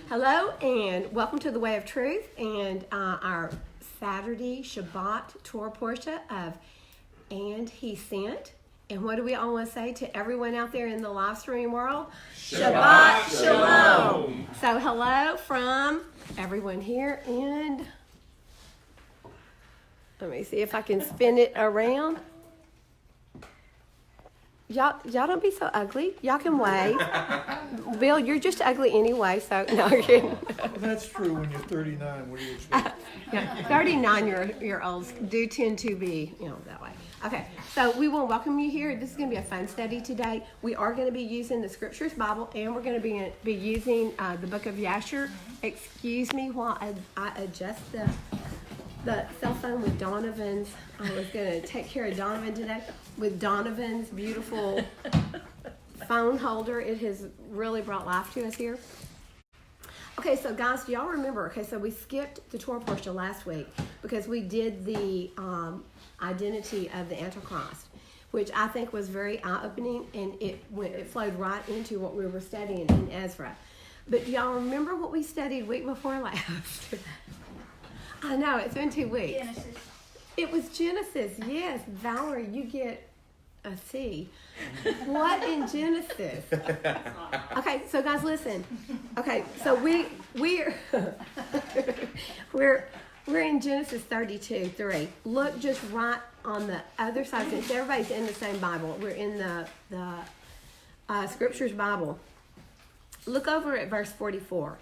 Hello and welcome to the Way of Truth and our Saturday Shabbat Torah Parsha of And He Sent. And what do we all want to say to everyone out there in the live stream world? Shabbat Shalom. So hello from everyone here, and let me see if I can spin it around. Y'all don't be so ugly. Y'all can wave. Bill, you're just ugly anyway, so no, you're kidding. That's true when you're 39. What do you expect? 39-year-olds do tend to be, that way. Okay, so we will welcome you here. This is going to be a fun study today. We are going to be using the Scriptures Bible, and we're going to be using the book of Yasher. Excuse me while I adjust the cell phone with Donovan's. I was going to take care of Donovan today with Donovan's beautiful phone holder. It has really brought life to us here. Okay, so guys, do y'all remember? Okay, so we skipped the Torah Parsha last week because we did the identity of the Antichrist, which I think was very eye-opening, and it flowed right into what we were studying in Ezra. But do y'all remember what we studied week before last? I know, it's been 2 weeks. Genesis. It was Genesis, yes. Valerie, you get a C. What in Genesis? Okay, so guys, listen. Okay, so we're in Genesis 32:3. Look just right on the other side. Since everybody's in the same Bible, we're in the Scriptures Bible. Look over at verse 44.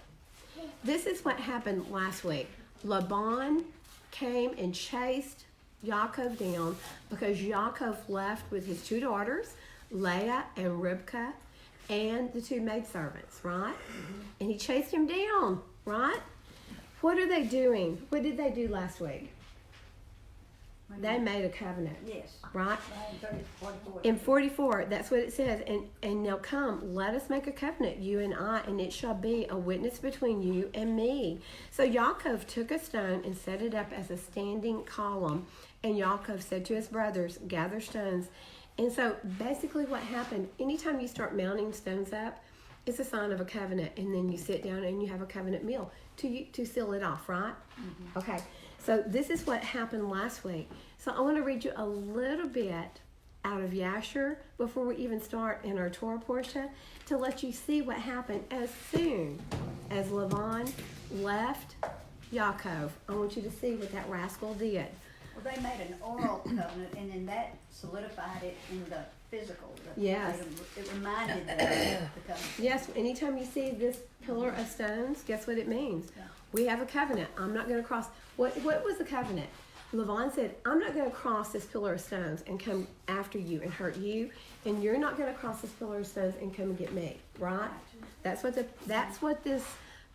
This is what happened last week. Laban came and chased Yaakov down because Yaakov left with his 2 daughters, Leah and Rivka, and the 2 maidservants, right? And he chased him down, right? What are they doing? What did they do last week? They made a covenant. Yes. Right? 44. In 44, that's what it says. And now come, let us make a covenant, you and I, and it shall be a witness between you and me. So Yaakov took a stone and set it up as a standing column. And Yaakov said to his brothers, gather stones. And so basically what happened, anytime you start mounting stones up, it's a sign of a covenant. And then you sit down and you have a covenant meal to seal it off, right? Mm-hmm. Okay. So this is what happened last week. So I want to read you a little bit out of Yasher before we even start in our Torah Parsha to let you see what happened as soon as Laban left Yaakov. I want you to see what that rascal did. Well, they made an oral covenant, and then that solidified it in the physical. Yes. It reminded them of the covenant. Yes, anytime you see this pillar of stones, guess what it means? Yeah. We have a covenant. I'm not going to cross. What was the covenant? Laban said, I'm not going to cross this pillar of stones and come after you and hurt you, and you're not going to cross this pillar of stones and come and get me, right? That's what this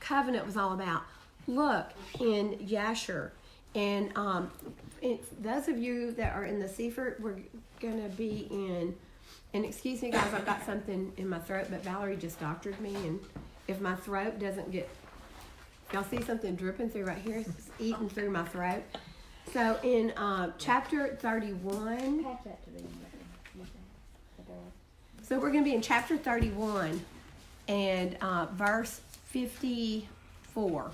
covenant was all about. Look in Yasher, and those of you that are in the Sefer, we're going to be in, and excuse me guys, I've got something in my throat, but Valerie just doctored me, and if my throat doesn't get, y'all see something dripping through right here, it's eating through my throat. So in chapter 31, so we're going to be in chapter 31 and verse 54,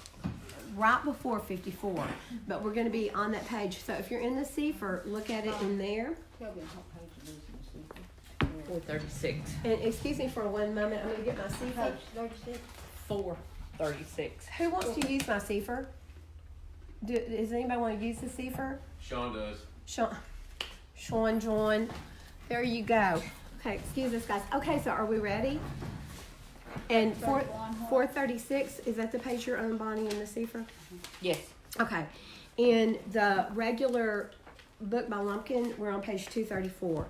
right before 54, but we're going to be on that page. So if you're in the Sefer, look at it in there. 436. And excuse me for one moment, I'm going to get my Sefer. 436. Who wants to use my Sefer? Does anybody want to use the Sefer? Sean does. Sean, John. There you go. Okay, excuse us, guys. Okay, so are we ready? And 436, is that the page you're on, Bonnie, in the Sefer? Yes. Okay. In the regular book by Lumpkin, we're on page 234.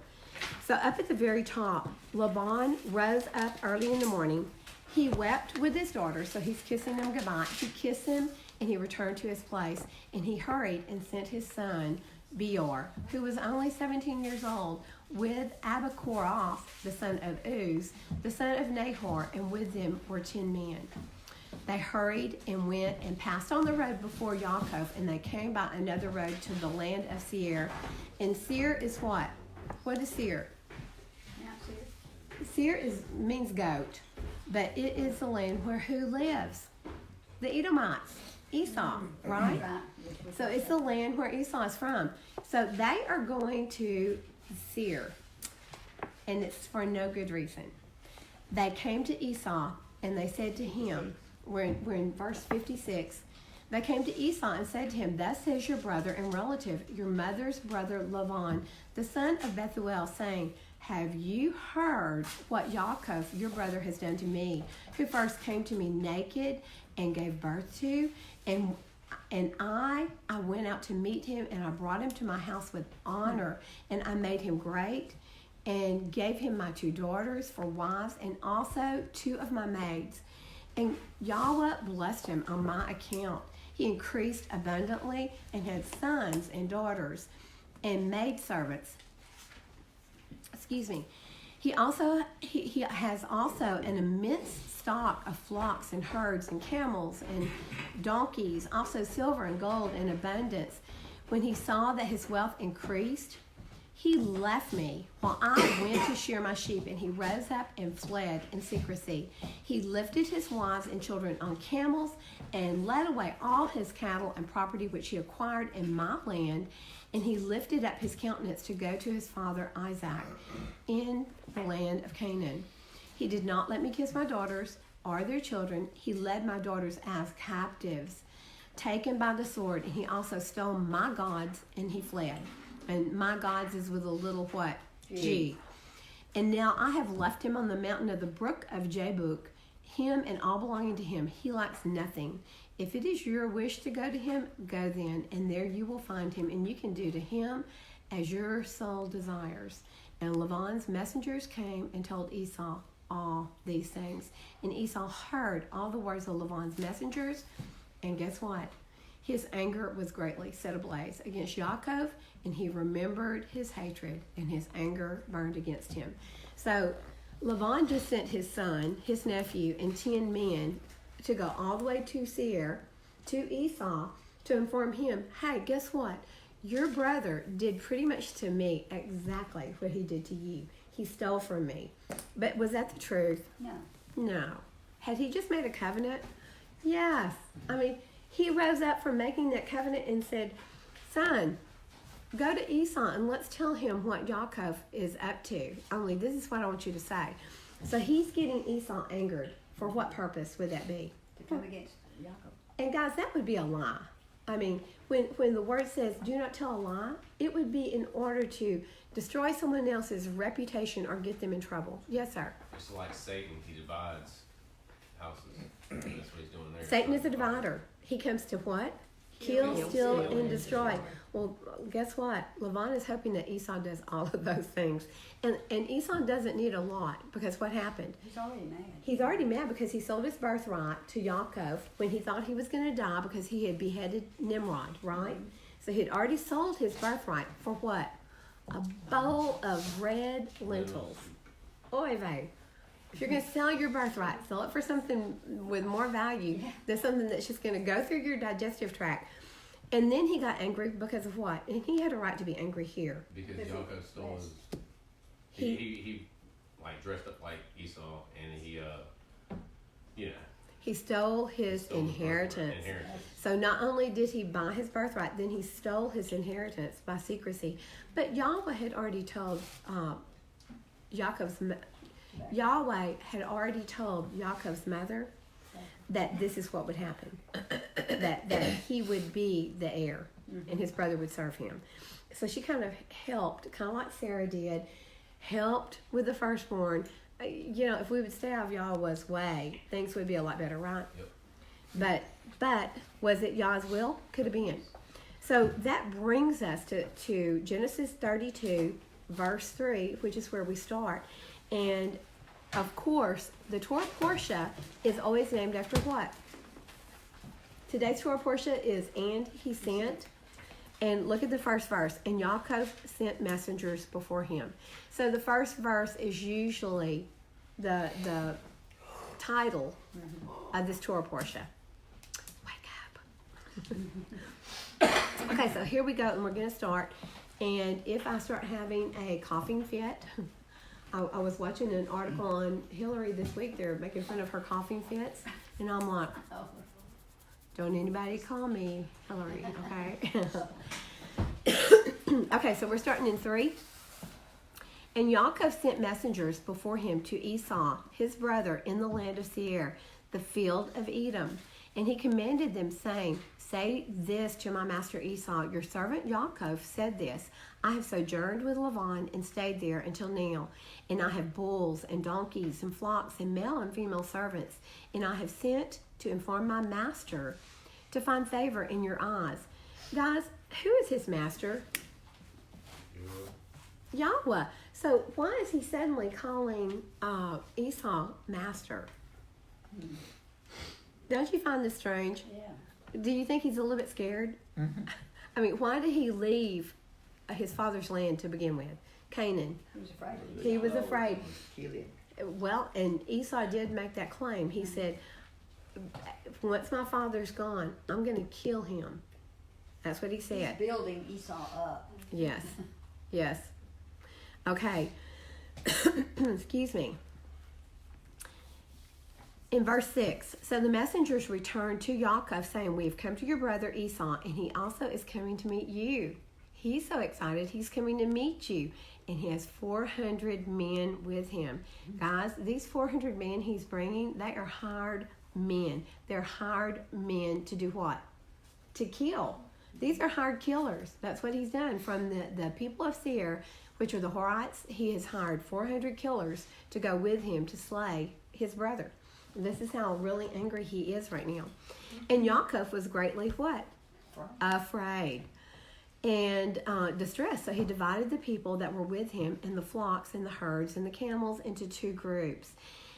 So up at the very top, Laban rose up early in the morning. He wept with his daughter, so he's kissing them goodbye. He kissed him, and he returned to his place. And he hurried and sent his son, Beor, who was only 17 years old, with Abichoroth, the son of Uz, the son of Nahor, and with them were 10 men. They hurried and went and passed on the road before Yaakov, and they came by another road to the land of Seir. And Seir is what? What is Seir? Seir means goat, but it is the land where who lives? The Edomites, Esau, right? Right. So it's the land where Esau is from. So they are going to Seir, and it's for no good reason. They came to Esau and they said to him, we're in verse 56, they came to Esau and said to him, thus says your brother and relative, your mother's brother Laban, the son of Bethuel, saying, have you heard what Yaakov, your brother, has done to me, who first came to me naked and gave birth to? And I went out to meet him, and I brought him to my house with honor, and I made him great, and gave him my 2 daughters for wives, and also 2 of my maids. And Yahweh blessed him on my account. He increased abundantly and had sons and daughters and maidservants. Excuse me. He has also an immense stock of flocks and herds and camels and donkeys, also silver and gold in abundance. When he saw that his wealth increased, he left me while I went to shear my sheep, and he rose up and fled in secrecy. He lifted his wives and children on camels and led away all his cattle and property which he acquired in my land, and he lifted up his countenance to go to his father Isaac in the land of Canaan. He did not let me kiss my daughters or their children. He led my daughters as captives, taken by the sword, and he also stole my gods, and he fled. And my gods is with a little what? G. And now I have left him on the mountain of the brook of Jabbok, him and all belonging to him. He lacks nothing. If it is your wish to go to him, go then, and there you will find him, and you can do to him as your soul desires. And Laban's messengers came and told Esau all these things. And Esau heard all the words of Laban's messengers, and guess what? His anger was greatly set ablaze against Yaakov, and he remembered his hatred, and his anger burned against him. So Laban just sent his son, his nephew, and 10 men to go all the way to Seir, to Esau, to inform him, hey, guess what? Your brother did pretty much to me exactly what he did to you. He stole from me. But was that the truth? No. No. Had he just made a covenant? Yes. I mean, he rose up from making that covenant and said, son, go to Esau and let's tell him what Yaakov is up to. Only this is what I want you to say. So he's getting Esau angered. For what purpose would that be? To come against Yaakov. And guys, that would be a lie. I mean, when the word says do not tell a lie, it would be in order to destroy someone else's reputation or get them in trouble. Yes, sir. It's like Satan, he divides houses. That's what he's doing there. Satan is a divider. He comes to what? Kill, steal, and destroy. Well, guess what? Laban is hoping that Esau does all of those things. And Esau doesn't need a lot, because what happened? He's already mad. He's already mad because he sold his birthright to Yaakov when he thought he was going to die because he had beheaded Nimrod, right? So he had already sold his birthright for what? A bowl of red lentils. Oy vey. If you're going to sell your birthright, sell it for something with more value than something that's just going to go through your digestive tract. And then he got angry because of what? And he had a right to be angry here. Because Yaakov stole his... He like dressed up like Esau, and he, He stole his inheritance. So not only did he buy his birthright, then he stole his inheritance by secrecy. But Yahweh had already told Yahweh had already told Yaakov's mother that this is what would happen, that he would be the heir, and his brother would serve him. So she kind of helped, kind of like Sarah did, helped with the firstborn. If we would stay out of Yahweh's way, things would be a lot better, right? Yep. But was it Yah's will? Could have been. So that brings us to Genesis 32, verse 3, which is where we start. And of course, the Torah Parsha is always named after what? Today's Torah Parsha is "and he sent." And look at the first verse. And Yaakov sent messengers before him. So the first verse is usually the title of this Torah Parsha. Wake up. Okay, so here we go, and we're going to start. And if I start having a coughing fit, I was watching an article on Hillary this week. They're making fun of her coughing fits. And I'm like, Don't anybody call me Hillary, okay? Okay, so we're starting in 3. And Yaakov sent messengers before him to Esau, his brother, in the land of Seir, the field of Edom. And he commanded them, saying, say this to my master Esau, your servant Yaakov said this, I have sojourned with Laban and stayed there until now, and I have bulls and donkeys and flocks and male and female servants, and I have sent to inform my master to find favor in your eyes. Guys, who is his master? Yahweh. So why is he suddenly calling Esau master? Don't you find this strange? Yeah. Do you think he's a little bit scared? I mean, why did he leave his father's land to begin with? Canaan. He was afraid of He was afraid. Kill him. Well, and Esau did make that claim. He said, once my father's gone, I'm going to kill him. That's what he He's said. building Esau up. Yes. Yes. Okay. Excuse me. In verse 6, so the messengers returned to Yaakov, saying, we have come to your brother Esau, and he also is coming to meet you. He's so excited, he's coming to meet you. And he has 400 men with him. Guys, these 400 men he's bringing, they are hired men. They're hired men to do what? To kill. These are hired killers. That's what he's done. From the people of Seir, which are the Horites, he has hired 400 killers to go with him to slay his brother. This is how really angry he is right now. And Yaakov was greatly what? Afraid. And distressed. So he divided the people that were with him and the flocks and the herds and the camels into 2 groups.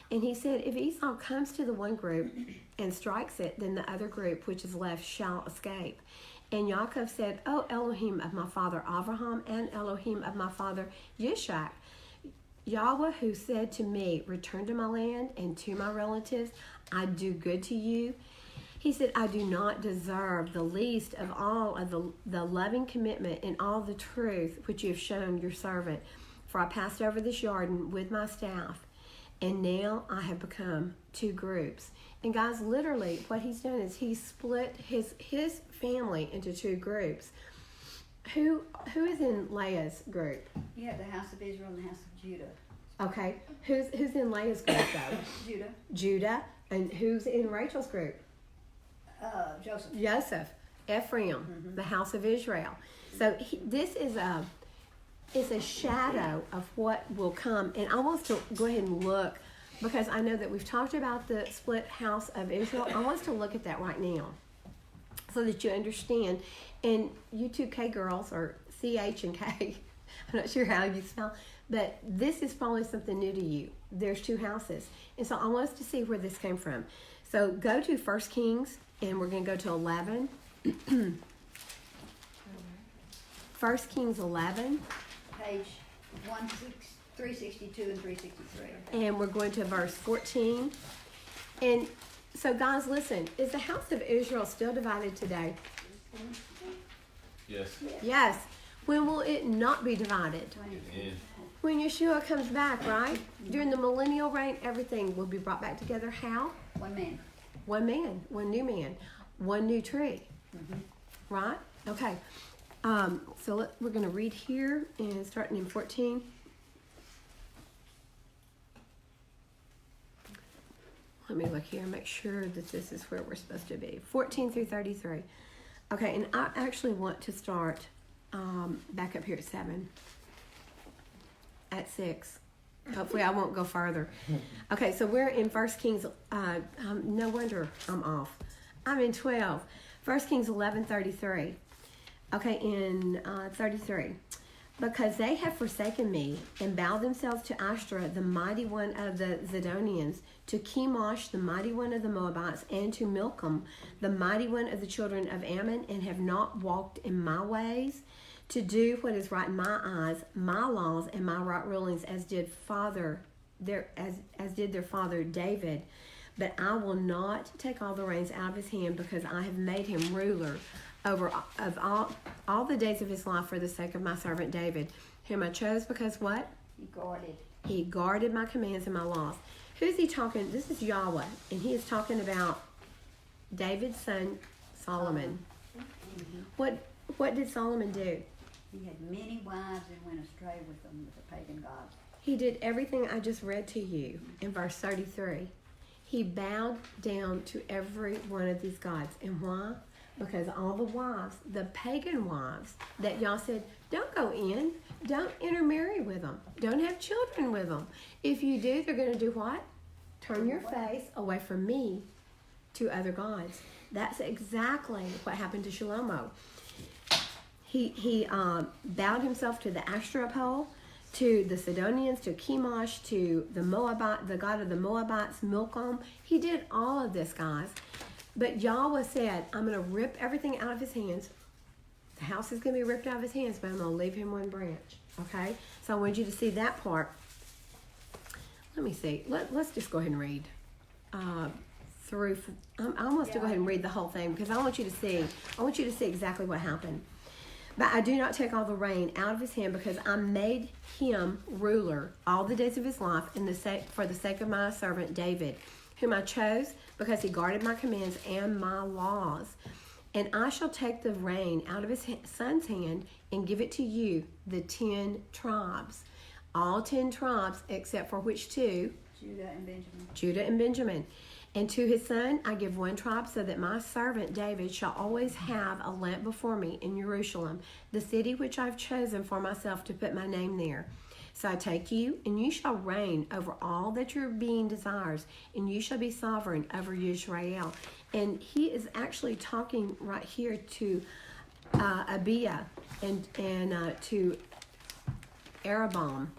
And he said, if Esau comes to the one group and strikes it, then the other group which is left shall escape. And Yaakov said, O Elohim of my father Abraham and Elohim of my father Yishak, Yahweh who said to me, return to my land and to my relatives, I do good to you. He said, I do not deserve the least of all of the loving commitment and all the truth which you have shown your servant. For I passed over this Jordan with my staff, and now I have become 2 groups. And guys, literally what he's done is he split his family into 2 groups. Who is in Leah's group? You have the house of Israel and the house of Judah. Okay. Who's in Leah's group though? Judah. Judah. And who's in Rachel's group? Joseph. Ephraim, the house of Israel. So this is a shadow of what will come. And I want us to go ahead and look, because I know that we've talked about the split house of Israel. I want us to look at that right now so that you understand. And you 2 K girls, or CH and K, I'm not sure how you spell, but this is probably something new to you. There's 2 houses. And so I want us to see where this came from. So go to 1 Kings, and we're going to go to 11. 1 Kings 11. Page 362 and 363. And we're going to verse 14. And so, guys, listen. Is the house of Israel still divided today? Yes. Yes. When will it not be divided? Amen. When Yeshua comes back, right? During the millennial reign, everything will be brought back together. How? One man. One man, one new man, one new tree. Right? Okay. So we're going to read here, and starting in 14. Let me look here and make sure that this is where we're supposed to be. 14 through 33. Okay, and I actually want to start back up here at 7. At 6. Hopefully I won't go further. Okay, so we're in 1 Kings. No wonder I'm off. I'm in 12. 1 Kings 11:33. Okay, in 33. Because they have forsaken me and bowed themselves to Ashtoreth, the mighty one of the Zidonians, to Chemosh, the mighty one of the Moabites, and to Milcom, the mighty one of the children of Ammon, and have not walked in my ways, to do what is right in my eyes, my laws and my right rulings, as did their father David. But I will not take all the reins out of his hand, because I have made him ruler over of all the days of his life for the sake of my servant David, whom I chose, because what? He guarded my commands and my laws. Who's he talking? This is Yahweh, and he is talking about David's son Solomon. Mhm. What did Solomon do? He had many wives and went astray with them, with the pagan gods. He did everything I just read to you in verse 33. He bowed down to every one of these gods. And why? Because all the wives, the pagan wives that y'all said, don't go in, don't intermarry with them, don't have children with them. If you do, they're going to do what? Turn your face away from me to other gods. That's exactly what happened to Shlomo. He bowed himself to the Ashtoreth pole, to the Sidonians, to Chemosh, to the Moabite, the god of the Moabites, Milcom. He did all of this, guys. But Yahweh said, I'm going to rip everything out of his hands. The house is going to be ripped out of his hands, but I'm going to leave him one branch. Okay? So I want you to see that part. Let me see. Let's just go ahead and read through. I want to go ahead and read the whole thing because I want you to see. I want you to see exactly what happened. But I do not take all the reign out of his hand because I made him ruler all the days of his life for the sake of my servant David, whom I chose because he guarded my commands and my laws. And I shall take the reign out of his son's hand and give it to you, the 10 tribes. All 10 tribes except for which two? Judah and Benjamin. Judah and Benjamin. And to his son I give one tribe, so that my servant David shall always have a lamp before me in Jerusalem, the city which I have chosen for myself to put my name there. So I take you, and you shall reign over all that your being desires, and you shall be sovereign over Israel. And he is actually talking right here to Abiah and to Jeroboam,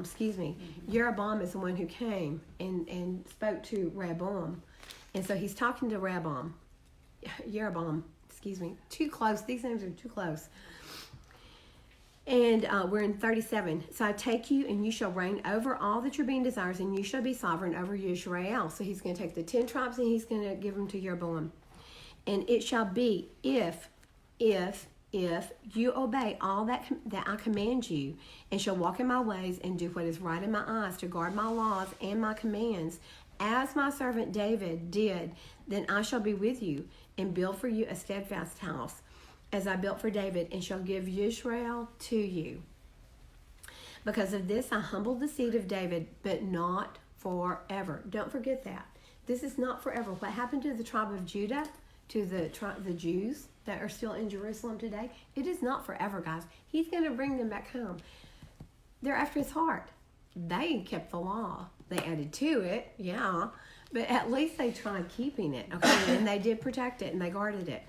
excuse me. Jeroboam is the one who came and spoke to Rehoboam. And so he's talking to Jeroboam, excuse me. Too close. These names are too close. And we're in 37. So I take you, and you shall reign over all that your being desires, and you shall be sovereign over Israel. So he's going to take the 10 tribes, and he's going to give them to Jeroboam. And it shall be, if you obey all that I command you, and shall walk in my ways and do what is right in my eyes, to guard my laws and my commands, as my servant David did, then I shall be with you and build for you a steadfast house, as I built for David, and shall give Israel to you. Because of this I humbled the seed of David, but not forever. Don't forget that. This is not forever. What happened to the tribe of Judah, to the Jews that are still in Jerusalem today, it is not forever, guys. He's going to bring them back home. They're after his heart. They kept the law. They added to it, yeah, but at least they tried keeping it, okay? And they did protect it, and they guarded it.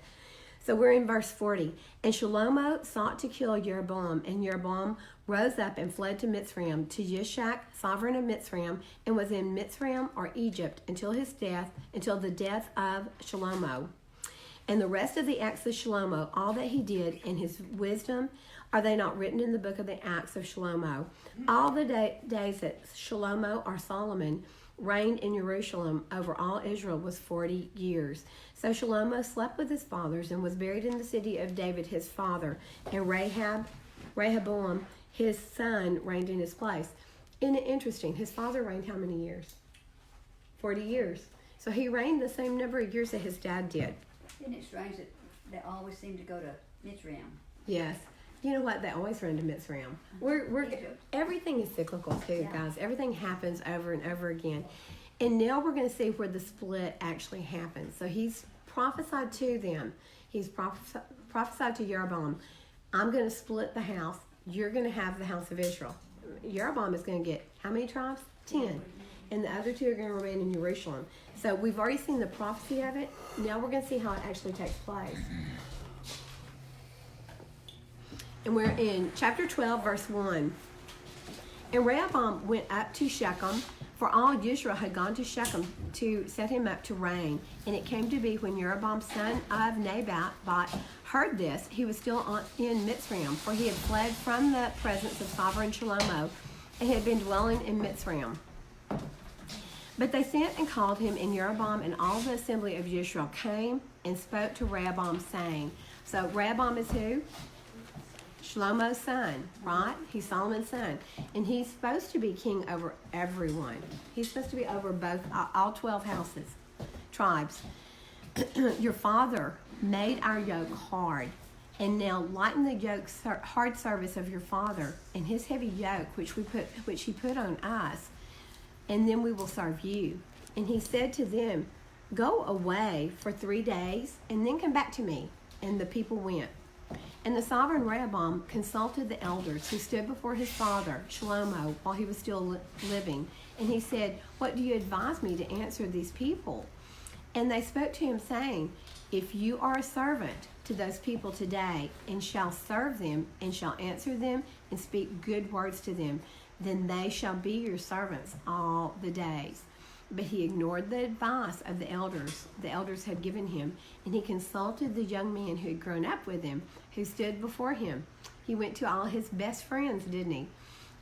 So we're in verse 40. And Shlomo sought to kill Jeroboam, and Jeroboam rose up and fled to Mitzrayim, to Yishak, sovereign of Mitzrayim, and was in Mitzrayim or Egypt until the death of Shlomo. And the rest of the acts of Shlomo, all that he did in his wisdom, are they not written in the book of the acts of Shlomo? All the days that Shlomo or Solomon reigned in Jerusalem over all Israel was 40 years. So Shlomo slept with his fathers and was buried in the city of David his father. And Rehoboam, his son, reigned in his place. Isn't it interesting? His father reigned how many years? 40 years. So he reigned the same number of years that his dad did. Isn't it strange that they always seem to go to Mitzrayim? Yes. You know what? They always run to Mitzrayim. Everything is cyclical too, guys. Everything happens over and over again. And now we're going to see where the split actually happens. So he's prophesied to them. He's prophesied to Jeroboam, I'm going to split the house. You're going to have the house of Israel. Jeroboam is going to get how many tribes? 10. And the other two are going to remain in Jerusalem. So we've already seen the prophecy of it. Now we're going to see how it actually takes place. And we're in chapter 12, verse 1. And Rehoboam went up to Shechem, for all Israel had gone to Shechem to set him up to reign. And it came to be when Jeroboam, son of Nebat, heard this, he was still in Mitzrayim, for he had fled from the presence of sovereign Shlomo, and had been dwelling in Mitzrayim. But they sent and called him, and Jeroboam and all the assembly of Israel came and spoke to Rehoboam, saying, so Rehoboam is who? Shlomo's son, right? He's Solomon's son. And he's supposed to be king over everyone. He's supposed to be over all 12 houses. tribes. Your father made our yoke hard, and now lighten the yoke hard service of your father and his heavy yoke which he put on us, and then we will serve you. And he said to them, go away for 3 days and then come back to me. And the people went. And the sovereign Rehoboam consulted the elders who stood before his father Shlomo while he was still living, and he said, what do you advise me to answer these people? And they spoke to him, saying, if you are a servant to those people today, and shall serve them, and shall answer them, and speak good words to them, then they shall be your servants all the days. But he ignored the advice of the elders had given him, and he consulted the young man who had grown up with him, who stood before him. He went to all his best friends, didn't he?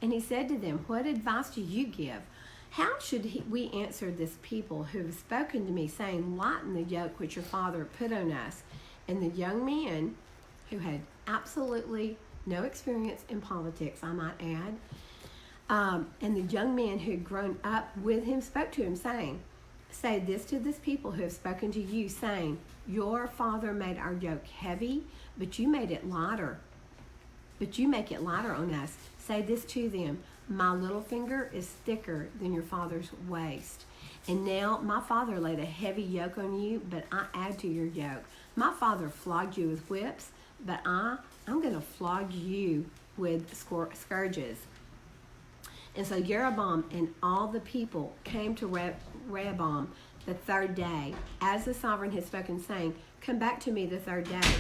And he said to them, what advice do you give? How should we answer this people who have spoken to me, saying, lighten the yoke which your father put on us? And the young man, who had absolutely no experience in politics, I might add, and the young man who had grown up with him spoke to him, saying, say this to this people who have spoken to you, saying, your father made our yoke heavy, but you made it lighter. But you make it lighter on us. Say this to them, my little finger is thicker than your father's waist. And now my father laid a heavy yoke on you, but I add to your yoke. My father flogged you with whips, but I'm going to flog you with scourges. And so Jeroboam and all the people came to Rehoboam the 3rd day, as the sovereign had spoken, saying, come back to me the 3rd day.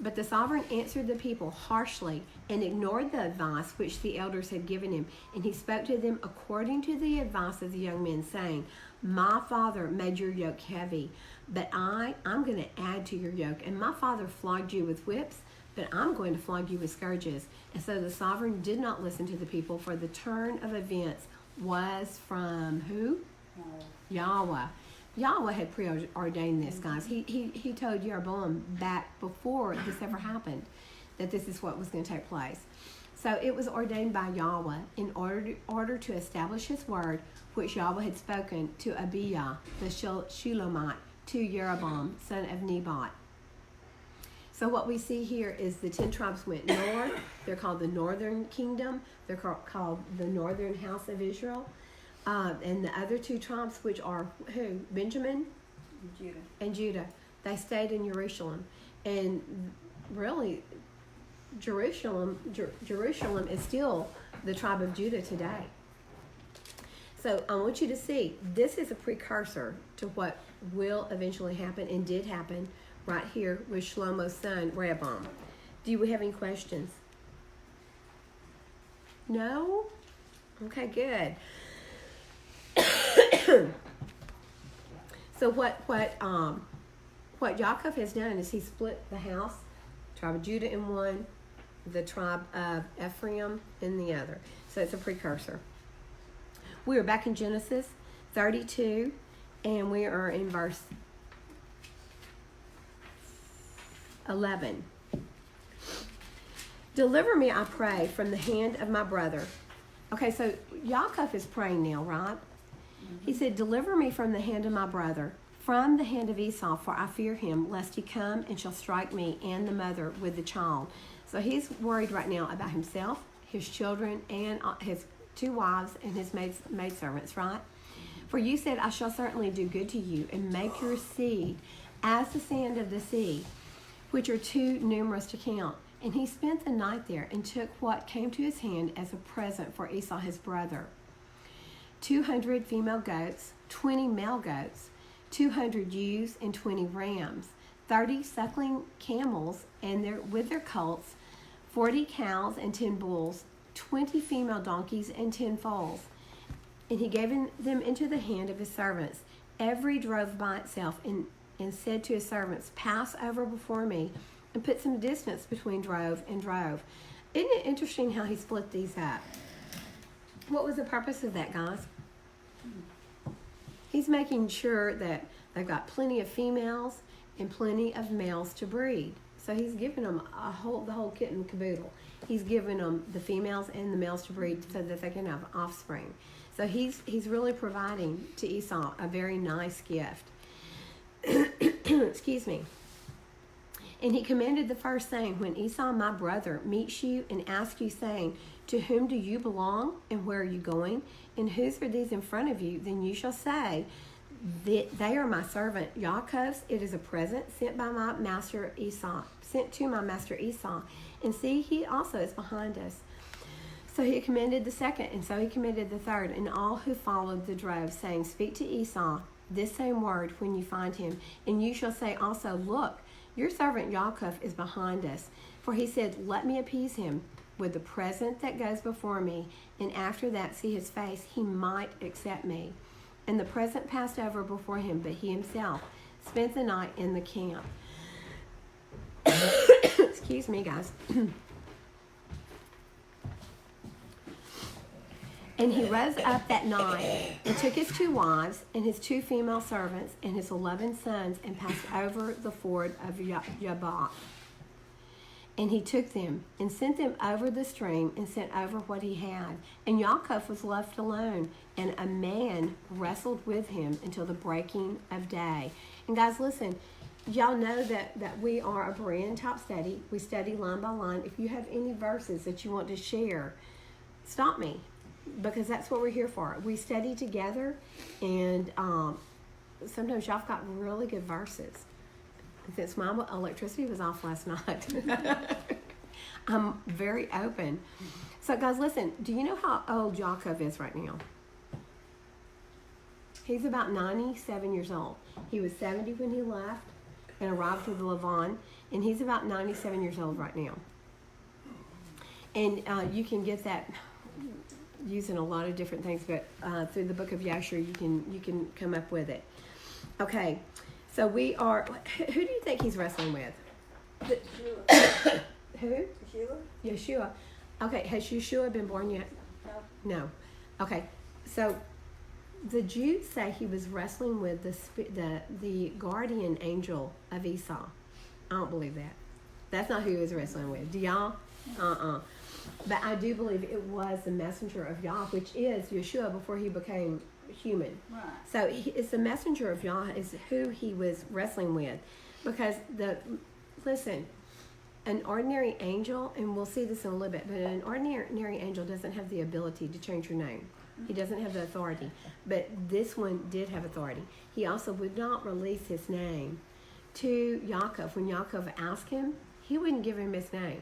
But the sovereign answered the people harshly and ignored the advice which the elders had given him. And he spoke to them according to the advice of the young men, saying, my father made your yoke heavy, but I'm going to add to your yoke. And my father flogged you with whips, but I'm going to flog you with scourges. And so the sovereign did not listen to the people, for the turn of events was from who? Yahweh. Yahweh had preordained this, guys. He told Jeroboam back before this ever happened that this is what was going to take place. So it was ordained by Yahweh in order to establish his word, which Yahweh had spoken to Abiah the Shulamite, to Jeroboam, son of Nebat. So what we see here is the 10 tribes went north. They're called the Northern Kingdom. They're called the Northern House of Israel. And the other 2 tribes, which are who? Benjamin and Judah. They stayed in Jerusalem. And really, Jerusalem is still the tribe of Judah today. So I want you to see, this is a precursor to what will eventually happen and did happen right here with Shlomo's son, Rehoboam. Do you have any questions? No? Okay, good. So what Yaakov has done is he split the house, tribe of Judah in one, the tribe of Ephraim in the other. So it's a precursor. We are back in Genesis 32, and we are in verse 11. Deliver me, I pray, from the hand of my brother. Okay, so Yaakov is praying now, right? He said, deliver me from the hand of my brother, from the hand of Esau, for I fear him, lest he come and shall strike me and the mother with the child. So he's worried right now about himself, his children, and his 2 wives and his maidservants, right? For you said, I shall certainly do good to you and make your seed as the sand of the sea, which are too numerous to count. And he spent the night there and took what came to his hand as a present for Esau his brother. 200 female goats, 20 male goats, 200 ewes and 20 rams, 30 suckling camels and with their colts, 40 cows and 10 bulls, 20 female donkeys and 10 foals. And he gave them into the hand of his servants. Every drove by itself and said to his servants, pass over before me and put some distance between drove and drove. Isn't it interesting how he split these up? What was the purpose of that, guys? He's making sure that they've got plenty of females and plenty of males to breed. So he's giving them the whole kit and caboodle. He's giving them the females and the males to breed so that they can have offspring. So he's really providing to Esau a very nice gift. excuse me. And he commanded the first, saying, when Esau my brother meets you and asks you, saying, to whom do you belong, and where are you going, and whose are these in front of you? Then you shall say, that they are my servant Yaakov's. It is a present sent by my master Esau, sent to my master Esau. And see, he also is behind us. So he commended the second, and so he commended the third, and all who followed the drove, saying, speak to Esau this same word when you find him. And you shall say also, look, your servant Yaakov is behind us. For he said, let me appease him with the present that goes before me, and after that see his face, he might accept me. And the present passed over before him, but he himself spent the night in the camp. Excuse me, guys. And he rose up that night and took his 2 wives and his 2 female servants and his 11 sons and passed over the ford of Jabbok. And he took them and sent them over the stream and sent over what he had. And Yaakov was left alone, and a man wrestled with him until the breaking of day. And guys, listen, y'all know that we are a Berean type study. We study line by line. If you have any verses that you want to share, stop me, because that's what we're here for. We study together, and sometimes y'all have got really good verses. Since my electricity was off last night, I'm very open. So, guys, listen, do you know how old Yaakov is right now? He's about 97 years old. He was 70 when he left and arrived to the Levant, and he's about 97 years old right now. And you can get that using a lot of different things, but through the book of Yashar, you can come up with it. Okay. So we are. Who do you think he's wrestling with? Yeshua. Who? Yeshua? Yeshua. Okay. Has Yeshua been born yet? No. Okay. So the Jews say he was wrestling with the guardian angel of Esau. I don't believe that. That's not who he was wrestling with. Do y'all? But I do believe it was the messenger of Yah, which is Yeshua before he became human. Right. So it's the messenger of Yah is who he was wrestling with, because listen, an ordinary angel, and we'll see this in a little bit, but an ordinary angel doesn't have the ability to change your name. He doesn't have the authority, but this one did have authority. He also would not release his name to Yaakov. When Yaakov asked him, he wouldn't give him his name.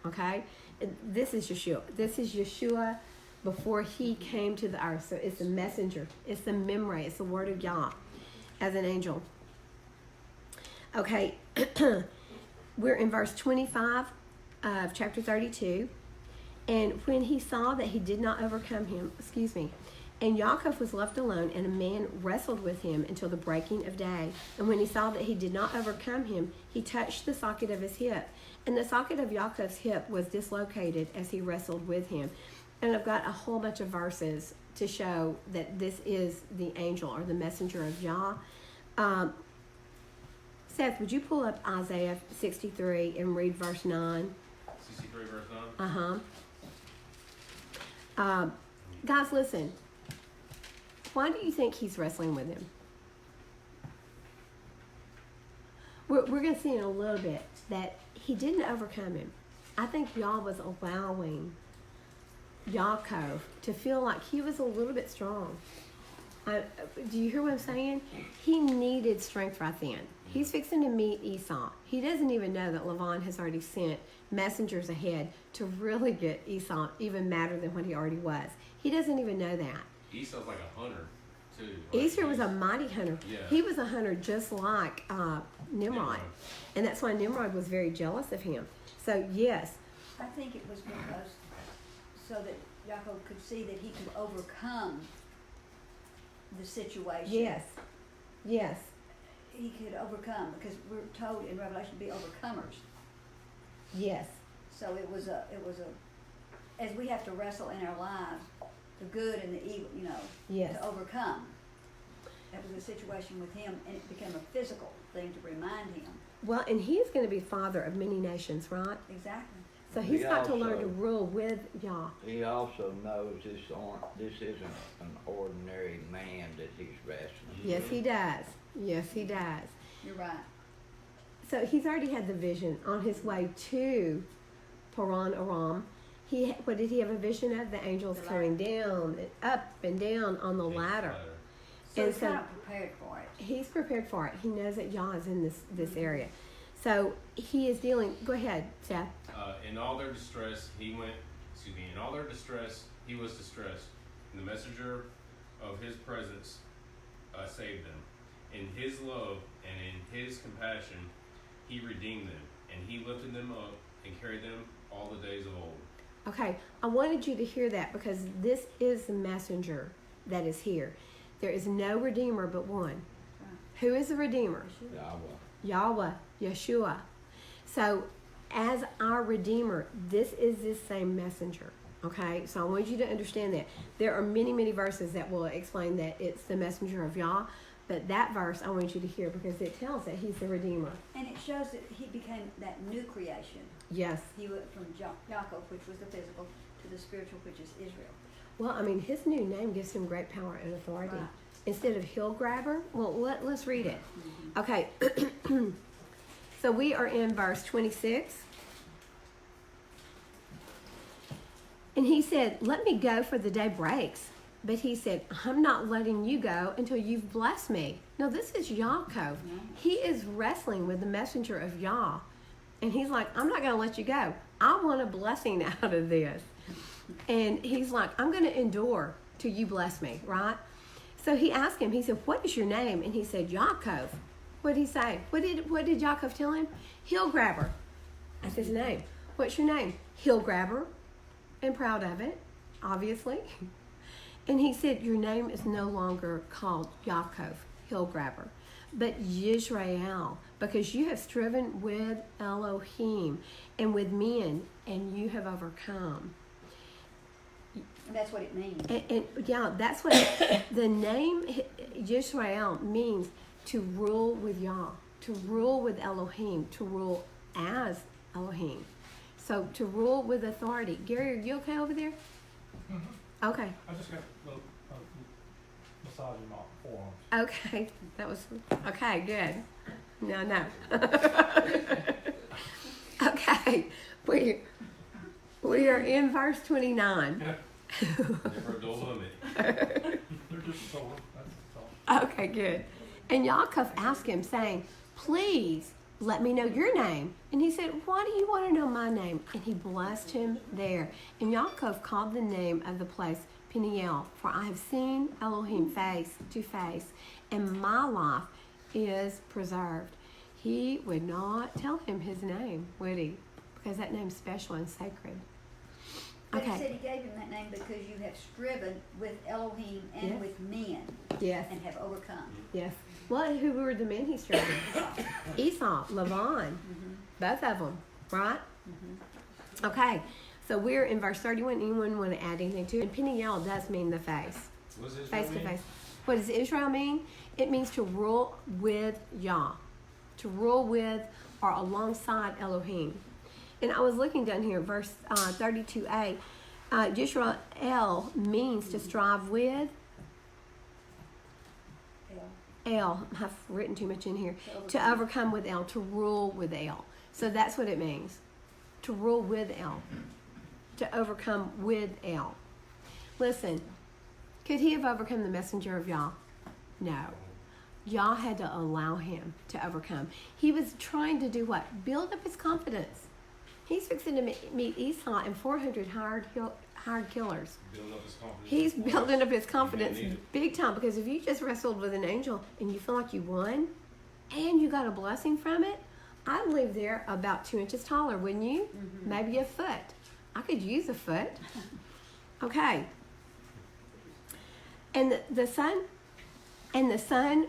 Okay, this is Yeshua. This is Yeshua before he came to the earth. So it's the messenger. It's the memory. It's the word of Yah as an angel. Okay, we're in verse 25 of chapter 32. And when he saw that he did not overcome him, and Yaakov was left alone, and a man wrestled with him until the breaking of day. And when he saw that he did not overcome him, he touched the socket of his hip. And the socket of Yaakov's hip was dislocated as he wrestled with him. And I've got a whole bunch of verses to show that this is the angel or the messenger of Yah. Seth, would you pull up Isaiah 63 and read verse 9? 63 verse 9? Guys, listen. Why do you think he's wrestling with him? We're going to see in a little bit that he didn't overcome him. I think Yah was allowing Yaakov to feel like he was a little bit strong. Do you hear what I'm saying? He needed strength right then. He's fixing to meet Esau. He doesn't even know that Lavan has already sent messengers ahead to really get Esau even madder than what he already was. He doesn't even know that. Esau's like a hunter, too. Esau was a mighty hunter. Yeah. He was a hunter just like Nimrod. And that's why Nimrod was very jealous of him. So, yes. I think it was because so that Yaakov could see that he could overcome the situation. Yes. Yes. He could overcome, because we're told in Revelation to be overcomers. Yes. So it was a as we have to wrestle in our lives, the good and the evil, Yes. to overcome. That was a situation with him, and it became a physical thing to remind him. Well, and he's going to be father of many nations, right? Exactly. So he's He got to learn also- to rule with Yah. He also knows this isn't an ordinary man that he's wrestling. Yes, he does. Yes, he does. You're right. So he's already had the vision on his way to Paran Aram. What did he have a vision of? The angels The coming down and up and down on the ladder. So And he's so- kind of prepared for it. He's prepared for it. He knows that Yah is in this area. So he is dealing. Go ahead, Seth. In all their distress, in all their distress, he was distressed. And the messenger of his presence saved them. In his love and in his compassion, he redeemed them. And he lifted them up and carried them all the days of old. Okay, I wanted you to hear that because this is the messenger that is here. There is no redeemer but one. Who is the redeemer? Yahweh, Yeshua. So, as our redeemer, this is this same messenger. Okay, so I want you to understand that. There are many, many verses that will explain that it's the messenger of Yah, but that verse I want you to hear because it tells that he's the redeemer. And it shows that he became that new creation. Yes. He went from Yaakov, which was the physical, to the spiritual, which is Israel. Well, I mean, his new name gives him great power and authority. Right. Instead of hill grabber, well, let's read it. Okay. So we are in verse 26. And he said, "Let me go, for the day breaks." But he said, "I'm not letting you go until you've blessed me." Now, this is Yaakov. He is wrestling with the messenger of Yah. And he's like, "I'm not going to let you go. I want a blessing out of this." And he's like, "I'm going to endure till you bless me," right? So he asked him, he said, "What is your name?" And he said, "Yaakov." What did he say? What did Yaakov tell him? Heel grabber. That's his name. What's your name? Heel grabber. And proud of it, obviously. And he said, "Your name is no longer called Yaakov, heel grabber, but Yisrael, because you have striven with Elohim and with men, and you have overcome." And that's what it means. And yeah, that's what the name Yisrael means, to rule with Yah, to rule with Elohim, to rule as Elohim. So to rule with authority. Gary, are you okay over there? Mm-hmm. Okay. I just got massaging my forearms. Okay. That was okay, good. No. Okay. We are in verse 29. Never go limit. They're just sore. That's all. Okay, good. And Yaakov asked him, saying, "Please let me know your name." And he said, "Why do you want to know my name?" And he blessed him there. And Yaakov called the name of the place Peniel, for I have seen Elohim face to face, and my life is preserved. He would not tell him his name, would he? Because that name's special and sacred. But he Okay. said he gave him that name because you have striven with Elohim and Yes. with men Yes. and have overcome. Yes. Well, who were the men he struck? Esau, Lavan, both of them, right? Okay, so we're in verse 31. Anyone want to add anything to it? And Peniel does mean the face, What's his face to name? face. What does Israel mean? It means to rule with Yah, to rule with or alongside Elohim. And I was looking down here, verse 32a. Yisrael means to strive with. El, I've written too much in here. To overcome with El, to rule with El. So that's what it means. To rule with El. To overcome with El. Listen, could he have overcome the messenger of Yah? No. Yah had to allow him to overcome. He was trying to do what? Build up his confidence. He's fixing to meet Esau and 400 hired killers. Building up his confidence. He's before building up his he confidence didn't need it. big time, because if you just wrestled with an angel and you feel like you won and you got a blessing from it, I'd leave there about 2 inches taller, wouldn't you? Maybe a foot. I could use a foot. Okay. And the sun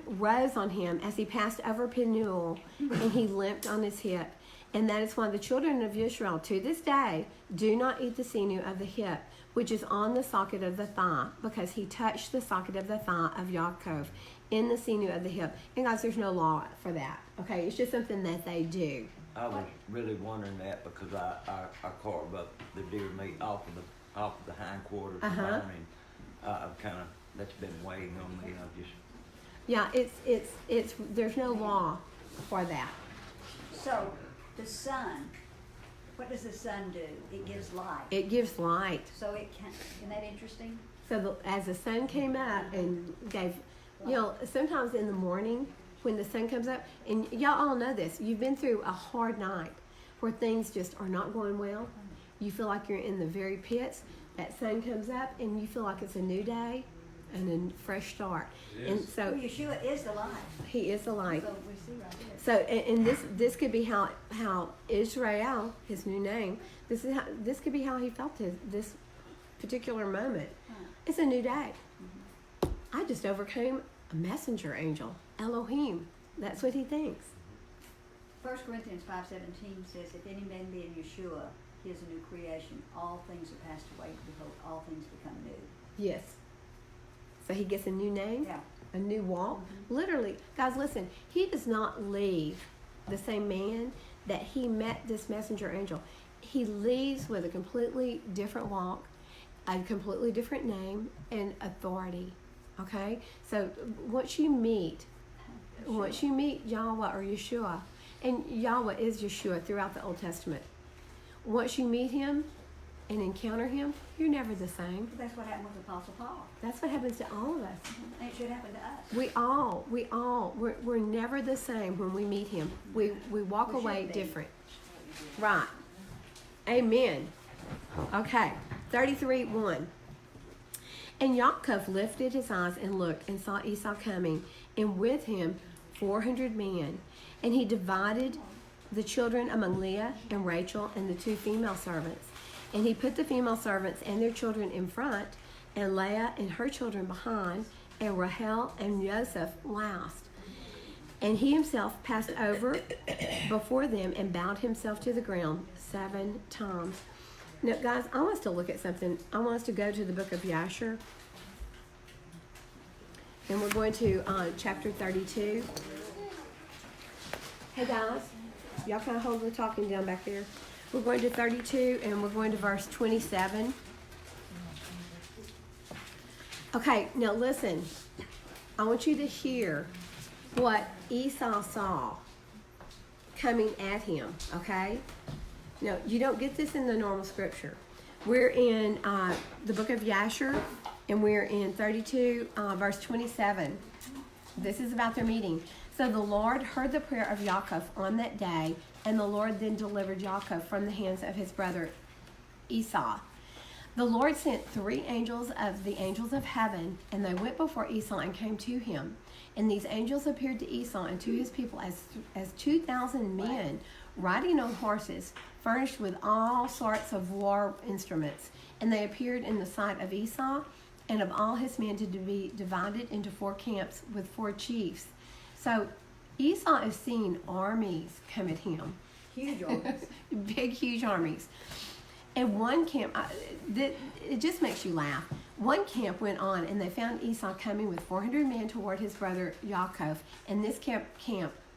rose on him as he passed over Penuel, and he limped on his hip. And that is why the children of Israel to this day do not eat the sinew of the hip, which is on the socket of the thigh, because he touched the socket of the thigh of Yaakov in the sinew of the hip. And guys, there's no law for that. Okay, it's just something that they do. I was really wondering that because I carved up the deer meat off of the hindquarters and bone, and I've kind of, that's been weighing on me. I just Yeah, it's there's no law for that. So, the sun, what does the sun do? It gives light. It gives light. So it can, isn't that interesting? So as the sun came up and gave, sometimes in the morning when the sun comes up, and y'all all know this, you've been through a hard night where things just are not going well. You feel like you're in the very pits. That sun comes up and you feel like it's a new day and a fresh start. It And is. so Yeshua is the light. he is the light. So we see right here. So, and this could be how Israel, his new name, this could be how he felt this particular moment. It's a new day. I just overcame a messenger angel, Elohim. That's what he thinks. 1 Corinthians 5:17 says, if any man be in Yeshua, he is a new creation. All things are passed away. Behold, all things become new. Yes. So he gets a new name, Yeah. a new walk. Literally, guys, listen, he does not leave the same man that he met this messenger angel. He leaves with a completely different walk, a completely different name, and authority. Okay? So once you meet Yahweh or Yeshua, and Yahweh is Yeshua throughout the Old Testament, once you meet him and encounter him, you're never the same. That's what happened with Apostle Paul. That's what happens to all of us. And it should happen to us. We're never the same when we meet him. We walk We away should be. different. Right. Amen. Okay. 33:1. And Yaakov lifted his eyes and looked and saw Esau coming, and with him 400 men. And he divided the children among Leah and Rachel and the 2 female servants. And he put the female servants and their children in front, and Leah and her children behind, and Rahel and Joseph last. And he himself passed over before them and bowed himself to the ground 7 times. Now, guys, I want us to look at something. I want us to go to the book of Yasher. And we're going to chapter 32. Hey, guys. Y'all kind of hold the talking down back there. We're going to 32, and we're going to verse 27. Okay, now listen. I want you to hear what Esau saw coming at him, okay? Now, you don't get this in the normal scripture. We're in the book of Yasher, and we're in 32, verse 27. This is about their meeting. So the Lord heard the prayer of Yaakov on that day, and the Lord then delivered Yaakov from the hands of his brother Esau. The Lord sent 3 angels of the angels of heaven, and they went before Esau and came to him. And these angels appeared to Esau and to his people as 2,000 men riding on horses, furnished with all sorts of war instruments. And they appeared in the sight of Esau and of all his men to be divided into 4 camps with 4 chiefs. So Esau is seeing armies come at him. Huge organs. Big, huge armies. And one camp, it just makes you laugh. One camp went on, and they found Esau coming with 400 men toward his brother Yaakov. And this camp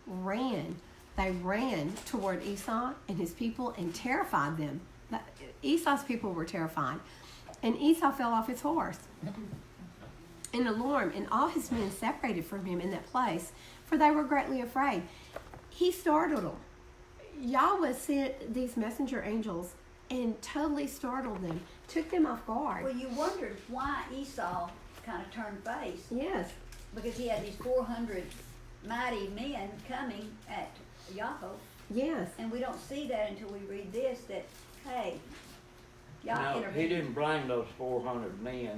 ran. They ran toward Esau and his people and terrified them. Esau's people were terrified. And Esau fell off his horse in alarm, and all his men separated from him in that place, for they were greatly afraid. He startled them. Yahweh sent these messenger angels and totally startled them, took them off guard. Well, you wondered why Esau kind of turned face, Yes. because he had these 400 mighty men coming at Yaakov, Yes. and we don't see that until we read this, that, hey, Yah No, he intervened. didn't bring those 400 men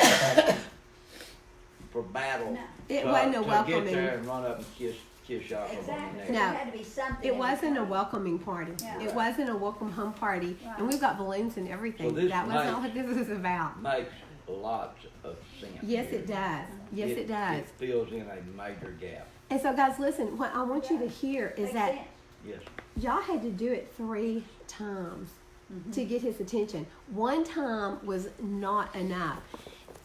for battle. No. It wasn't a To get welcoming. there and run up and kiss Yaakov on the Exactly. neck. So No. there had to be something. It in wasn't a between. welcoming party. Yeah. It wasn't a welcome home party. Right. And we've got balloons and everything. Well, this That was not makes- what this was about. Makes lots of sense. Yes, here. it does. Yes, it does. It fills in a major gap. And so, guys, listen, what I want you to hear is Makes that sense. Yes. y'all had to do it 3 times to get his attention. 1 time was not enough.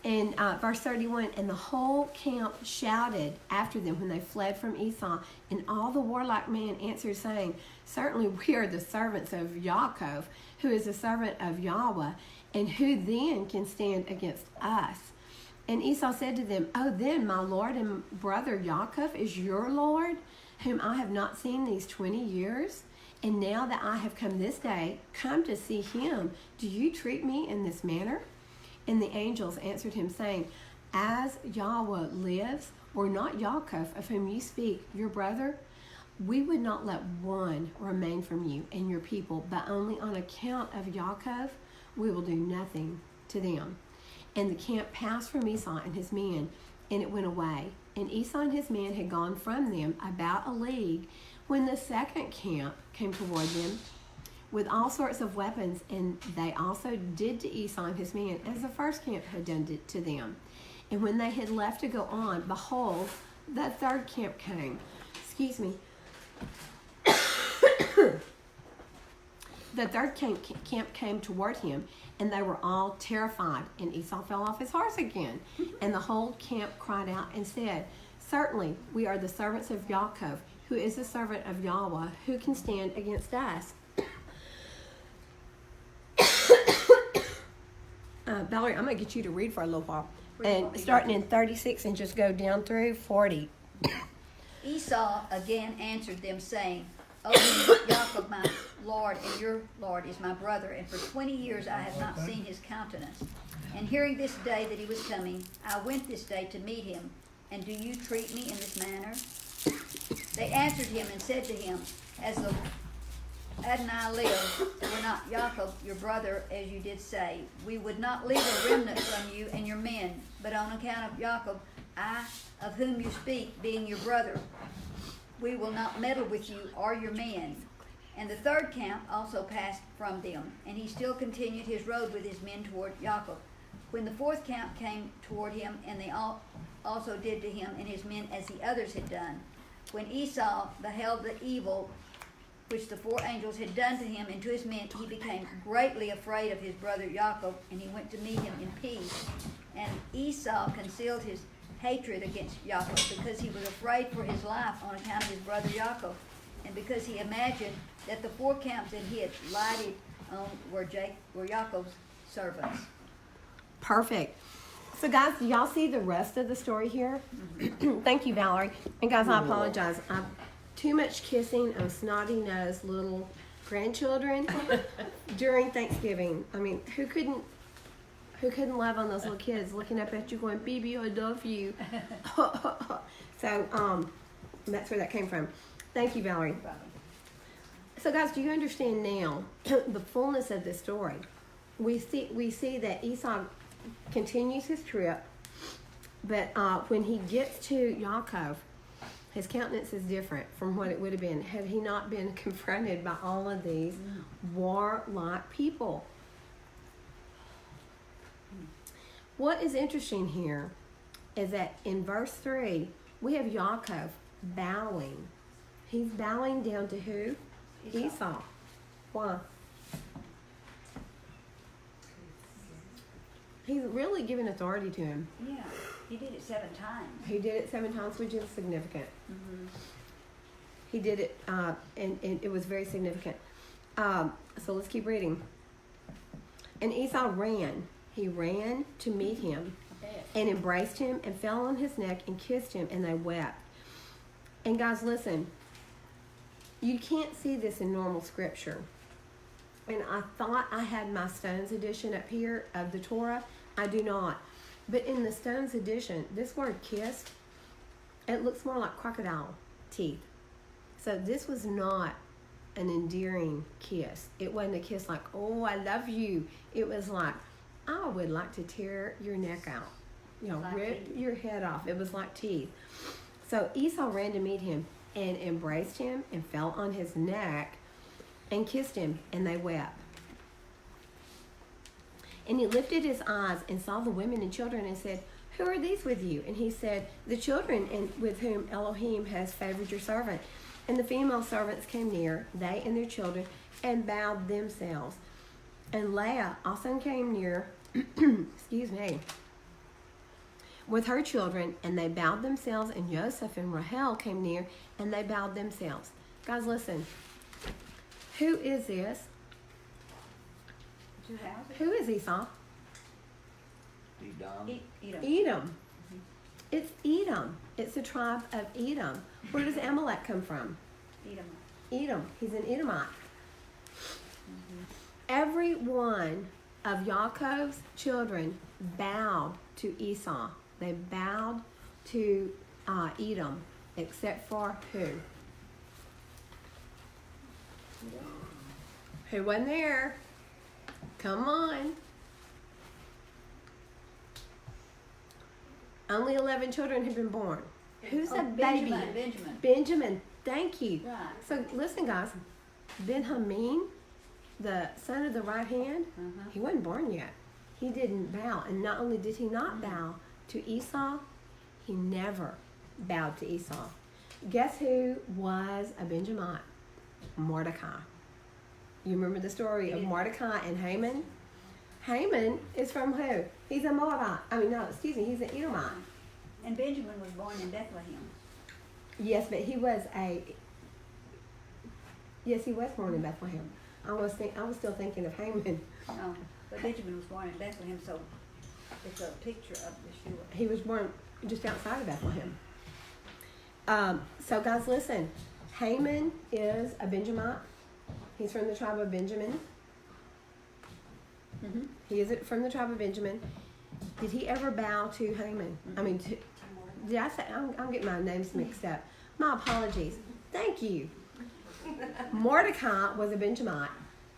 In verse 31, and the whole camp shouted after them when they fled from Esau. And all the warlike men answered, saying, certainly we are the servants of Yaakov, who is a servant of Yahweh. And who then can stand against us? And Esau said to them, oh, then my Lord and brother Yaakov is your Lord? whom I have not seen these 20 years? And now that I have come this day, come to see him, do you treat me in this manner? And the angels answered him, saying, As Yahweh lives, or not Yaakov, of whom you speak, your brother, we would not let one remain from you and your people, but only on account of Yaakov, we will do nothing to them. And the camp passed from Esau and his men, and it went away. And Esau and his men had gone from them about a league, when the second camp came toward them with all sorts of weapons, and they also did to Esau and his men as the first camp had done to them. And when they had left to go on, behold, the third camp came. Excuse me. The third camp came toward him, and they were all terrified. And Esau fell off his horse again. And the whole camp cried out and said, Certainly we are the servants of Yaakov, who is the servant of Yahweh, who can stand against us? Valerie, I'm going to get you to read for a little while. And starting in 36 and just go down through 40. Esau again answered them, saying, O Jacob, my Lord, and your Lord is my brother, and for 20 years I have not seen his countenance. And hearing this day that he was coming, I went this day to meet him. And do you treat me in this manner? They answered him and said to him, As the Adonai lives, were not Jacob your brother, as you did say, we would not leave a remnant from you and your men, but on account of Jacob, I, of whom you speak, being your brother, we will not meddle with you or your men. And the third camp also passed from them, and he still continued his road with his men toward Jacob. When the fourth camp came toward him, and they also did to him and his men as the others had done. When Esau beheld the evil which the four angels had done to him and to his men, he became greatly afraid of his brother Jacob, and he went to meet him in peace. And Esau concealed his hatred against Jacob, because he was afraid for his life on account of his brother Jacob, and because he imagined that the four camps that he had lighted on were Jacob's servants. Perfect. So guys, do y'all see the rest of the story here? Thank you, Valerie. And guys, I apologize. I've too much kissing of snotty-nosed little grandchildren during Thanksgiving. I mean, who couldn't love on those little kids looking up at you going, Baby, I love you. So that's where that came from. Thank you, Valerie. So guys, do you understand now the fullness of this story? We see that Esau continues his trip, but when he gets to Yaakov, his countenance is different from what it would have been had he not been confronted by all of these warlike people. What is interesting here is that in verse 3, we have Yaakov bowing. He's bowing down to who? Esau. Why? He's really giving authority to him. Yeah, he did it 7 times. He did it 7 times, which is significant. Mm-hmm. He did it, and it was very significant. So let's keep reading. And Esau ran. He ran to meet him and embraced him and fell on his neck and kissed him, and they wept. And guys, listen. You can't see this in normal scripture. And I thought I had my Stones edition up here of the Torah. I do not. But in the Stones edition, this word kissed, it looks more like crocodile teeth. So this was not an endearing kiss. It wasn't a kiss like, oh, I love you. It was like, I would like to tear your neck out. You know, Like rip teeth. your head off. It was like teeth. So Esau ran to meet him and embraced him and fell on his neck and kissed him, and they wept. And he lifted his eyes and saw the women and children and said, Who are these with you? And he said, The children with whom Elohim has favored your servant. And the female servants came near, they and their children, and bowed themselves. And Leah also came near, excuse me, with her children, and they bowed themselves, and Joseph and Rahel came near, and they bowed themselves. Guys, listen. Who is this? Who is Esau? Edom. Edom. Edom. It's Edom. It's the tribe of Edom. Where does Amalek come from? Edom. He's an Edomite. Every one of Yaakov's children bowed to Esau. They bowed to Edom, except for who? Who wasn't there? Come on. Only 11 children have been born. Who's a baby? Benjamin. Thank you. Right. So listen, guys. Benjamin, the son of the right hand, he wasn't born yet. He didn't bow. And not only did he not bow to Esau, he never bowed to Esau. Guess who was a Benjamite? Mordecai. You remember the story of Mordecai and Haman? Haman is from who? He's a Moabite. He's an Edomite. And Benjamin was born in Bethlehem. Yes, but he was born in Bethlehem. I was still thinking of Haman. No, but Benjamin was born in Bethlehem, so it's a picture of Yeshua. He was born just outside of Bethlehem. So guys, listen. Haman is a Benjamite. He's from the tribe of Benjamin. He is from the tribe of Benjamin. Did he ever bow to Haman? Did I say? I'm getting my names mixed up. My apologies. Thank you. Mordecai was a Benjamite.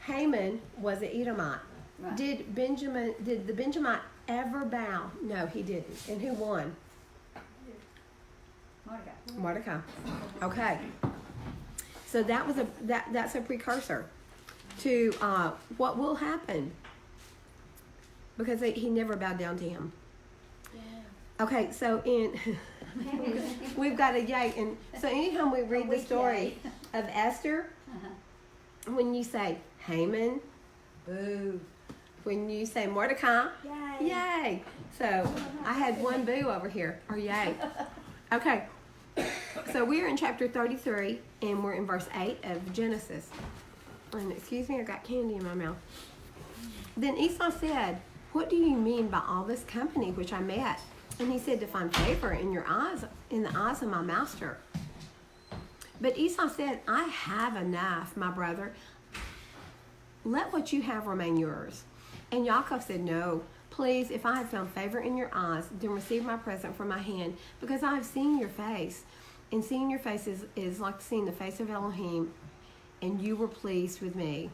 Haman was an Edomite. Right. Did the Benjamite ever bow? No, he didn't. And who won? Mordecai. Okay. So that's a precursor to what will happen, because he never bowed down to him. Okay, so we've got a yay, and so anytime we read the story of Esther, when you say Haman, boo. When you say Mordecai, yay. So I had one boo over here, or yay. Okay, so we're in chapter 33, and we're in verse 8 of Genesis. And excuse me, I got candy in my mouth. Then Esau said, "What do you mean by all this company which I met?" And he said, "To find favor in your eyes, in the eyes of my master." But Esau said, "I have enough, my brother. Let what you have remain yours." And Yaakov said, "No, please, if I have found favor in your eyes, then receive my present from my hand, because I have seen your face. And seeing your face is like seeing the face of Elohim, and you were pleased with me."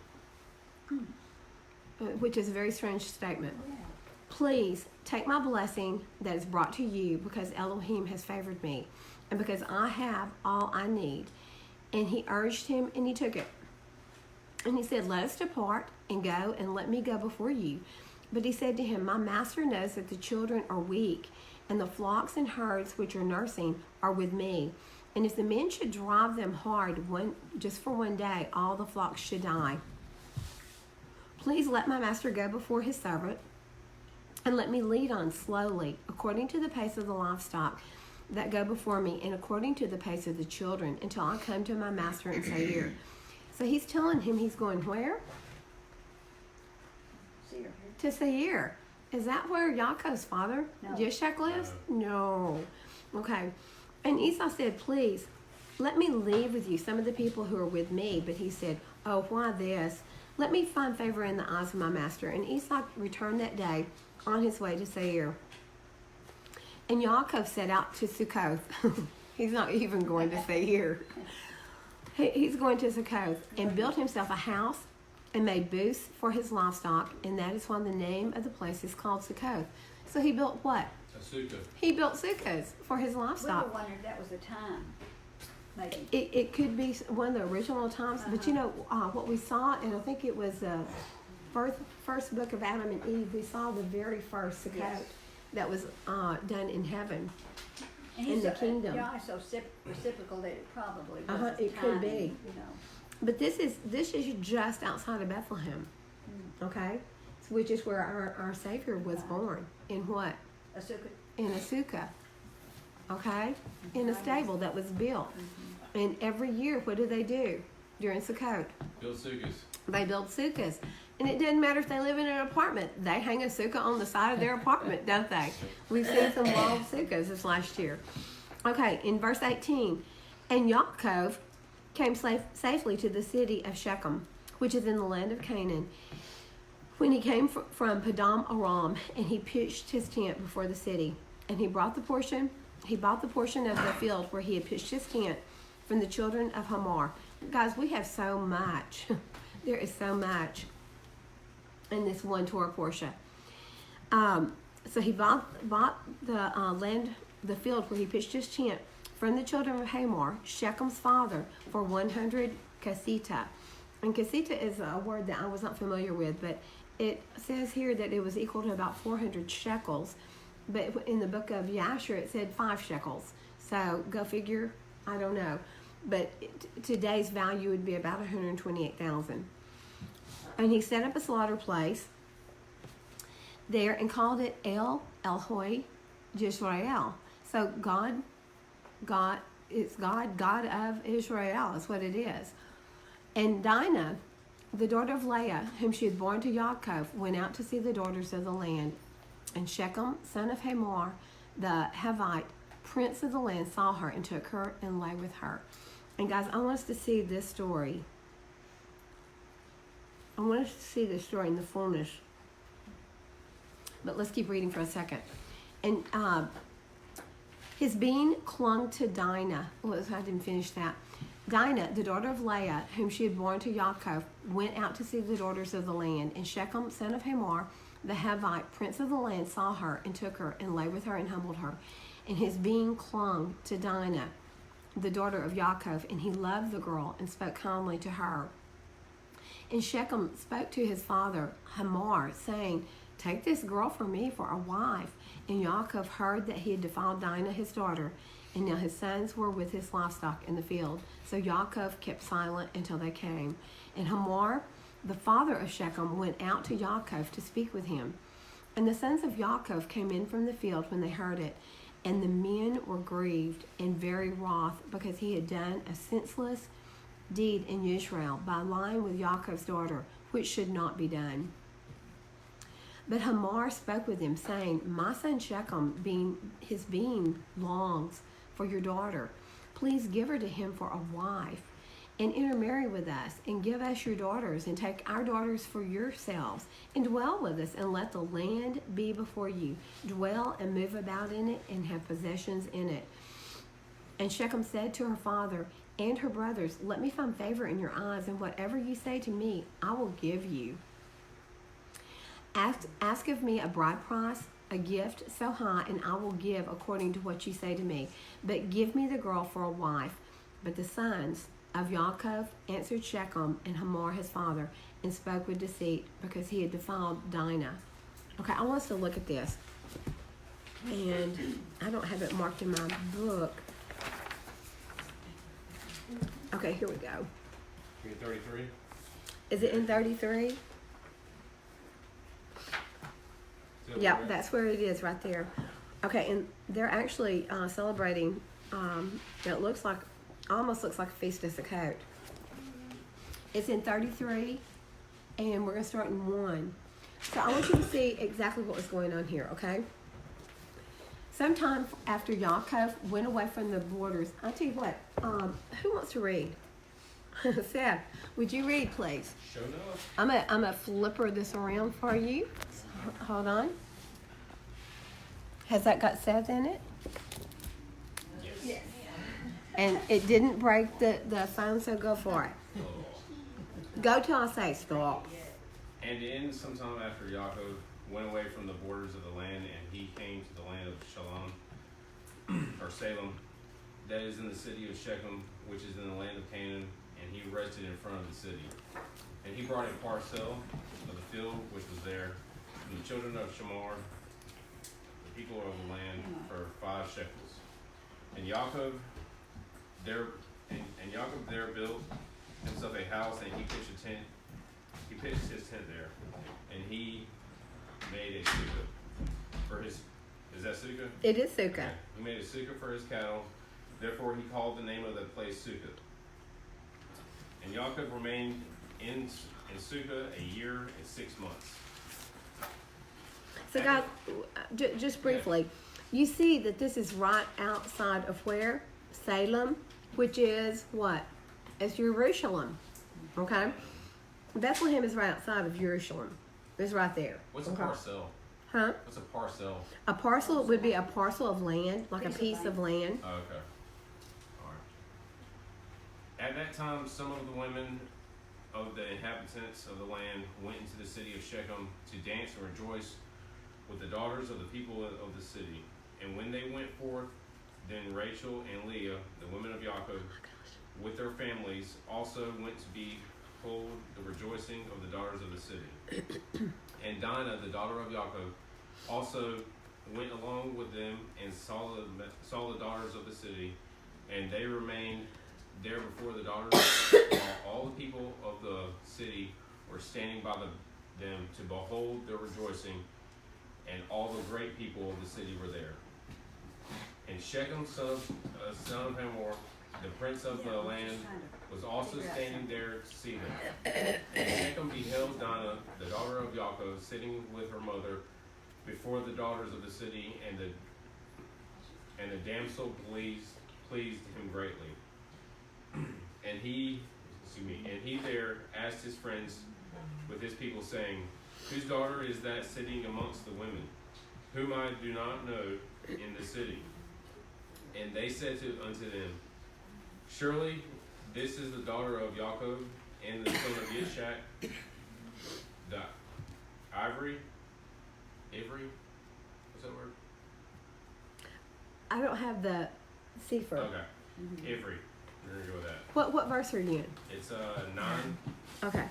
Which is a very strange statement. "Please take my blessing that is brought to you, because Elohim has favored me, and because I have all I need." And he urged him, and he took it. And he said, "Let us depart and go, and let me go before you." But he said to him, "My master knows that the children are weak, and the flocks and herds which are nursing are with me. And if the men should drive them hard just for one day, all the flocks should die. Please let my master go before his servant, and let me lead on slowly, according to the pace of the livestock that go before me, and according to the pace of the children, until I come to my master in Seir." So he's telling him he's going where? Seir. To Seir. Is that where Yaakov's father, No. Yishak, lives? No. Okay. And Esau said, "Please, let me leave with you some of the people who are with me." But he said, "Oh, why this? Let me find favor in the eyes of my master." And Esau returned that day on his way to Seir. And Yaakov set out to Sukkoth. He's not even going to Seir. He's going to Sukkoth, and built himself a house and made booths for his livestock, and that is why the name of the place is called Sukkoth. So he built what? A sukkah. He built sukkahs for his We were livestock. wondering if that was the time, maybe. It could be one of the original times, but you know what we saw, and I think it was the first book of Adam and Eve. We saw the very first Sukkot Yes. that was done in heaven. And in the kingdom. Yeah, so reciprocal that it probably was the It could timing, be. you know. But this is just outside of Bethlehem, okay? Which is where our Savior was born. In what? A sukkah. In a sukkah, okay? In a stable that was built. And every year, what do they do during Sukkot? Build sukkahs. They build sukkahs. And it doesn't matter if they live in an apartment. They hang a sukkah on the side of their apartment, don't they? We've seen some wild sukkahs this last year. Okay, in verse 18, and Yaakov came safely to the city of Shechem, which is in the land of Canaan, when he came from Padam Aram, and he pitched his tent before the city. And he bought the portion of the field where he had pitched his tent from the children of Hamor. Guys, we have so much. There is so much in this one Torah Parsha. So he bought the field where he pitched his tent from the children of Hamor, Shechem's father, for 100 kasita. And kasita is a word that I was not familiar with, but it says here that it was equal to about 400 shekels. But in the book of Yashar, it said 5 shekels. So go figure, I don't know. But today's value would be about 128,000. And he set up a slaughter place there and called it El Elhoi Yisrael. So God of Israel is what it is. And Dinah, the daughter of Leah, whom she had borne to Yaakov, went out to see the daughters of the land. And Shechem, son of Hamor, the Hivite, prince of the land, saw her and took her and lay with her. And guys, I want us to see this story. I want us to see this story in the fullness. But let's keep reading for a second. And his being clung to Dinah. Well, I didn't finish that. Dinah, the daughter of Leah, whom she had borne to Yaakov, went out to see the daughters of the land. And Shechem, son of Hamor, the Hivite, prince of the land, saw her and took her and lay with her and humbled her. And his being clung to Dinah, the daughter of Yaakov, and he loved the girl and spoke kindly to her. And Shechem spoke to his father Hamor, saying, "Take this girl for me for a wife." And Yaakov heard that he had defiled Dinah his daughter, and now his sons were with his livestock in the field. So Yaakov kept silent until they came. And Hamor, the father of Shechem, went out to Yaakov to speak with him. And the sons of Yaakov came in from the field when they heard it. And the men were grieved and very wroth, because he had done a senseless deed in Israel by lying with Yaakov's daughter, which should not be done. But Hamor spoke with him, saying, "My son Shechem, his being longs for your daughter. Please give her to him for a wife, and intermarry with us, and give us your daughters, and take our daughters for yourselves, and dwell with us, and let the land be before you. Dwell and move about in it, and have possessions in it." And Shechem said to her father and her brothers, "Let me find favor in your eyes, and whatever you say to me, I will give you. Ask of me a bride price, a gift so high, and I will give according to what you say to me. But give me the girl for a wife." But the sons of Yaakov answered Shechem and Hamor his father, and spoke with deceit, because he had defiled Dinah. Okay, I want us to look at this. And I don't have it marked in my book. Okay, here we go. You get 33? Is it in 33? Yeah, that's where it is, right there. Okay, and they're actually celebrating. It looks like, almost looks like a Feast of Sukkot. It's in 33, and we're going to start in 1. So I want you to see exactly what was going on here, okay? Sometime after Yaakov went away from the borders, I'll tell you what, who wants to read? Seth, would you read, please? Show enough. I'm gonna flipper this around for you. Hold on. Has that got Seth in it? Yes. And it didn't break the phone, so go for it. Go till I say stop. And in sometime after Yaakov went away from the borders of the land, and he came to the land of Shalom, or Salem, that is in the city of Shechem, which is in the land of Canaan, and he rested in front of the city. And he brought a parcel of the field which was there from the children of Shamor, the people of the land, for 5 shekels. And Yaakov there built himself a house, and he pitched a tent. He pitched his tent there, and he made a sukkah for his. Is that sukkah? It is Sukkah. Okay. He made a sukkah for his cattle. Therefore, he called the name of the place Sukkah. And Yaakov remained in Sukkah a year and 6 months. So, guys, just briefly, You see that this is right outside of where? Salem, which is what? It's Jerusalem. Okay? Bethlehem is right outside of Jerusalem. It's right there. What's a Okay. parcel? Huh? What's a parcel? A parcel would be a parcel of land, like a piece of land. Oh, okay. All right. At that time, some of the women of the inhabitants of the land went into the city of Shechem to dance and rejoice with the daughters of the people of the city. And when they went forth, then Rachel and Leah, the women of Jacob, with their families, also went to behold the rejoicing of the daughters of the city. And Dinah, the daughter of Jacob, also went along with them and saw the daughters of the city, and they remained there before the daughters, while all the people of the city were standing by them to behold their rejoicing, and all the great people of the city were there. And Shechem, son of Hamor, the prince of the land, was also standing there to see them. And Shechem beheld Dinah, the daughter of Jacob, sitting with her mother before the daughters of the city, and the damsel pleased him greatly. And he there asked his friends with his people, saying, Whose daughter is that sitting amongst the women, whom I do not know in the city? And they said unto them, Surely this is the daughter of Jacob and the son of Yishak, the Ivry, what's that word? I don't have the Sefer. Okay, Ivry. We're gonna go with that. What verse are you in? It's 9. Okay.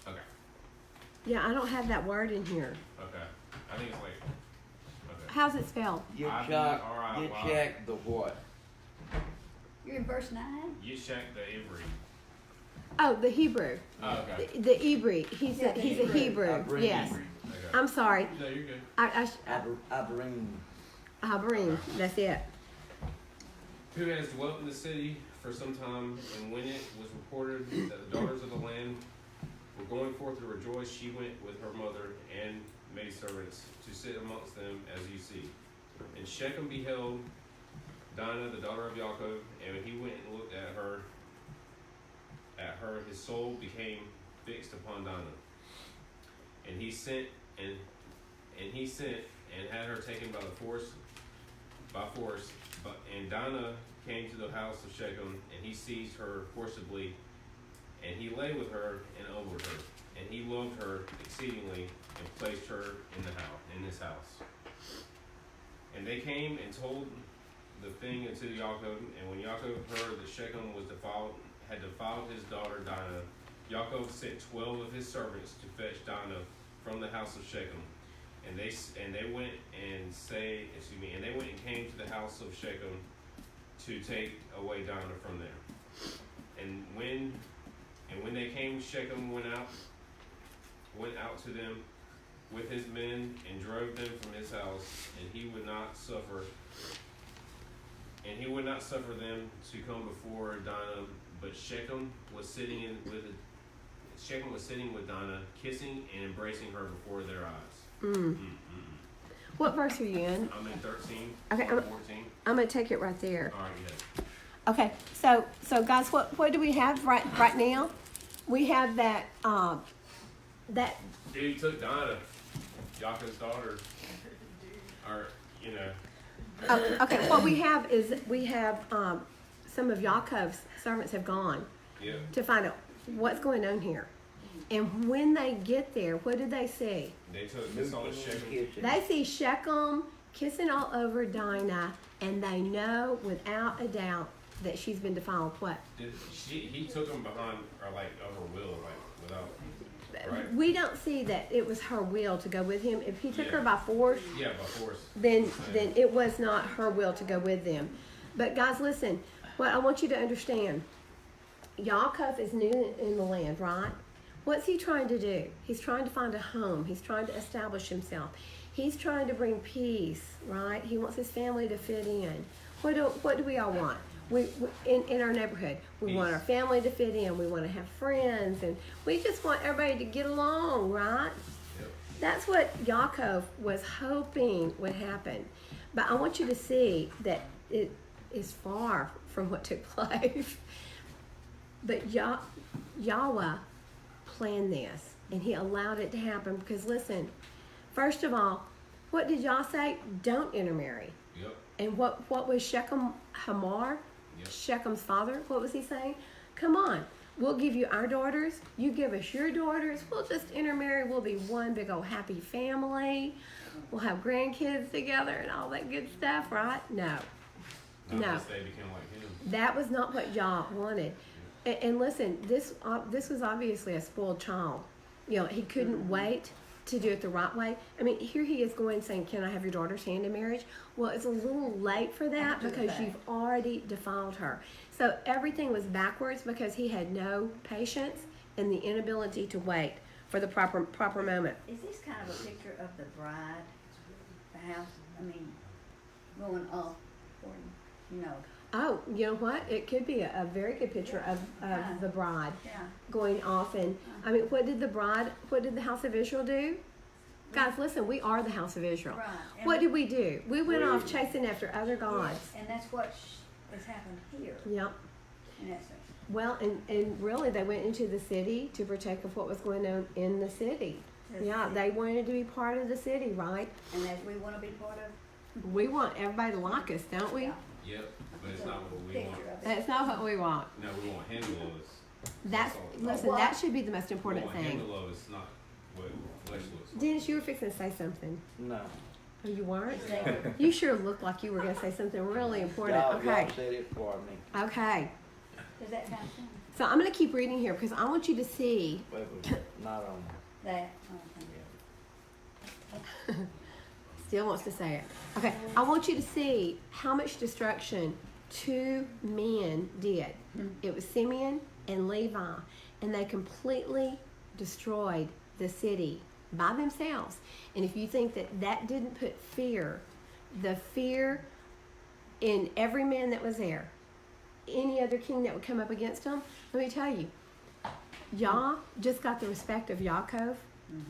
Okay, Yeah, I don't have that word in here. okay. I think it's like. Okay. How's it spelled? You I-V-R-I-Y. check the what? You're in verse 9? Yishak the Ivry. Oh, the Hebrew. Oh, okay. The Hebrew. He's Yeah, a the Hebrew. Hebrew. Yes. Okay. I'm sorry. No, you're good. Habarim. That's it. Who has dwelt in the city for some time, and when it was reported that the daughters of the land were going forth to rejoice, she went with her mother and maidservants to sit amongst them, as you see. And Shechem beheld Dinah, the daughter of Jacob, and when he went and looked at her, his soul became fixed upon Dinah. And he sent and had her taken by force. And Dinah came to the house of Shechem, and he seized her forcibly, and he lay with her and over her, and he loved her exceedingly, and placed her in his house. And they came and told the thing unto Jacob, and when Jacob heard that Shechem had defiled his daughter Dinah, Jacob sent 12 of his servants to fetch Dinah from the house of Shechem. And they went and came to the house of Shechem to take away Dinah from there. And when they came, Shechem went out to them with his men and drove them from his house, and he would not suffer them to come before Dinah. But Shechem was sitting with Dinah, kissing and embracing her before their eyes. What verse are you in? I'm in 13. Okay, 14. I'm gonna take it right there. All right, yeah. Okay, so guys, what do we have right now? We have that Dude, he took Dinah, Jacob's daughter. Or, okay. What we have is some of Jacob's servants have gone Yeah. to find out what's going on here, and when they get there, what do they see? They saw Shechem. They see Shechem kissing all over Dinah, and they know without a doubt that she's been defiled. What? He took him behind, or like of her will, like without. Right. We don't see that it was her will to go with him. If he took Yeah. her by force, Yeah, by force. then it was not her will to go with them. But guys, listen, what I want you to understand, Yaakov is new in the land, right? What's he trying to do? He's trying to find a home. He's trying to establish himself. He's trying to bring peace, right? He wants his family to fit in. What do we all want? We in our neighborhood, we want our family to fit in. We want to have friends, and we just want everybody to get along, right? Yep. That's what Yaakov was hoping would happen. But I want you to see that it is far from what took place. But Yahweh planned this, and he allowed it to happen because, listen, first of all, what did Yah say? Don't intermarry. Yep. And what was Shechem Hamor? Yep. Shechem's father? What was he saying? Come on, we'll give you our daughters. You give us your daughters. We'll just intermarry. We'll be one big old happy family. We'll have grandkids together and all that good stuff, right? No. Not No. unless they became like him. That was not what Yah wanted. And listen, this was obviously a spoiled child. You know, he couldn't wait to do it the right way. I mean, here he is going saying, can I have your daughter's hand in marriage? Well, it's a little late for that because you've already defiled her. So everything was backwards because he had no patience and the inability to wait for the proper moment. Is this kind of a picture of the bride, the house? I mean, going off, you know. Oh, you know what? It could be a very good picture of the bride Yeah. going off. And I mean, what did the house of Israel do? Guys, listen, we are the house of Israel. Right. And What did we do? We went off chasing after other gods. Yes, and that's what has happened here, Yep. in essence. Well, and really, they went into the city to partake of what was going on in the city. Yeah, they wanted to be part of the city, right? And as we want to be part of. We want everybody to like us, don't we? Yeah. Yep. But it's not what we Picture want. of it. That's not what we want. No, we want him to love us. That's all. listen. What? That should be the most We important want him thing. to love us, not what flesh looks like. Dennis, you were fixing to say something. No. Oh, you weren't? Say- You sure looked like you were going to say something really important. Y'all Okay. said it for me. Okay. Does that kind of thing? So I'm going to keep reading here because I want you to see. But it was not on. That, Still wants to say it. Okay. I want you to see how much destruction two men did. It was Simeon and Levi, and they completely destroyed the city by themselves. And if you think that didn't put the fear in every man that was there, any other king that would come up against them, let me tell you, Yah just got the respect of Yaakov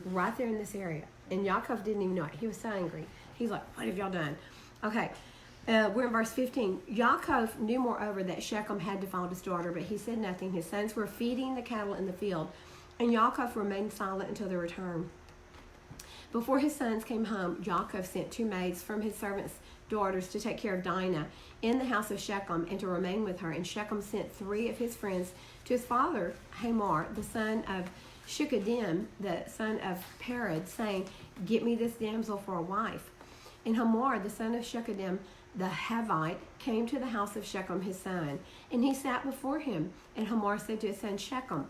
right there in this area. And Yaakov didn't even know it. He was so angry. He's like, what have y'all done? Okay, we're in verse 15. Yaakov knew moreover that Shechem had defiled his daughter, but he said nothing. His sons were feeding the cattle in the field, and Yaakov remained silent until their return. Before his sons came home, Yaakov sent two maids from his servants' daughters to take care of Dinah in the house of Shechem and to remain with her. And Shechem sent three of his friends to his father Hamor, the son of Shechem, the son of Perez, saying, get me this damsel for a wife. And Hamor, the son of Shechem, the Havite, came to the house of Shechem his son, and he sat before him. And Hamor said to his son Shechem,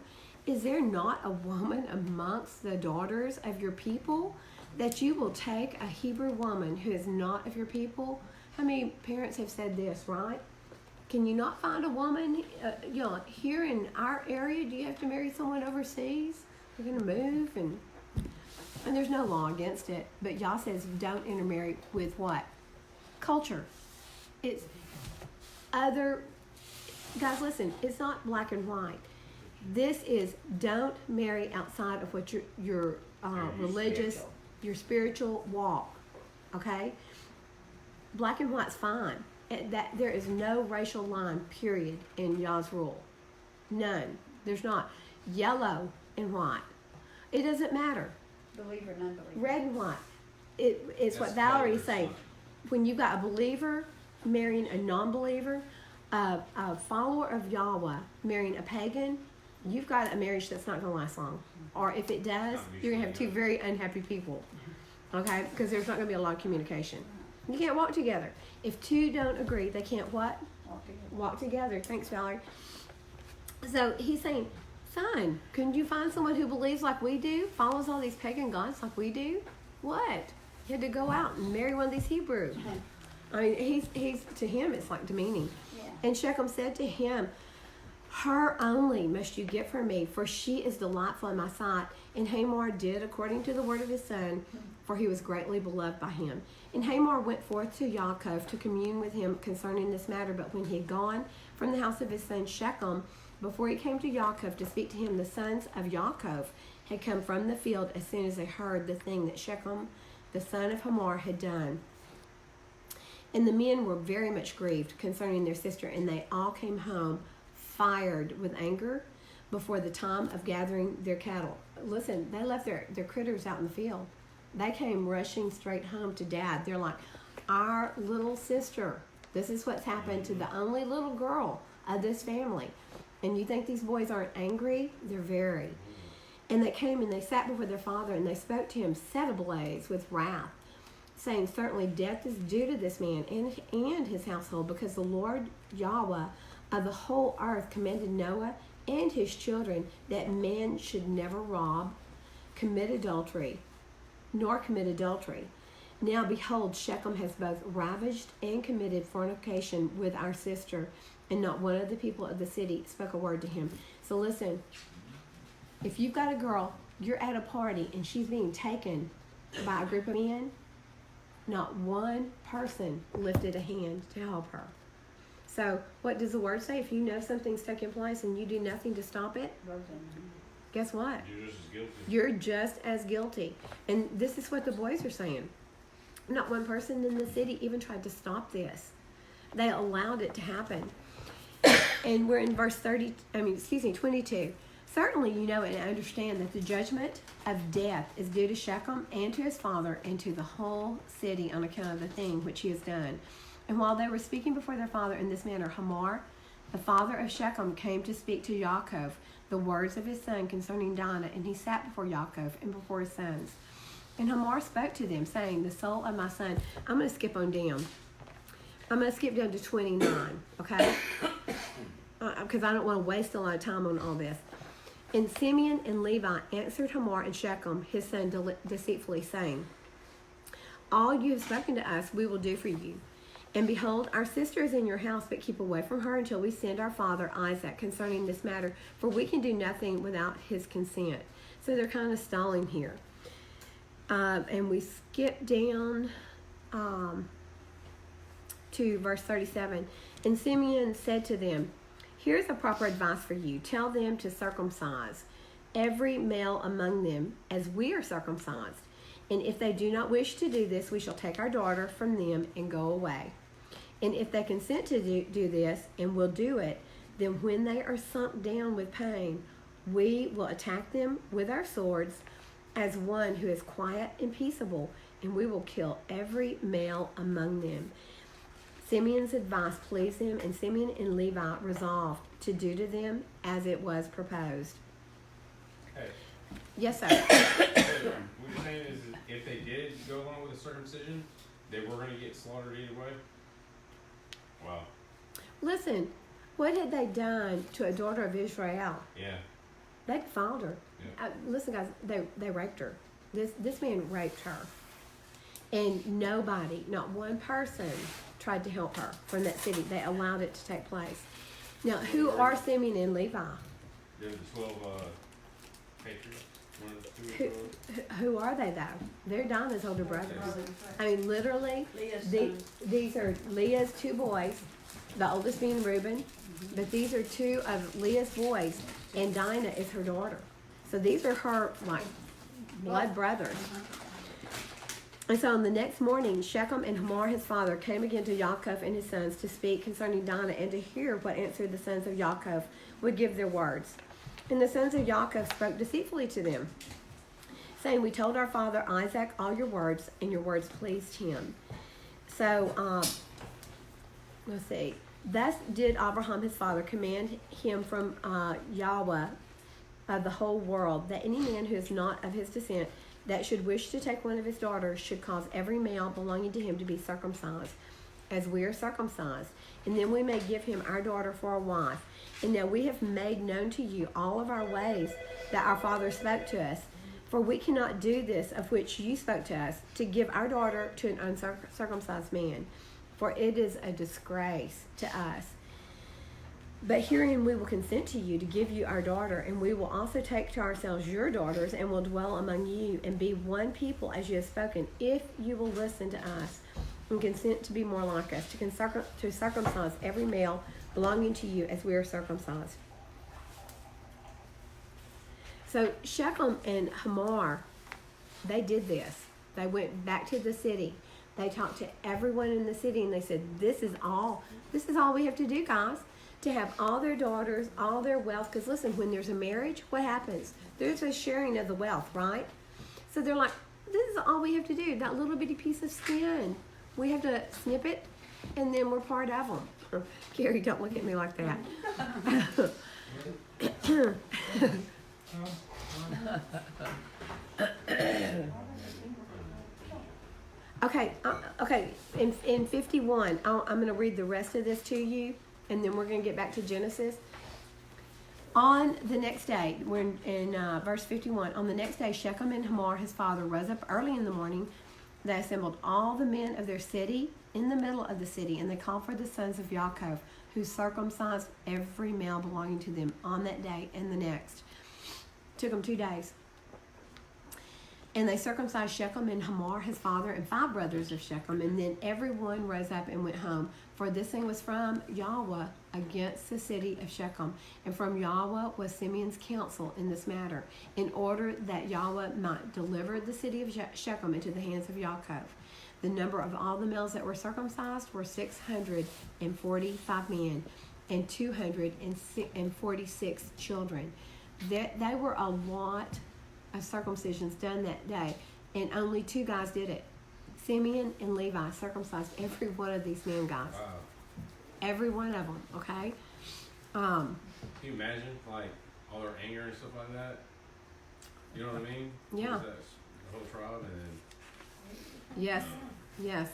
is there not a woman amongst the daughters of your people that you will take a Hebrew woman who is not of your people? How many parents have said this, right? Can you not find a woman, here in our area? Do you have to marry someone overseas? You're going to move, and there's no law against it. But Yah says don't intermarry with what? Culture. It's other. Guys, listen, it's not black and white. This is don't marry outside of what your religious, your spiritual walk. Okay? Black and white's fine. That there is no racial line, period, in Yah's rule. None. There's not. Yellow and white. It doesn't matter. believer and unbeliever. Red and white. It's what That's Valerie's colors, saying. When you've got a believer marrying a non-believer, a follower of Yahweh marrying a pagan, you've got a marriage that's not going to last long. Or if it does, you're going to have two very unhappy people. Okay? Because there's not going to be a lot of communication. You can't walk together. If two don't agree, they can't what? Walk together. Thanks, Valerie. So he's saying, son, couldn't you find someone who believes like we do, follows all these pagan gods like we do? What? You had to go out and marry one of these Hebrews. I mean, he's to him, it's like demeaning. Yeah. And Shechem said to him, her only must you get for me, for she is delightful in my sight. And Hamor did according to the word of his son, for he was greatly beloved by him. And Hamor went forth to Yaakov to commune with him concerning this matter. But when he had gone from the house of his son Shechem, before he came to Yaakov to speak to him, the sons of Yaakov had come from the field as soon as they heard the thing that Shechem, the son of Hamor, had done. And the men were very much grieved concerning their sister, and they all came home fired with anger before the time of gathering their cattle. Listen, they left their critters out in the field. They came rushing straight home to Dad. They're like, our little sister. This is what's happened to the only little girl of this family. And you think these boys aren't angry? They're very. And they came and they sat before their father, and they spoke to him, set ablaze with wrath, saying, certainly death is due to this man and his household, because the Lord Yahweh of the whole earth commanded Noah and his children that man should never rob, commit adultery, nor commit adultery. Now behold, Shechem has both ravaged and committed fornication with our sister, and not one of the people of the city spoke a word to him. So listen, if you've got a girl, you're at a party, and she's being taken by a group of men, not one person lifted a hand to help her. So what does the word say? If you know something's taking place and you do nothing to stop it, guess what? You're just as guilty. You're just as guilty. And this is what the boys are saying. Not one person in the city even tried to stop this. They allowed it to happen. And we're in verse 22. Certainly you know and understand that the judgment of death is due to Shechem and to his father and to the whole city on account of the thing which he has done. And while they were speaking before their father in this manner, Hamor, the father of Shechem, came to speak to Yaakov the words of his son concerning Dinah, and he sat before Yaakov and before his sons. And Hamor spoke to them, saying, the soul of my son. I'm going to skip on down. I'm going to skip down to 29, okay? Because I don't want to waste a lot of time on all this. And Simeon and Levi answered Hamor and Shechem, his son, deceitfully, saying, all you have spoken to us we will do for you. And behold, our sister is in your house, but keep away from her until we send our father Isaac concerning this matter, for we can do nothing without his consent. So they're kind of stalling here. And we skip down to verse 37. And Simeon said to them, here's a proper advice for you. Tell them to circumcise every male among them as we are circumcised. And if they do not wish to do this, we shall take our daughter from them and go away. And if they consent to do this and will do it, then when they are sunk down with pain, we will attack them with our swords as one who is quiet and peaceable, and we will kill every male among them. Simeon's advice pleased them, and Simeon and Levi resolved to do to them as it was proposed. Hey, Yes, sir. what you're saying is if they did go along with the circumcision, they were going to get slaughtered either way? Wow. Listen, what had they done to a daughter of Israel? Yeah. They defiled her. Yeah. Listen, guys, they raped her. This man raped her. And nobody, not one person, tried to help her from that city. They allowed it to take place. Now, who are Simeon and Levi? They're the 12 patriots. One of the two of those. Who are they, though? They're Dinah's older brothers. I mean, literally, these are Leah's two boys, the oldest being Reuben, but these are two of Leah's boys, and Dinah is her daughter. So these are her, like, blood brothers. And so on the next morning, Shechem and Hamor, his father, came again to Yaakov and his sons to speak concerning Dinah and to hear what answer the sons of Yaakov would give their words. And the sons of Yaakov spoke deceitfully to them, saying, we told our father Isaac all your words, and your words pleased him. So, let's see. Thus did Abraham his father command him from Yahweh of the whole world, that any man who is not of his descent, that should wish to take one of his daughters, should cause every male belonging to him to be circumcised, as we are circumcised, and then we may give him our daughter for a wife. And now we have made known to you all of our ways that our father spoke to us. For we cannot do this of which you spoke to us, to give our daughter to an uncircumcised man, for it is a disgrace to us. But herein we will consent to you to give you our daughter, and we will also take to ourselves your daughters, and will dwell among you, and be one people as you have spoken, if you will listen to us, and consent to be more like us, to circumcise every male belonging to you as we are circumcised. So Shechem and Hamor, they did this. They went back to the city. They talked to everyone in the city and they said, this is all we have to do, guys, to have all their daughters, all their wealth. Because listen, when there's a marriage, what happens? There's a sharing of the wealth, right? So they're like, this is all we have to do. That little bitty piece of skin, we have to snip it and then we're part of them. Gary, don't look at me like that. Okay. In 51, I'm going to read the rest of this to you, and then we're going to get back to Genesis. On the next day, we're in verse 51. On the next day, Shechem and Hamor, his father, rose up early in the morning. They assembled all the men of their city in the middle of the city, and they called for the sons of Yaakov, who circumcised every male belonging to them on that day and the next. Took them 2 days. And they circumcised Shechem and Hamor, his father, and 5 brothers of Shechem. And then everyone rose up and went home. For this thing was from Yahweh against the city of Shechem. And from Yahweh was Simeon's counsel in this matter, in order that Yahweh might deliver the city of Shechem into the hands of Yaakov. The number of all the males that were circumcised were 645 men and 246 children. They were a lot of circumcisions done that day, and only 2 guys did it. Simeon and Levi circumcised every one of these men, guys. Wow. Every one of them, okay? Can you imagine, like, all their anger and stuff like that? You know what I mean? Yeah. The whole tribe, and then... Yes.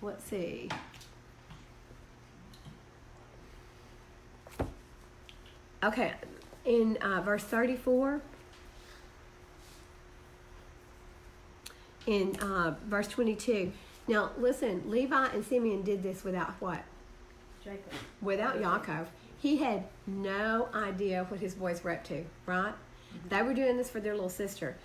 Let's see. Okay, in verse 34, in verse 22. Now, listen, Levi and Simeon did this without what? Jacob. Without Yaakov. He had no idea what his boys were up to, right? They were doing this for their little sister.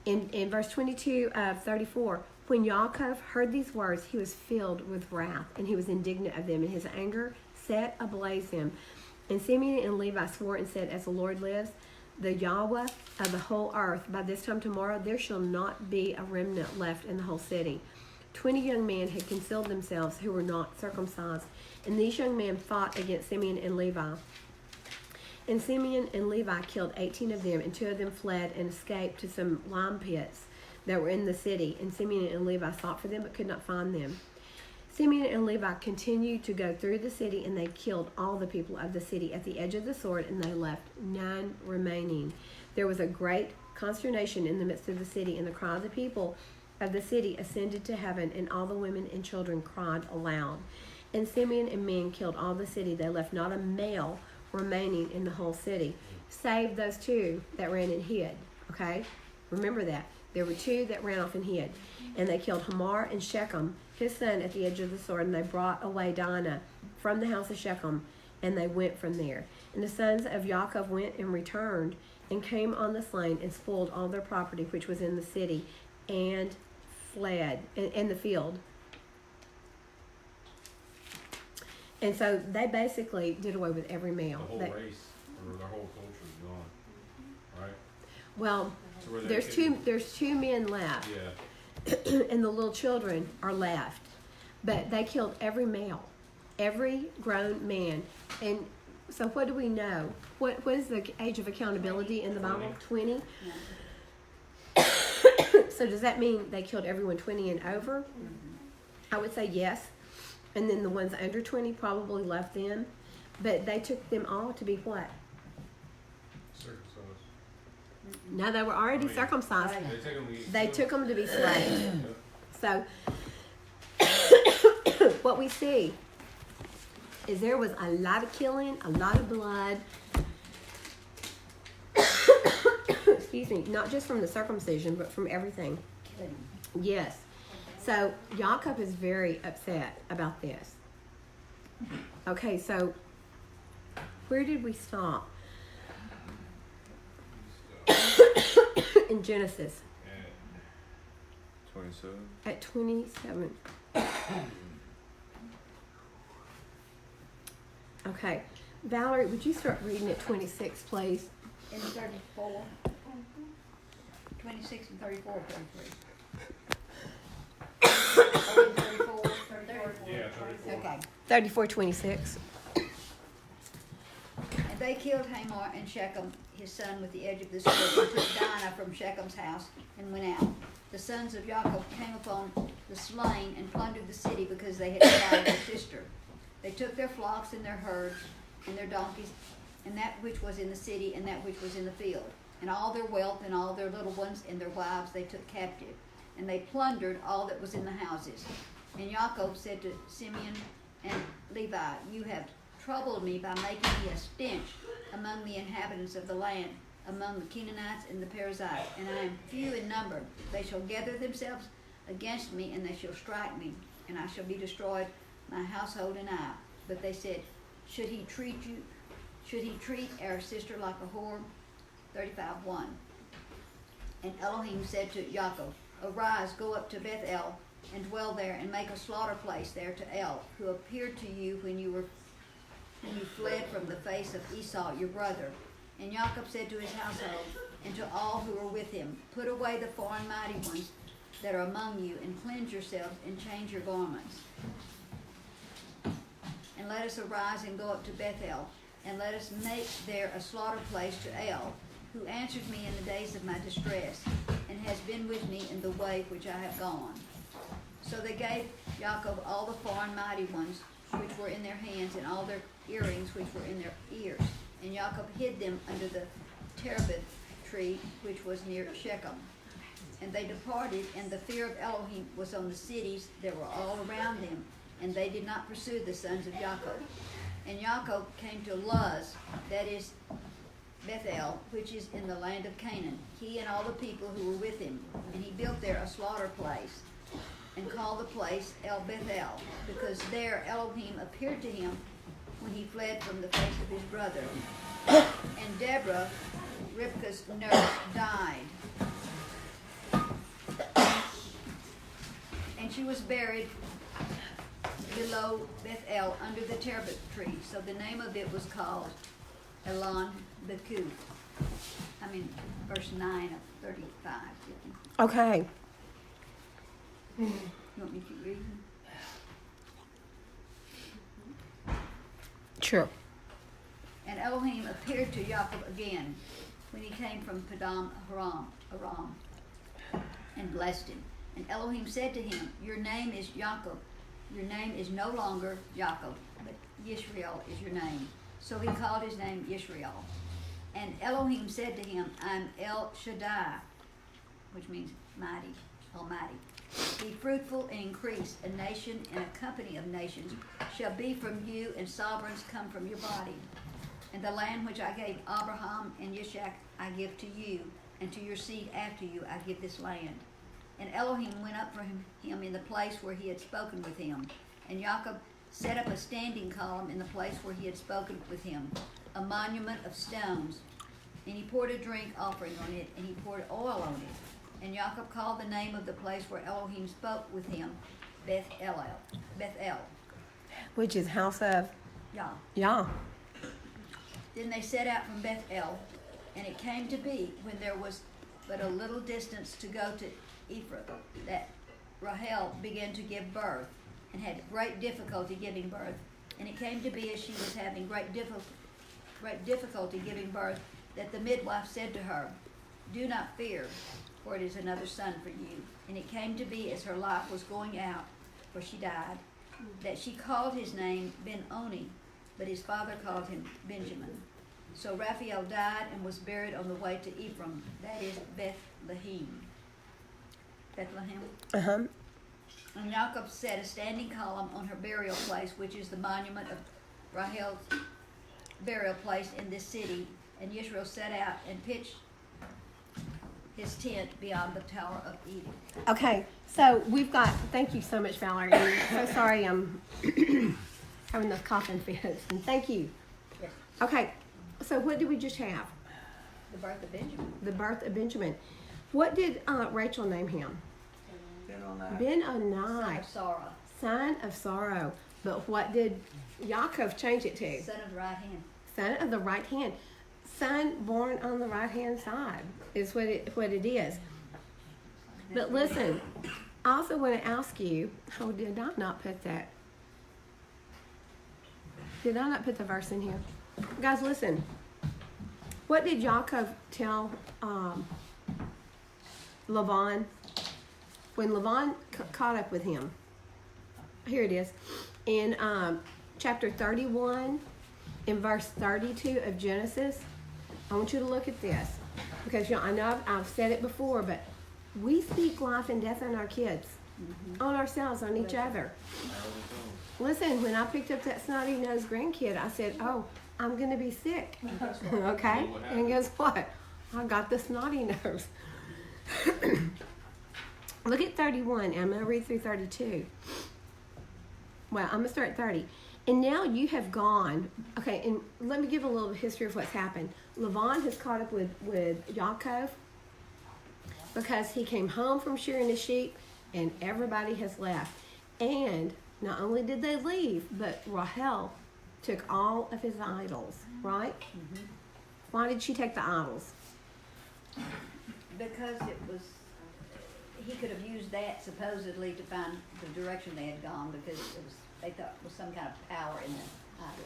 In verse 22 of 34, when Yaakov heard these words, he was filled with wrath, and he was indignant of them, and his anger set ablaze him. And Simeon and Levi swore and said, as the Lord lives, the Yahweh of the whole earth, by this time tomorrow there shall not be a remnant left in the whole city. 20 young men had concealed themselves who were not circumcised, and these young men fought against Simeon and Levi. And Simeon and Levi killed 18 of them, and 2 of them fled and escaped to some lime pits that were in the city. And Simeon and Levi sought for them, but could not find them. Simeon and Levi continued to go through the city, and they killed all the people of the city at the edge of the sword, and they left none remaining. There was a great consternation in the midst of the city, and the cry of the people of the city ascended to heaven, and all the women and children cried aloud. And Simeon and men killed all the city. They left not a male remaining in the whole city, save those 2 that ran and hid. Okay? Remember that. There were 2 that ran off and hid. And they killed Hamor and Shechem, his son, at the edge of the sword, and they brought away Dinah from the house of Shechem, and they went from there. And the sons of Yaakov went and returned, and came on the slain, and spoiled all their property which was in the city, and fled in the field. And so they basically did away with every male. The whole race, or their whole culture is gone, right? Well, So where they there's couldn't- there's 2 men left, Yeah. and the little children are left. But they killed every male, every grown man. And so what do we know? What is the age of accountability in the Bible? 20? So does that mean they killed everyone 20 and over? I would say yes. And then the ones under 20 probably left them. But they took them all to be what? Circumcised. No, they were already I mean, circumcised. They took them To be slaves. So what we see is there was a lot of killing, a lot of blood. Excuse me, not just from the circumcision, but from everything. Yes. So Yaakov is very upset about this. Okay, so where did we stop? In Genesis. 27. At 27. Okay. Valerie, would you start reading at 26, please? In 34, 26 and 34, 33. Oh, in 34, 34. Yeah, 34. Okay. 34, 26. And they killed Hamor and Shechem, his son, with the edge of the sword, and took Dinah from Shechem's house and went out. The sons of Jacob came upon the slain and plundered the city because they had devoured their sister. They took their flocks and their herds and their donkeys, and that which was in the city and that which was in the field, and all their wealth and all their little ones and their wives they took captive. And they plundered all that was in the houses. And Jacob said to Simeon and Levi, you have troubled me by making me a stench among the inhabitants of the land, among the Canaanites and the Perizzites, and I am few in number. They shall gather themselves against me, and they shall strike me, and I shall be destroyed, my household and I. But they said, should he treat our sister like a whore? 35:1. And Elohim said to Jacob, arise, go up to Bethel, and dwell there, and make a slaughter place there to El, who appeared to you when you fled from the face of Esau your brother. And Jacob said to his household and to all who were with him, put away the foreign mighty ones that are among you, and cleanse yourselves, and change your garments. And let us arise and go up to Bethel, and let us make there a slaughter place to El, who answered me in the days of my distress, and has been with me in the way which I have gone. So they gave Jacob all the foreign mighty ones which were in their hands, and all their earrings which were in their ears. And Jacob hid them under the terebinth tree which was near Shechem. And they departed, and the fear of Elohim was on the cities that were all around them, and they did not pursue the sons of Jacob. And Jacob came to Luz, that is Bethel, which is in the land of Canaan, he and all the people who were with him. And he built there a slaughter place, and called the place El Bethel, because there Elohim appeared to him when he fled from the face of his brother. And Deborah, Rivka's nurse, died. And she was buried below Bethel under the terebinth tree. So the name of it was called Elon Bekuth. Verse 9 of 35. Okay. You want me to keep reading? Sure. And Elohim appeared to Jacob again when he came from Padam Aram, and blessed him. And Elohim said to him, your name is Jacob. Your name is no longer Jacob, but Yisrael is your name. So he called his name Yisrael. And Elohim said to him, I'm El Shaddai, which means mighty, almighty. Be fruitful and increase. A nation and a company of nations shall be from you, and sovereigns come from your body. And the land which I gave Abraham and Yishak I give to you, and to your seed after you I give this land. And Elohim went up for him in the place where he had spoken with him. And Jacob set up a standing column in the place where he had spoken with him, a monument of stones. And he poured a drink offering on it, and he poured oil on it. And Jacob called the name of the place where Elohim spoke with him Bethel, Which is house of Yah. Yah. Then they set out from Bethel, and it came to be, when there was but a little distance to go to Ephrath, that Rahel began to give birth, and had great difficulty giving birth. And it came to be, as she was having great difficulty giving birth, that the midwife said to her, do not fear, for it is another son for you. And it came to be, as her life was going out, for she died, that she called his name Ben-Oni, but his father called him Benjamin. So Raphael died and was buried on the way to Ephraim, that is Bethlehem. Uh-huh. And Jacob set a standing column on her burial place, which is the monument of Rahel's burial place in this city. And Yisrael set out and pitched his tent beyond the Tower of Eden. Okay, so we've got, thank you so much, Valerie. I'm so sorry I'm having those coughing fits, and thank you. Yes. Okay, so what did we just have? The birth of Benjamin. The birth of Benjamin. What did Rachel name him? Ben-Oni. Ben-Oni. Son of Sarah. son of sorrow. But what did Yaakov change it to? Son of the right hand. Son of the right hand. Son born on the right hand side is what it is. But listen, I also want to ask you, did I not put that? Did I not put the verse in here? Guys, listen. What did Yaakov tell Laban when Laban caught up with him? Here it is. In chapter 31, in verse 32 of Genesis, I want you to look at this. Because I know I've said it before, but we speak life and death on our kids, on ourselves, on each other. Listen, when I picked up that snotty-nosed grandkid, I said, oh, I'm going to be sick. Okay? And guess what? I got the snotty nose. Look at 31, and I'm going to read through 32. Well, I'm going to start at 30. And now you have gone. Okay, and let me give a little history of what's happened. Laban has caught up with Yaakov because he came home from shearing the sheep, and everybody has left. And not only did they leave, but Rahel took all of his idols, right? Mm-hmm. Why did she take the idols? Because it was, he could have used that supposedly to find the direction they had gone, because it was, they thought was some kind of power in the idol.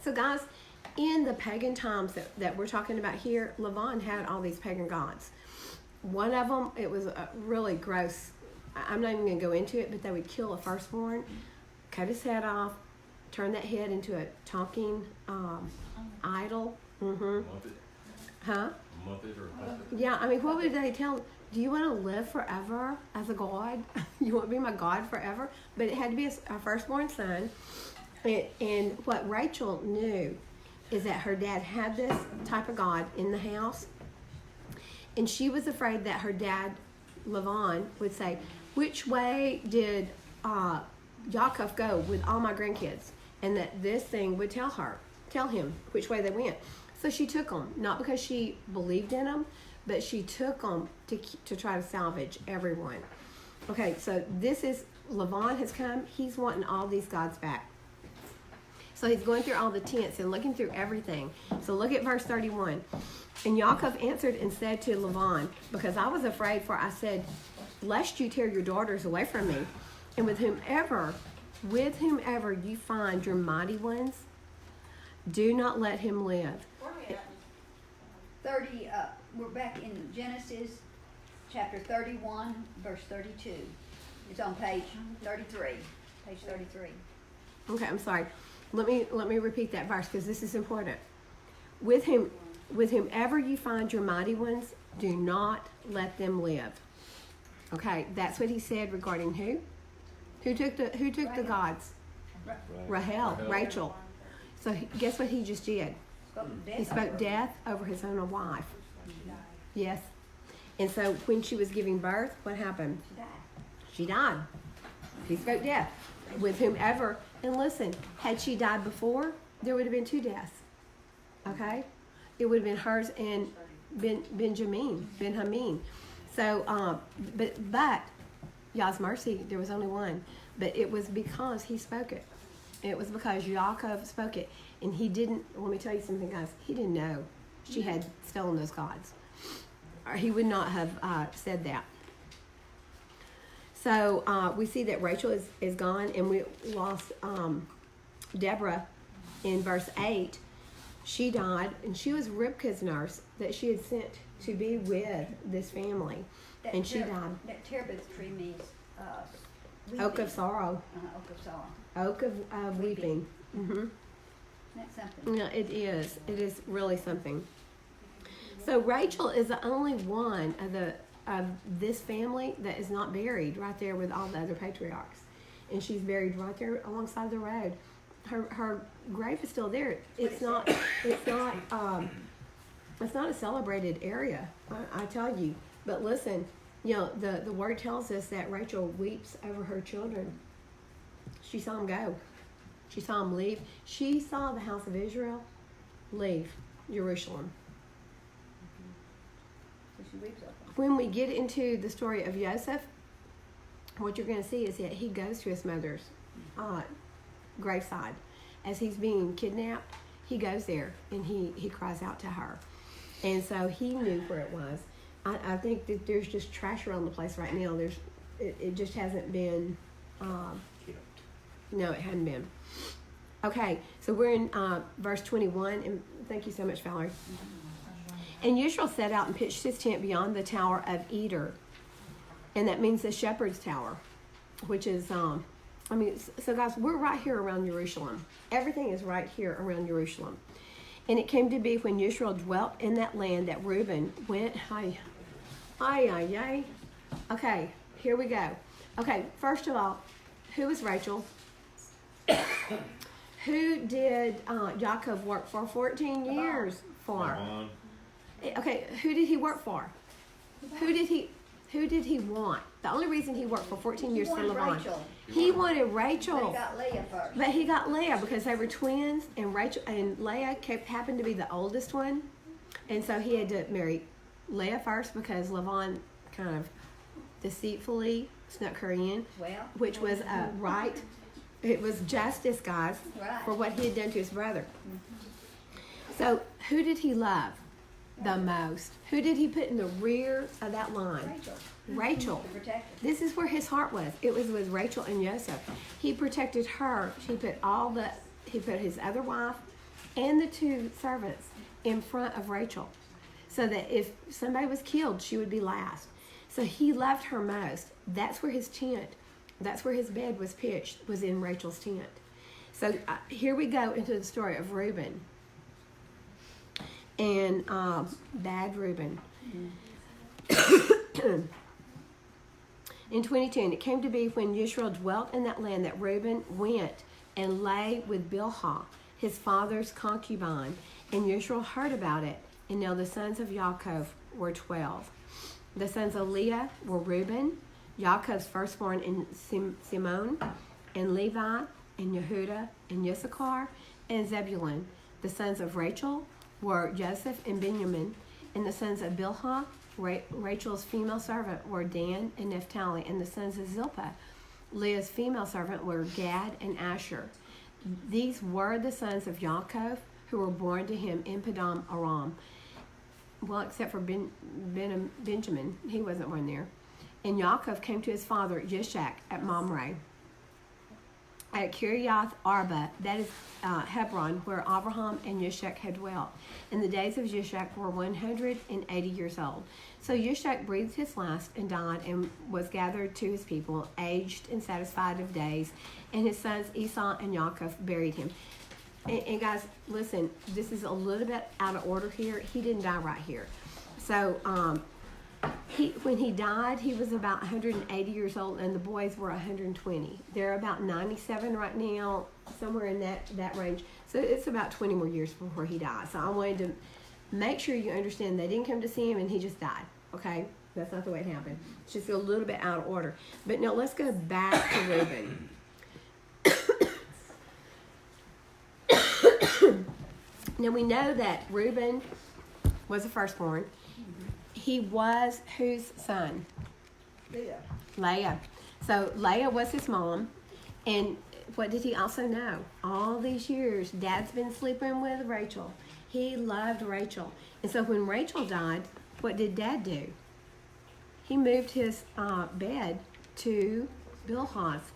So guys, in the pagan times that we're talking about here, Laban had all these pagan gods. One of them, it was a really gross, I'm not even going to go into it, but they would kill a firstborn, cut his head off, turn that head into a talking idol. Mm-hmm. Huh? Yeah, I mean, what would they tell? Do you want to live forever as a god? You want to be my god forever? But it had to be a firstborn son. And what Rachel knew is that her dad had this type of god in the house. And she was afraid that her dad, Laban, would say, which way did Yaakov go with all my grandkids? And that this thing would tell him which way they went. So she took them, not because she believed in them, but she took them to try to salvage everyone. Okay, so this is, Laban has come, he's wanting all these gods back. So he's going through all the tents and looking through everything. So look at verse 31. And Yaakov answered and said to Laban, because I was afraid, for I said, lest you tear your daughters away from me, and with whomever you find your mighty ones, do not let him live. 30, we're back in Genesis chapter 31, verse 32. It's on page 33. Page 33. Okay, I'm sorry. Let me repeat that verse because this is important. With whomever you find your mighty ones, do not let them live. Okay, that's what he said regarding who? Who took the gods? Rahel, Rachel. So guess what he just did? He spoke death over his own wife. Yes. And so when she was giving birth, what happened? She died. He spoke death. With whomever, and listen, had she died before, there would have been two deaths. Okay? It would have been hers and Benjamin. So, but Yah's mercy, there was only one. But it was because he spoke it. It was because Yaakov spoke it. And he didn't, let me tell you something, guys. He didn't know she had stolen those gods. Or he would not have said that. So we see that Rachel is gone, and we lost Deborah in verse 8. She died, and she was Ribka's nurse that she had sent to be with this family. And she died. That terebinth tree means Oak of sorrow. Oak of sorrow. Oak of weeping. Mm-hmm. That's something. No, it is. It is really something. So Rachel is the only one of this family that is not buried right there with all the other patriarchs, and she's buried right there alongside the road. Her grave is still there. It's not a celebrated area, I tell you. But listen, you know, the word tells us that Rachel weeps over her children. She saw them go. She saw them leave. She saw the house of Israel leave Jerusalem. So she weeps over them. When we get into the story of Joseph, what you're going to see is that he goes to his mother's graveside. As he's being kidnapped, he goes there and he cries out to her. And so he knew where it was. I think that there's just trash around the place right now. It just hasn't been, no, it hadn't been. Okay, so we're in verse 21, and thank you so much, Valerie. And Yisrael set out and pitched his tent beyond the tower of Eder, and that means the shepherd's tower, which is, so guys, we're right here around Jerusalem. Everything is right here around Jerusalem. And it came to be when Yisrael dwelt in that land that Reuben went, Okay, here we go. Okay, first of all, who was Rachel? Who did Yaakov work for 14 years for? Okay, who did he work for? Who did he want? The only reason he worked for 14 years for Laban. He wanted Rachel. But he got Leah first. But he got Leah because they were twins, and Leah happened to be the oldest one, and so he had to marry Leah first because Laban kind of deceitfully snuck her in, which was right. It was justice, guys, for what he had done to his brother. So who did he love the most? Who did he put in the rear of that line? Rachel. This is where his heart was. It was with Rachel and Joseph. He protected her. He put his other wife and the two servants in front of Rachel, so that if somebody was killed, she would be last. So he loved her most. That's where his tent, that's where his bed was pitched, was in Rachel's tent. So here we go into the story of Reuben and bad Reuben. In 22, and it came to be when Yisrael dwelt in that land that Reuben went and lay with Bilhah, his father's concubine, and Yisrael heard about it. And now the sons of Yaakov were 12. The sons of Leah were Reuben, Yaakov's firstborn, and Simon, and Levi, and Yehudah, and Issachar, and Zebulun. The sons of Rachel were Joseph and Benjamin, and the sons of Bilhah, Rachel's female servant, were Dan and Naphtali, and the sons of Zilpah, Leah's female servant, were Gad and Asher. These were the sons of Yaakov who were born to him in Padam Aram. Well, except for Benjamin, he wasn't born there. And Yaakov came to his father Yishak at Mamre, at Kiriath Arba, that is Hebron, where Abraham and Yishak had dwelt. And the days of Yishak were 180 years old. So Yishak breathed his last and died, and was gathered to his people, aged and satisfied of days. And his sons Esau and Yaakov buried him. And guys, listen, this is a little bit out of order here. He didn't die right here. So when he died, he was about 180 years old, and the boys were 120. They're about 97 right now, somewhere in that range. So it's about 20 more years before he died. So I wanted to make sure you understand they didn't come to see him and he just died. Okay? That's not the way it happened. It's just a little bit out of order. But now let's go back to Reuben. Now we know that Reuben was the firstborn. He was whose son? Leah. So Leah was his mom. And what did he also know? All these years, Dad's been sleeping with Rachel. He loved Rachel. And so when Rachel died, what did Dad do? He moved his bed to Bilhah's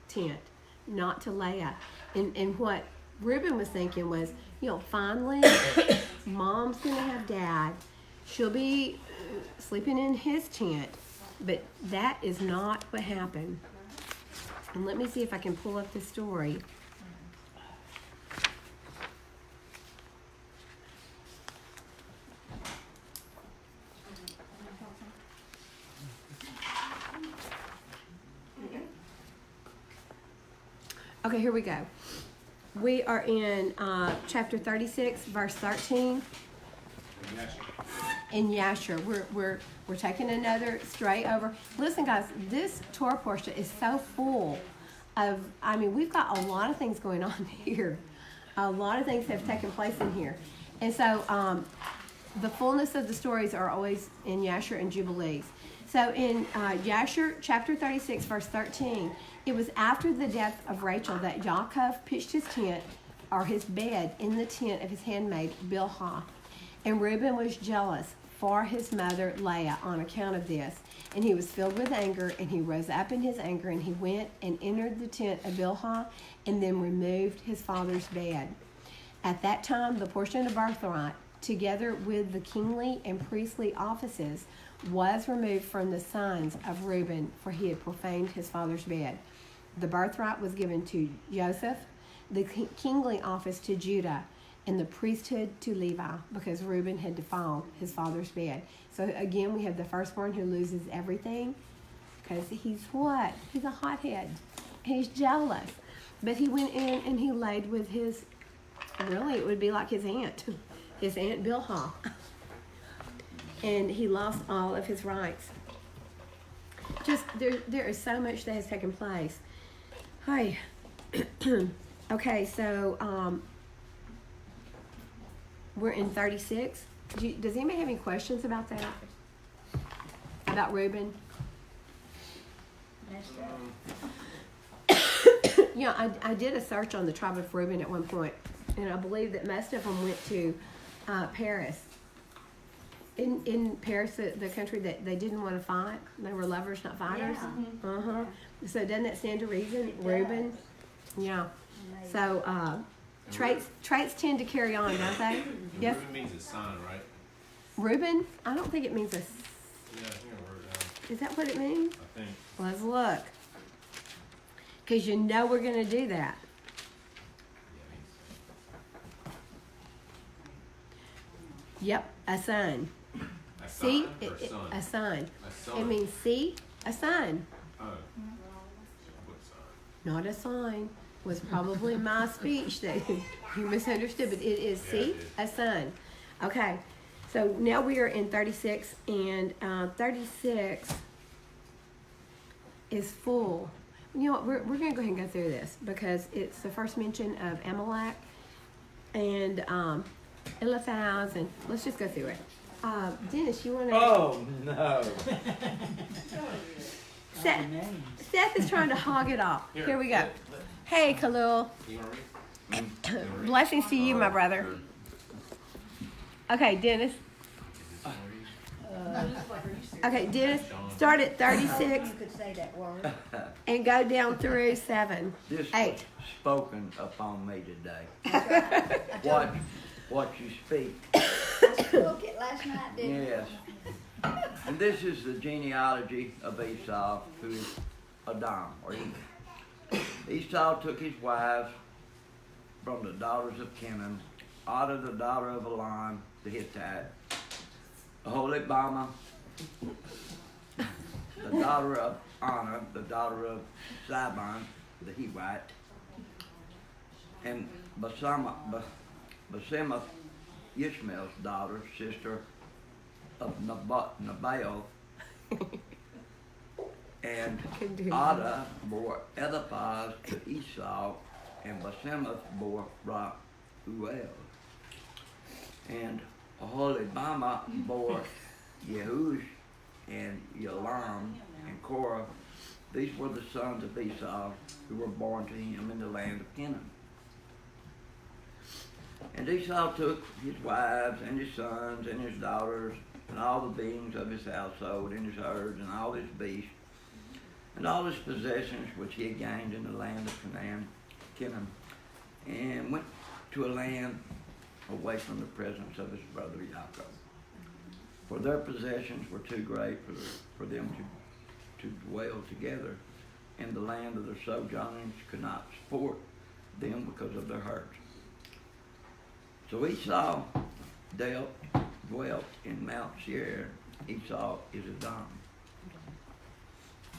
tent, not to Leah. And what Reuben was thinking was, finally, Mom's going to have Dad. She'll be sleeping in his tent. But that is not what happened. And let me see if I can pull up the story. Okay, here we go. We are in chapter 36, verse 13. In Yasher, we're taking another stray over. Listen, guys, this Torah Parsha is so full of. We've got a lot of things going on here. A lot of things have taken place in here, and so the fullness of the stories are always in Yasher and Jubilees. So in Jasher chapter 36, verse 13, it was after the death of Rachel that Yaakov pitched his tent, or his bed, in the tent of his handmaid Bilhah. And Reuben was jealous for his mother Leah on account of this. And he was filled with anger, and he rose up in his anger, and he went and entered the tent of Bilhah, and then removed his father's bed. At that time, the portion of birthright, together with the kingly and priestly offices, was removed from the sons of Reuben, for he had profaned his father's bed. The birthright was given to Joseph, the kingly office to Judah, and the priesthood to Levi, because Reuben had defiled his father's bed. So again, we have the firstborn who loses everything, because he's what? He's a hothead. He's jealous. But he went in and he laid with his, really it would be like his aunt Bilhah. And he lost all of his rights. Just, there is so much that has taken place. Hi. Okay, so we're in 36. Does anybody have any questions about that? About Reuben? Yeah, I did a search on the tribe of Reuben at one point, and I believe that most of them went to Paris. In Paris, the country that they didn't want to fight. They were lovers, not fighters. Yeah. So doesn't that stand to reason? Reuben? Yeah. So traits tend to carry on, don't they? Yes. Reuben means a son, right? Reuben? I don't think it means a. Yeah, I think I wrote it down. Is that what it means? I think. Let's look. Because you know we're going to do that. Yep, a son. A See? son or son? A son. A son. It means see, a son. Oh. What son? Not a sign. Was probably my speech that you misunderstood, but it is Yeah, see, it is. a son. Okay, so now we are in 36, and 36 is full. You know what, we're going to go ahead and go through this because it's the first mention of Amalek and Eliphaz, and let's just go through it. Dennis, you want to? Oh, no. Seth is trying to hog it off. Here we go. Hey, Khalil. You want to read? Blessings to you, my brother. Okay, Dennis. Okay, Dennis, start at 36 You could say that word. and go down through 7, This 8. was spoken upon me today. I told What you speak. I spoke it last night, didn't I? Yes. And this is the genealogy of Esau, who is Adam, or Eve. Esau took his wives from the daughters of Canaan, Ada the daughter of Elon the Hittite, Aholibama, the daughter of Anna, the daughter of Sibon the Hivite, and Basemath, Ishmael's daughter, sister of Nabaioth, and Ada bore Eliphaz to Esau, and Basemath bore Reuel. And Aholibama bore Yehush and Yalam and Korah. These were the sons of Esau who were born to him in the land of Canaan. And Esau took his wives and his sons and his daughters and all the beings of his household and his herds and all his beasts and all his possessions which he had gained in the land of Canaan, and went to a land away from the presence of his brother Jacob. For their possessions were too great for them to dwell together, and the land of their sojournings could not support them because of their herds. So Esau dwelt in Mount Seir. Esau is Edom.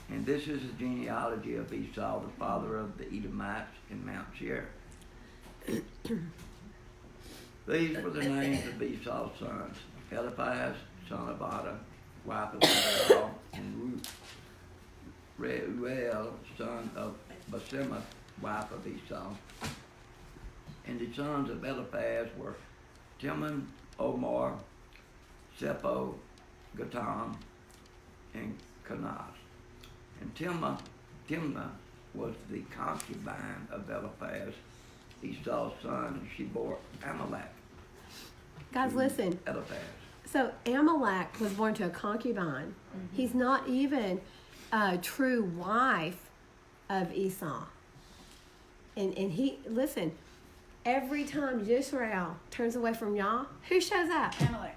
And this is the genealogy of Esau, the father of the Edomites in Mount Seir. These were the names of Esau's sons: Eliphaz, son of Ada, wife of Esau, and Reuel, son of Basemath, wife of Esau. And the sons of Eliphaz were Timon, Omar, Sepho, Gatam, and Kenaz. And Timnah was the concubine of Eliphaz, Esau's son, and she bore Amalek. Guys, listen. Eliphaz. So Amalek was born to a concubine. He's not even a true wife of Esau. And he, listen, every time Israel turns away from Yah, who shows up? Amalek.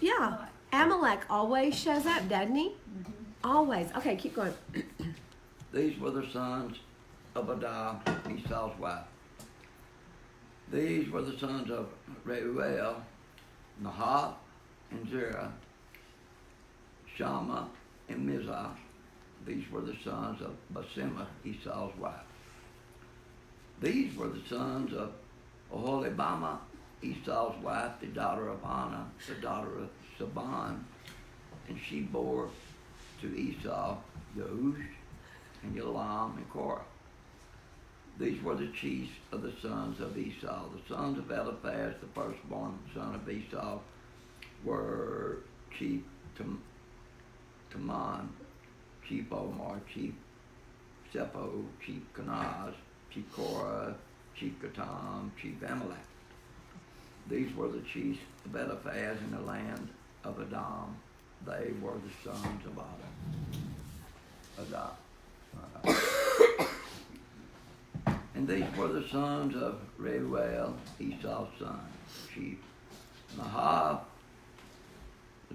Yeah, Amalek always shows up, doesn't he? Always. Okay, keep going. These were the sons of Adah, Esau's wife. These were the sons of Reuel, Nahath, and Zerah, Shammah, and Mizah. These were the sons of Basemah, Esau's wife. These were the sons of Oholibamah, Esau's wife, the daughter of Anna, the daughter of Saban, and she bore to Esau Yeush, and Yalam, and Korah. These were the chiefs of the sons of Esau. The sons of Eliphaz, the firstborn son of Esau, were Chief Taman, Chief Omar, Chief Sepho, Chief Kenaz, Chief Korah, Chief Gatam, Chief Amalek. These were the chiefs of Eliphaz in the land of Edom. They were the sons of Adah. And these were the sons of Reuel, Esau's son, Chief Nahath,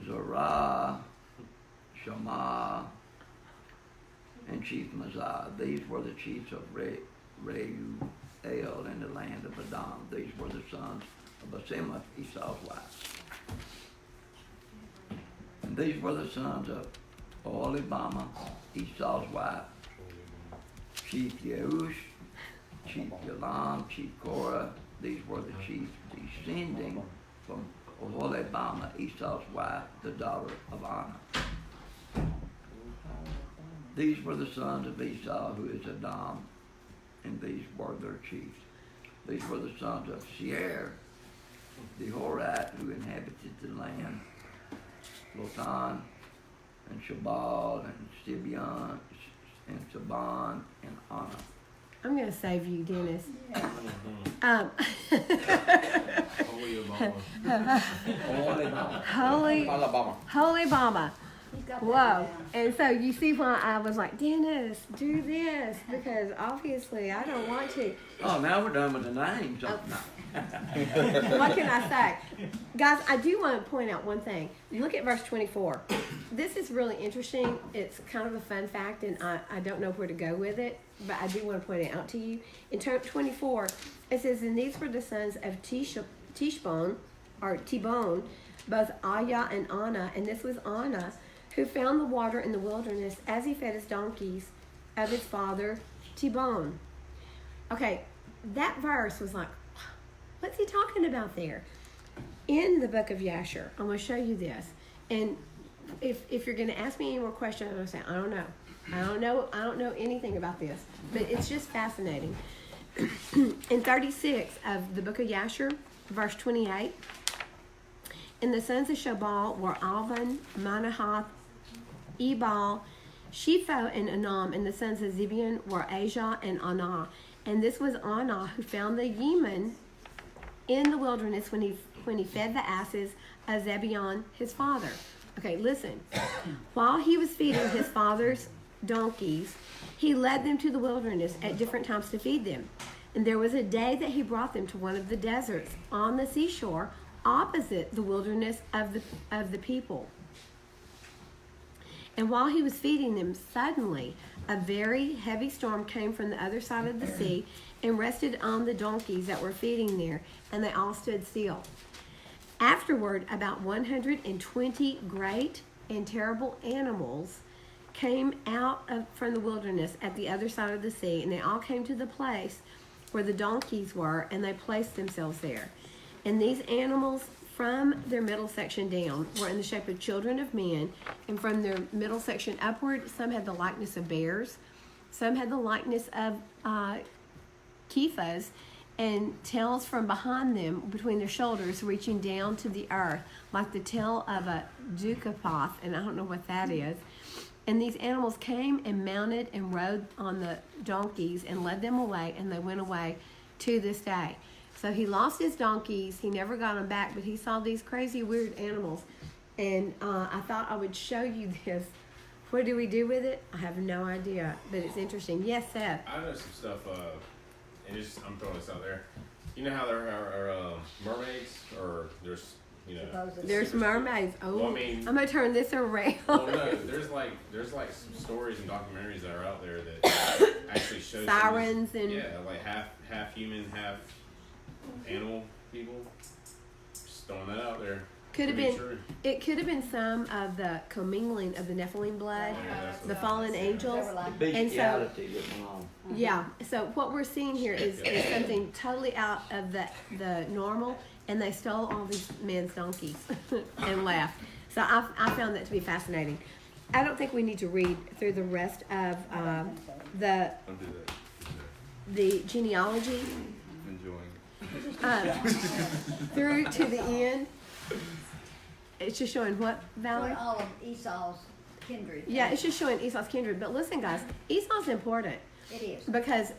Zorah, Shammah, and Chief Mazah. These were the chiefs of Reuel in the land of Edom. These were the sons of Basemah, Esau's wife. And these were the sons of Oholibamah, Esau's wife, Chief Yeush, Chief Yalam, Chief Korah. These were the chiefs descending from Oholibamah, Esau's wife, the daughter of Anna. These were the sons of Esau, who is Edom, and these were their chiefs. These were the sons of Seir, the Horite, who inhabited the land, Lotan, and Shabal, and Sibion, and Saban, and Anna. I'm going to save you, Dennis. Holy Mama. He's got that Whoa. down. And so you see why I was like, Dennis, do this, because obviously I don't want to. Oh, now we're done with the names. What can I say? Guys, I do want to point out one thing. Look at verse 24. This is really interesting. It's kind of a fun fact, and I don't know where to go with it, but I do want to point it out to you. In 24, it says, and these were the sons of Tishbon, or Tibon, both Ayah and Anna, and this was Anna, who found the water in the wilderness as he fed his donkeys of his father Tibon. Okay, that verse was like, what's he talking about there? In the book of Yashar, I'm going to show you this. And if you're going to ask me any more questions, I'm going to say, I don't know. I don't know anything about this. But it's just fascinating. In 36 of the book of Yashar, verse 28, and the sons of Shabal were Alvan, Manahath, Ebal, Shepho, and Anam, and the sons of Zibeon were Ajah and Anah. And this was Anah who found the Yemen in the wilderness when he fed the asses of Zebeon, his father. Okay, listen. While he was feeding his father's donkeys, he led them to the wilderness at different times to feed them. And there was a day that he brought them to one of the deserts on the seashore opposite the wilderness of the people. And while he was feeding them, suddenly a very heavy storm came from the other side of the sea and rested on the donkeys that were feeding there, and they all stood still. Afterward, about 120 great and terrible animals came out from the wilderness at the other side of the sea, and they all came to the place where the donkeys were, and they placed themselves there. And these animals, from their middle section down, were in the shape of children of men, and from their middle section upward, some had the likeness of bears, some had the likeness of kephas, and tails from behind them between their shoulders reaching down to the earth, like the tail of a ducapoth, and I don't know what that is. And these animals came and mounted and rode on the donkeys and led them away, and they went away to this day. So he lost his donkeys. He never got them back, but he saw these crazy, weird animals. And I thought I would show you this. What do we do with it? I have no idea, but it's interesting. Yes, Seth. I know some stuff, and I'm throwing this out there. You know how there are mermaids, or there's, Supposedly. There's mermaids. Oh, Well, I mean- I'm going to turn this around. Well, no, there's like some stories and documentaries that are out there that actually show some of Sirens these- and- yeah, like half human, half animal people. Just throwing that out there. Could have be been. true. It could have been some of the commingling of the Nephilim blood, Yeah, that's what the I'm fallen saying. angels. They were like- Bestiality that went on. Yeah. So what we're seeing here is something totally out of the normal, and they stole all these men's donkeys and left. So I found that to be fascinating. I don't think we need to read through the rest of the Don't do that. the genealogy Enjoying. through to the end. It's just showing what, Valerie? Showing all of Esau's kindred. Yeah, it's just showing Esau's kindred. But listen, guys, Esau's important It is. because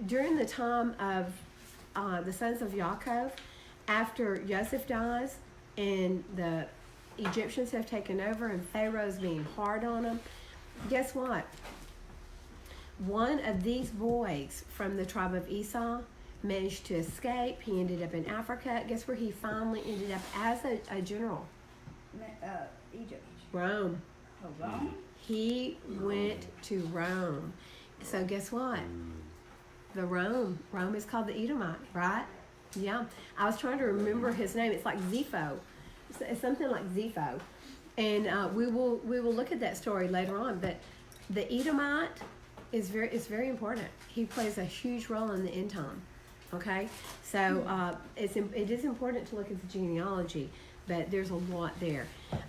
during the time of the sons of Yaakov, after Joseph dies and the Egyptians have taken over and Pharaoh's being hard on them, guess what? One of these boys from the tribe of Esau managed to escape. He ended up in Africa. Guess where he finally ended up as a general? Egypt. Rome. Oh, Rome? He went to Rome. So guess what? Rome is called the Edomite, right? Yeah. I was trying to remember his name. It's like Zepho. It's something like Zepho. And we will look at that story later on. But the Edomite is very important. He plays a huge role in the end time. Okay? So it is important to look at the genealogy, but there's a lot there.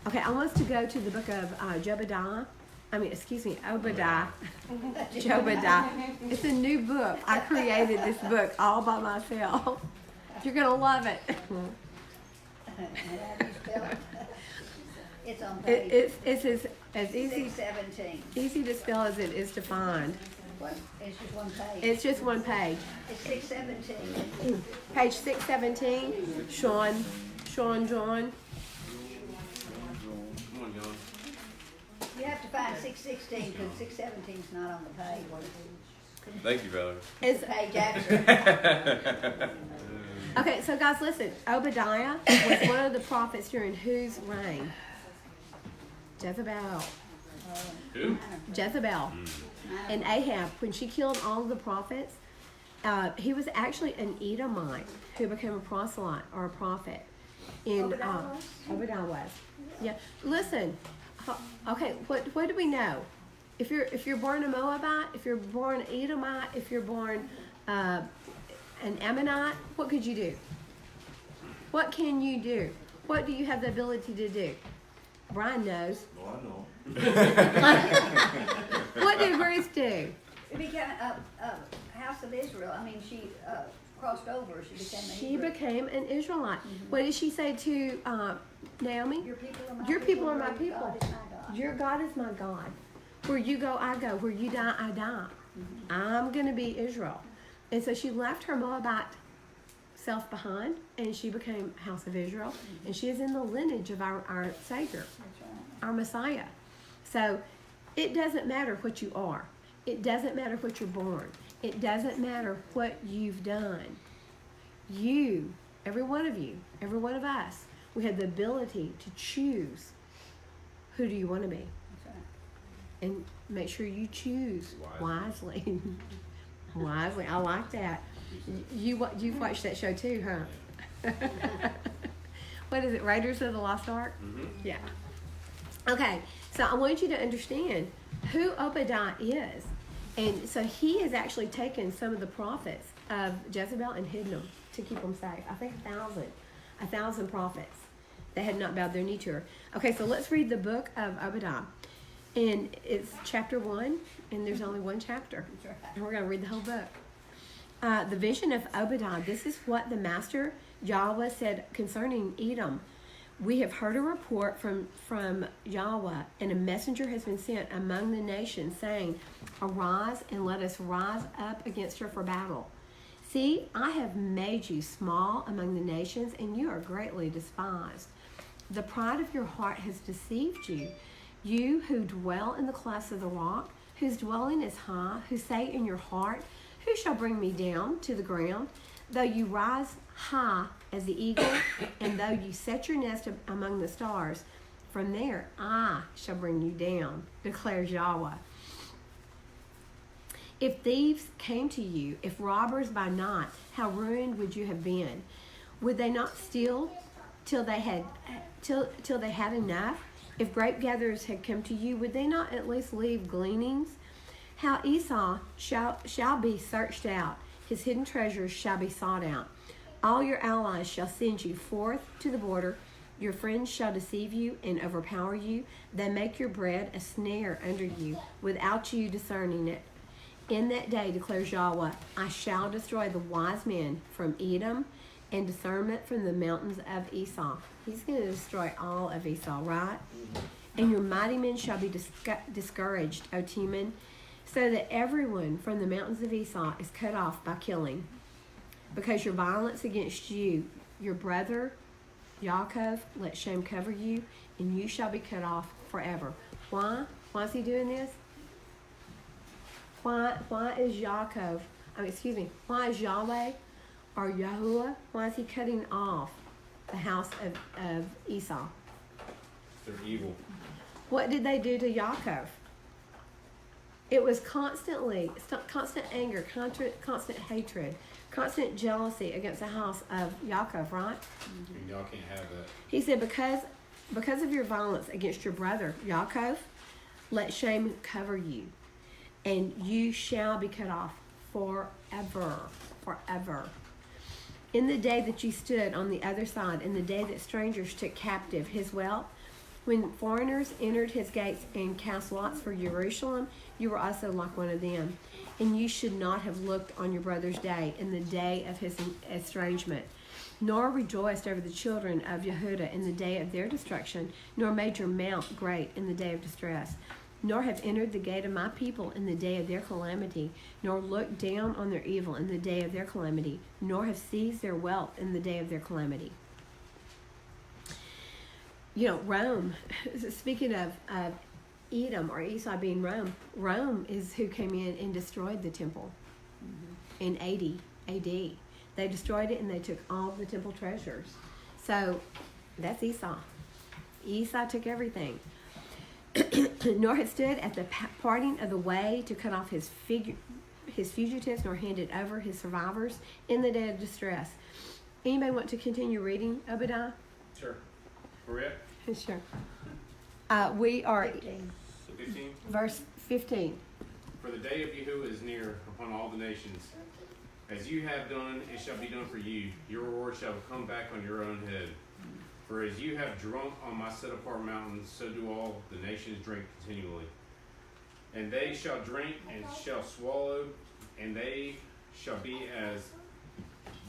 Okay, I want us to go to the book of Obadiah. Jobadiah. It's a new book. I created this book all by myself. You're going to love it. And how do you spell it? It's on page It's as easy 617. to spell as it is to find. What? It's just one page. It's just one page. It's 617. Page 617. Sean John. Come on, y'all. You have to find 616 because 617 is not on the page. Thank you, brother. It's The page after. okay. So guys, listen. Obadiah was one of the prophets during whose reign? Jezebel. Who? Jezebel. And Ahab, when she killed all of the prophets, he was actually an Edomite who became a proselyte or a prophet. Obadiah was. Yeah. Listen. Okay. What do we know? If you're born a Moabite, if you're born Edomite, if you're born an Ammonite, what could you do? What can you do? What do you have the ability to do? Brian knows. Well, I know. What did Ruth do? It became a house of Israel. I mean, she crossed over. She became an She Israel. became an Israelite. What did she say to Naomi? Your people are my Your people are my Your people. God is my God. Your God is my God. Where you go, I go. Where you die, I die. I'm going to be Israel. And so she left her Moabite self behind, and she became House of Israel. And she is in the lineage of our Savior, our Messiah. So it doesn't matter what you are. It doesn't matter what you're born. It doesn't matter what you've done. You, every one of you, every one of us, we have the ability to choose who do you want to be. That's right. And make sure you choose wisely. Wisely. I like that. You've watched that show too, huh? What is it, Raiders of the Lost Ark? Mm-hmm. Yeah. Okay, so I want you to understand who Obadiah is. And so he has actually taken some of the prophets of Jezebel and hidden them to keep them safe. I think 1,000 prophets that had not bowed their knee to her. Okay, so let's read the book of Obadiah. And it's chapter 1, and there's only one chapter. That's right. And we're going to read the whole book. the vision of Obadiah. This is what the master Yahweh said concerning Edom. We have heard a report from Yahweh, and a messenger has been sent among the nations, saying, Arise and let us rise up against her for battle. See, I have made you small among the nations, and you are greatly despised. The pride of your heart has deceived you. You who dwell in the clefts of the rock, whose dwelling is high, who say in your heart, Who shall bring me down to the ground? Though you rise high as the eagle, and though you set your nest among the stars, from there I shall bring you down, declares Yahweh. If thieves came to you, if robbers by night, how ruined would you have been? Would they not steal till they had enough? If grape gatherers had come to you, would they not at least leave gleanings? How Esau shall be searched out, his hidden treasures shall be sought out. All your allies shall send you forth to the border. Your friends shall deceive you and overpower you. They make your bread a snare under you, without you discerning it. In that day, declares Yahweh, I shall destroy the wise men from Edom and discernment from the mountains of Esau. He's going to destroy all of Esau, right? And your mighty men shall be discouraged, O Teman, so that everyone from the mountains of Esau is cut off by killing. Because your violence against you, your brother, Yaakov, let shame cover you, and you shall be cut off forever. Why? Why is he doing this? Why is why is Yahweh or Yahuwah, why is he cutting off the house of Esau? They're evil. What did they do to Yaakov? It was constant anger, constant hatred, constant jealousy against the house of Yaakov, right? And y'all can't have that. He said, because of your violence against your brother, Yaakov, let shame cover you, and you shall be cut off forever, forever. In the day that you stood on the other side, in the day that strangers took captive his wealth, when foreigners entered his gates and cast lots for Jerusalem, you were also like one of them. And you should not have looked on your brother's day, in the day of his estrangement, nor rejoiced over the children of Yehudah in the day of their destruction, nor made your mouth great in the day of distress, nor have entered the gate of my people in the day of their calamity, nor looked down on their evil in the day of their calamity, nor have seized their wealth in the day of their calamity. You know, Rome, speaking of Edom or Esau being Rome, Rome is who came in and destroyed the temple in 80 AD. They destroyed it and they took all the temple treasures. So that's Esau. Esau took everything. Nor had stood at the parting of the way to cut off his fugitives, nor handed over his survivors in the day of distress. Anybody want to continue reading Obadiah? Sure. Where we at? Sure. We are 15. So 15. verse 15. For the day of Yahuwah is near upon all the nations. As you have done, it shall be done for you. Your reward shall come back on your own head. For as you have drunk on my set-apart mountains, so do all the nations drink continually. And they shall drink and shall swallow, and they shall be as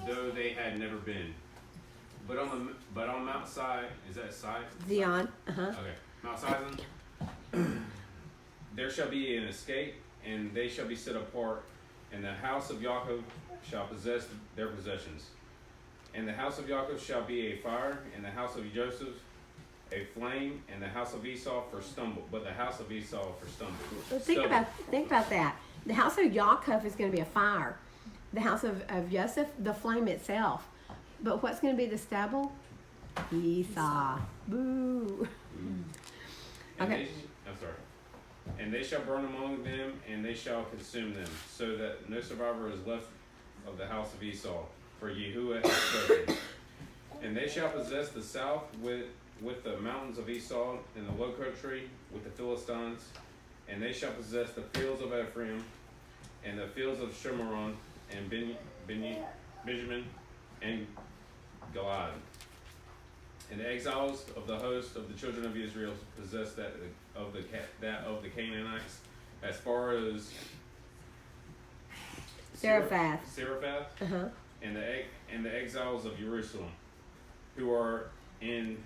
though they had never been. But on Mount Sinai, is that Sinai? Zion. Okay, Mount Sinai, there shall be an escape, and they shall be set apart, and the house of Jacob shall possess their possessions. And the house of Jacob shall be a fire, and the house of Joseph a flame, and the house of Esau for stumble. But the house of Esau for stumble. So think about that. The house of Yaakov is going to be a fire. The house of Joseph, the flame itself. But what's going to be the stubble? Esau. Boo. Okay. I'm sorry. And they shall burn among them, and they shall consume them, so that no survivor is left of the house of Esau. For Yahuwah has spoken. And they shall possess the south with the mountains of Esau, and the low country with the Philistines. And they shall possess the fields of Ephraim, and the fields of Shemaron, and Benjamin, and Goliad. And the exiles of the host of the children of Israel possess that of the Canaanites as far as Seraphath, Uh-huh. and the exiles of Jerusalem, who are in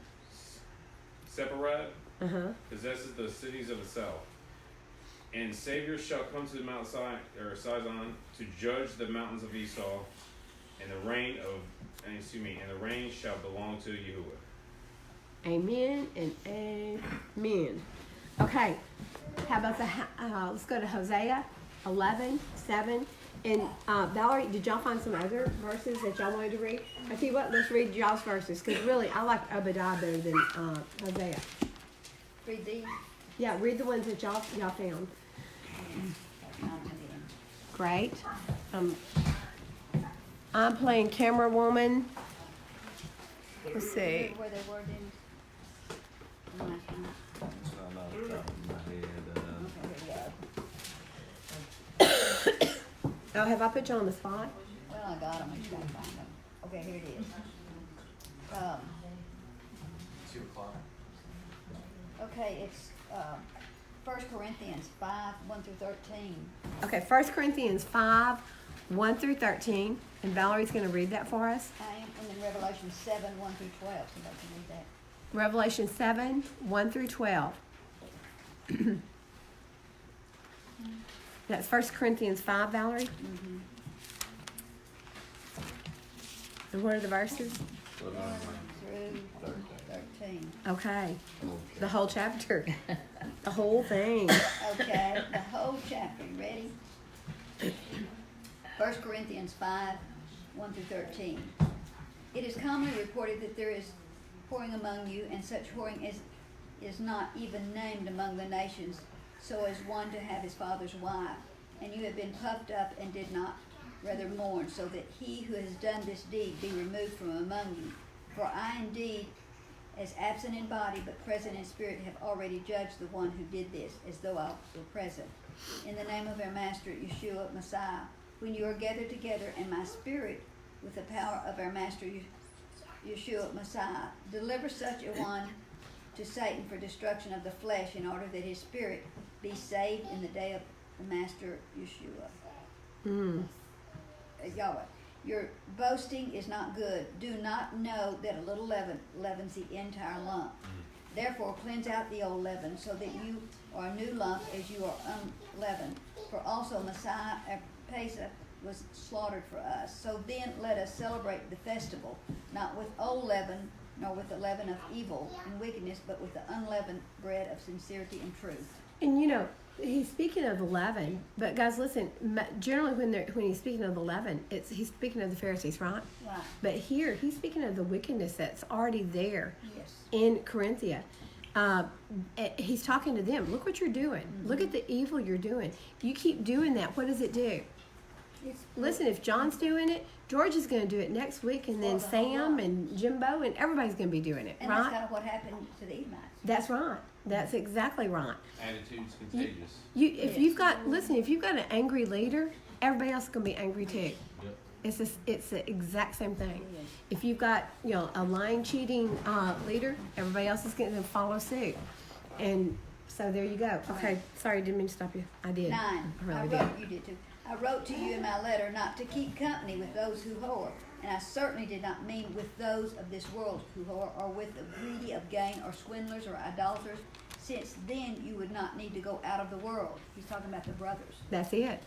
Sepharad, Uh-huh. possesses the cities of the south. And Savior shall come to the Mount Sison to judge the mountains of Esau, and the reign shall belong to Yahuwah. Amen and amen. Okay, how about let's go to Hosea 11:7. And Valerie, did y'all find some other verses that y'all wanted to read? I tell you what, let's read y'all's verses, because really I like Obadiah better than Hosea. Read these. Yeah, read the ones that y'all found. Great. I'm playing camera woman. Let's see. Where they were then. Oh, have I put you on the spot? Well, I got them. I just gotta find them. Okay, here it is. 2 o'clock. Okay, it's 1 Corinthians 5:1-13. Okay, 1 Corinthians 5:1-13. And Valerie's going to read that for us. I am, and then Revelation 7:1-12. Somebody can read that. Revelation 7:1-12. That's 1 Corinthians 5, Valerie. Mm-hmm. And what are the verses? 1-13. Okay. The whole chapter. The whole thing. Okay, the whole chapter. You ready? 1 Corinthians 5:1-13. It is commonly reported that there is whoring among you, and such whoring as is not even named among the nations, so as one to have his father's wife. And you have been puffed up and did not rather mourn, so that he who has done this deed be removed from among you. For I indeed, as absent in body but present in spirit, have already judged the one who did this, as though I were present. In the name of our Master, Yeshua Messiah, when you are gathered together in my spirit with the power of our Master, Yeshua Messiah, deliver such a one to Satan for destruction of the flesh, in order that his spirit be saved in the day of the Master Yeshua. Yahweh, your boasting is not good. Do not know that a little leaven leavens the entire lump. Therefore cleanse out the old leaven, so that you are a new lump as you are unleavened. For also Messiah at Pesach was slaughtered for us. So then let us celebrate the festival, not with old leaven, nor with the leaven of evil and wickedness, but with the unleavened bread of sincerity and truth. And you know, he's speaking of the leaven, but guys, listen. Generally, when he's speaking of the leaven, he's speaking of the Pharisees, right? Right. But here, he's speaking of the wickedness that's already there Yes. in Corinthia. He's talking to them. Look what you're doing. Mm-hmm. Look at the evil you're doing. You keep doing that. What does it do? Listen, if John's doing it, George is going to do it next week, and then Sam and Jimbo and everybody's going to be doing it, And right? that's kind of what happened to the Edomites. That's right. That's exactly right. Attitude's contagious. If you've got an angry leader, everybody else is going to be angry too. Yep. It's the exact same thing. If you've got a lying, cheating leader, everybody else is going to follow suit. And so there you go. Okay, sorry, didn't mean to stop you. I did. 9. I really wrote, did. you did too. I wrote to you in my letter not to keep company with those who whore, and I certainly did not mean with those of this world who whore, or with the greedy of gain, or swindlers, or idolaters, since then you would not need to go out of the world. He's talking about the brothers, That's it.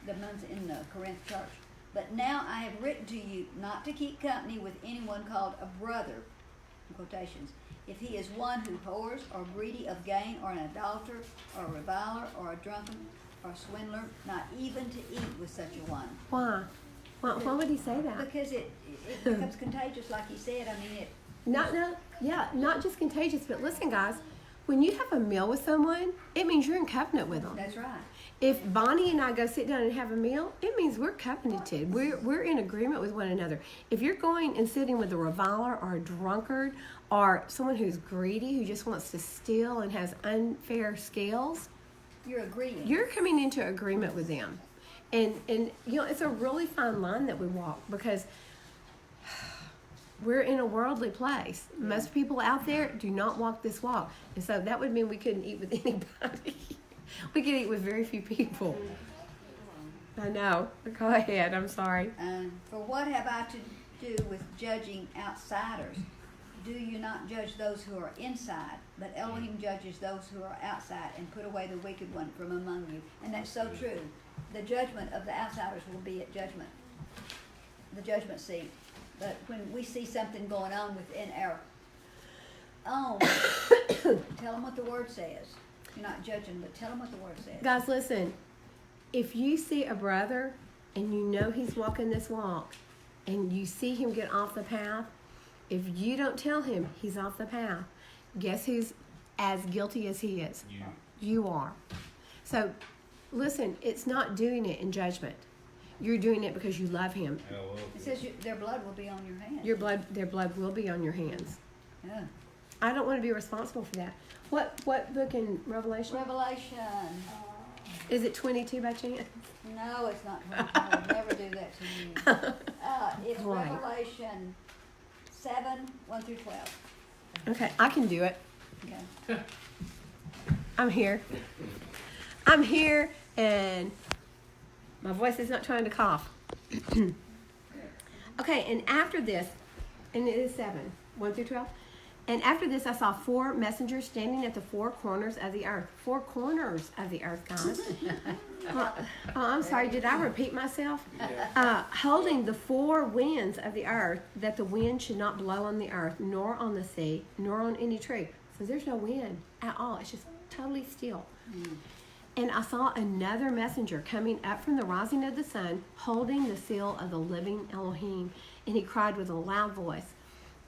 the ones in the Corinth church. But now I have written to you not to keep company with anyone called a brother, in quotations, if he is one who whores, or greedy of gain, or an idolater, or a reviler, or a drunken, or a swindler, not even to eat with such a one. Why? Why would he say that? Because it becomes contagious, like he said. I mean, Not just contagious, but listen, guys, when you have a meal with someone, it means you're in covenant with them. that's right. If Bonnie and I go sit down and have a meal, it means we're covenanted. We're in agreement with one another. If you're going and sitting with a reviler or a drunkard or someone who's greedy, who just wants to steal and has unfair scales, You're agreeing. you're coming into agreement with them. And it's a really fine line that we walk, because we're in a worldly place. Most people out there do not walk this walk. And so that would mean we couldn't eat with anybody. We could eat with very few people. I know. Go ahead. I'm sorry. For what have I to do with judging outsiders? Do you not judge those who are inside? But Elohim judges those who are outside and put away the wicked one from among you. And that's so true. The judgment of the outsiders will be at judgment, the judgment seat. But when we see something going on within our own, tell them what the Word says. You're not judging, but tell them what the Word says. Guys, listen. If you see a brother and you know he's walking this walk and you see him get off the path, if you don't tell him he's off the path, guess who's as guilty as he is? You are. So, listen, it's not doing it in judgment. You're doing it because you love him. It says their blood will be on your hands. Their blood will be on your hands. Yeah. I don't want to be responsible for that. What book in Revelation? Revelation. Is it 22 by chance? No, it's not. I would never do that to you. It's Why? Revelation 7:1-12. Okay, I can do it. Okay. I'm here. I'm here, and my voice is not trying to cough. Okay, and after this, and it is 7:1-12. And after this, I saw 4 messengers standing at the 4 corners of the earth. 4 corners of the earth, guys. I'm sorry, did I repeat myself? Holding the 4 winds of the earth, that the wind should not blow on the earth, nor on the sea, nor on any tree. So there's no wind at all. It's just totally still. And I saw another messenger coming up from the rising of the sun, holding the seal of the living Elohim. And he cried with a loud voice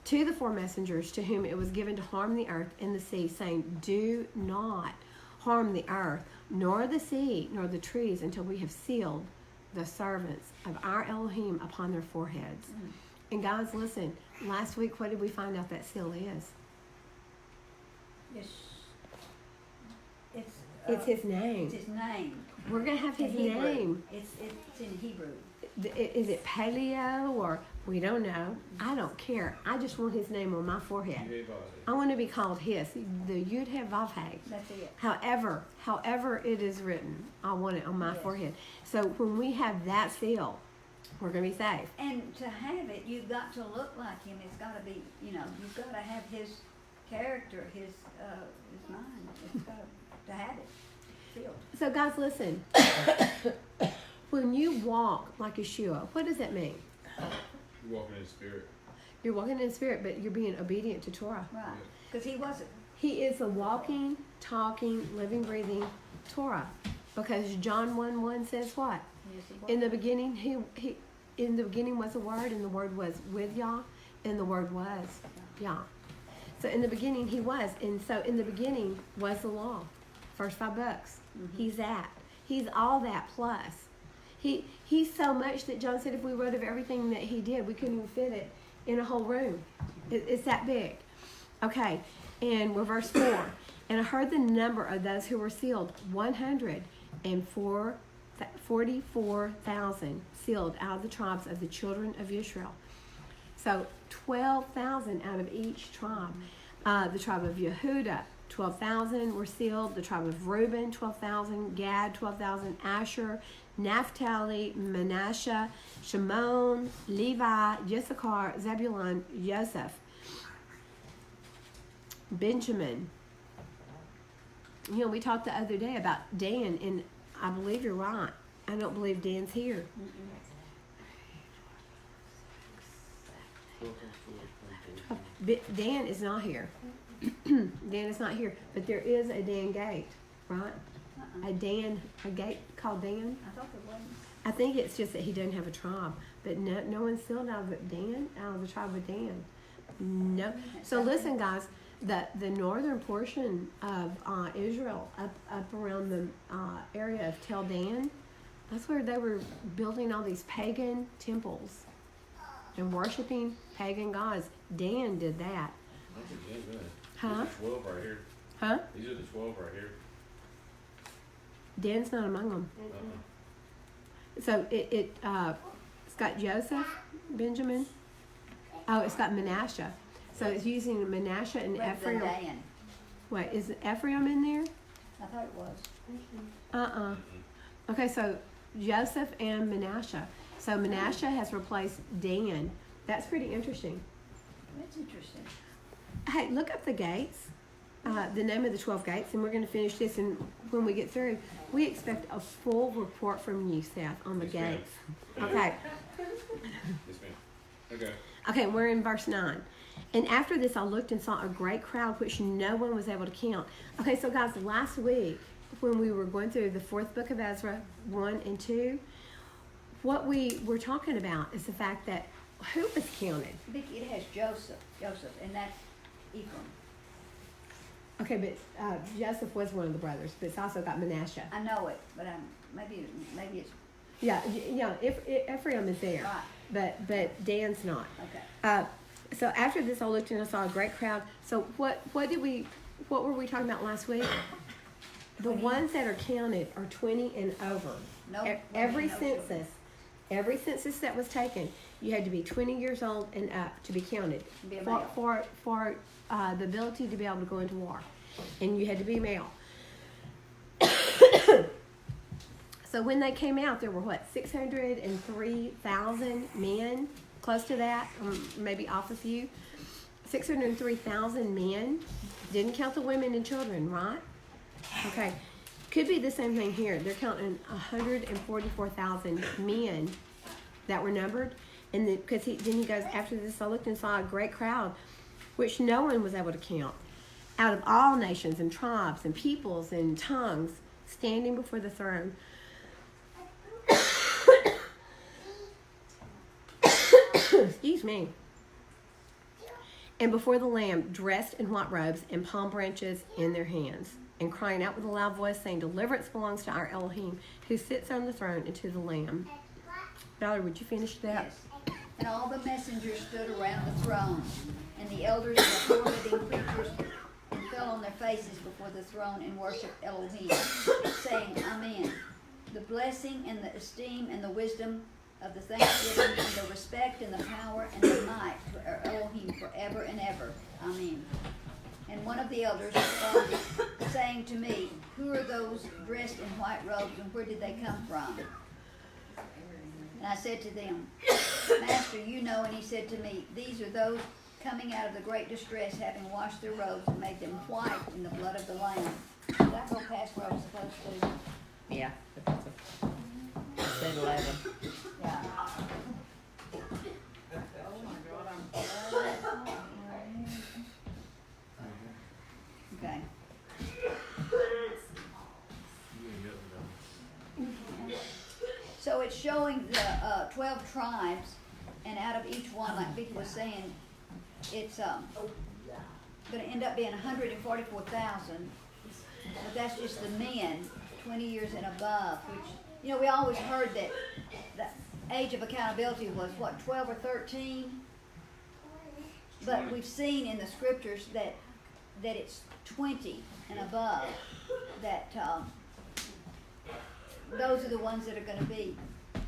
to the 4 messengers to whom it was given to harm the earth and the sea, saying, do not harm the earth, nor the sea, nor the trees, until we have sealed the servants of our Elohim upon their foreheads. And guys, listen, last week, what did we find out that seal is? It's his name. It's his name. We're going to have his In Hebrew. name. It's in Hebrew. Is it paleo or we don't know? I don't care. I just want his name on my forehead. I want to be called his, the Yud He Vav He. That's it. However it is written, I want it on my forehead. So when we have that seal, we're going to be safe. And to have it, you've got to look like him. It's got to be, you've got to have his character, his mind. It's got to have it sealed. So guys, listen. When you walk like Yeshua, what does that mean? You're walking in the Spirit. You're walking in the Spirit, but you're being obedient to Torah. Right. Because he wasn't. He is the walking, talking, living, breathing Torah. Because John 1:1 says what? Yes, he was. In the beginning, he in the beginning was the Word, and the Word was with Yah, and the Word was Yah. So in the beginning he was, and so in the beginning was the law. First 5 books. He's that. He's all that plus. He's so much that John said if we wrote of everything that he did, we couldn't even fit it in a whole room. It's that big. Okay, and we're verse 4. And I heard the number of those who were sealed, 144,000 sealed out of the tribes of the children of Israel. So 12,000 out of each tribe. The tribe of Yehuda, 12,000 were sealed. The tribe of Reuben, 12,000. Gad, 12,000. Asher, Naphtali, Manasseh, Shimon, Levi, Issachar, Zebulun, Joseph, Benjamin. We talked the other day about Dan, and I believe you're right. I don't believe Dan's here. Dan is not here. Dan is not here, but there is a Dan gate, right? A gate called Dan. I thought there was. I think it's just that he doesn't have a tribe, but no one's sealed out of the tribe of Dan. No. So listen, guys, the northern portion of Israel, up around the area of Tel Dan, that's where they were building all these pagan temples and worshiping pagan gods. Dan did that. Huh? These are 12 right here. Huh? These are the 12 right here. Dan's not among them. So it's got Joseph, Benjamin. Oh, it's got Manasseh. So it's using Manasseh and Rather than Ephraim. Dan. Wait, is Ephraim in there? I thought it was. Okay, so Joseph and Manasseh. So Manasseh has replaced Dan. That's pretty interesting. That's interesting. Hey, look up the gates, the name of the 12 gates, and we're going to finish this. And when we get through, we expect a full report from you, Seth, on the Yes, ma'am. gates. Okay. Yes, ma'am. Okay. Okay, we're in verse 9. And after this, I looked and saw a great crowd, which no one was able to count. Okay, so guys, last week, when we were going through the fourth book of Ezra, 1 and 2, what we were talking about is the fact that who was counted? Vicky, it has Joseph, and that's Ephraim. Okay, but Joseph was one of the brothers, but it's also got Manasseh. I know it, but maybe it's Yeah, Ephraim is there, right. but Dan's not. Okay. So after this, I looked and I saw a great crowd. So what were we talking about last week? The 20. ones that are counted are 20 and over. No, Every no children. census that was taken, you had to be 20 years old and up to be counted Be a male. for the ability to be able to go into war, and you had to be male. So when they came out, there were 603,000 men, close to that, maybe off a few. 603,000 men. Didn't count the women and children, right? Okay. Could be the same thing here. They're counting 144,000 men that were numbered. And then he goes, after this I looked and saw a great crowd, which no one was able to count, out of all nations and tribes and peoples and tongues, standing before the throne. Excuse me. And before the Lamb, dressed in white robes and palm branches in their hands, and crying out with a loud voice, saying, "Deliverance belongs to our Elohim, who sits on the throne, and to the Lamb." Valerie, would you finish that? Yes. And all the messengers stood around the throne, and the elders and the four living creatures fell on their faces before the throne and worshiped Elohim, saying, Amen. The blessing and the esteem and the wisdom of the thanksgiving and the respect and the power and the might to our Elohim forever and ever. Amen. And one of the elders responded, saying to me, Who are those dressed in white robes, and where did they come from? And I said to them, Master, you know. And he said to me, These are those coming out of the great distress, having washed their robes and made them white in the blood of the Lamb. Did I go past where I was supposed to? Yeah. Said 11. Yeah. Okay. So it's showing the 12 tribes, and out of each one, like Vicky was saying, it's going to end up being 144,000. But that's just the men, 20 years and above, which, you know, we always heard that the age of accountability was, 12 or 13? But we've seen in the scriptures that it's 20 and above, that those are the ones that are going to be. Hey,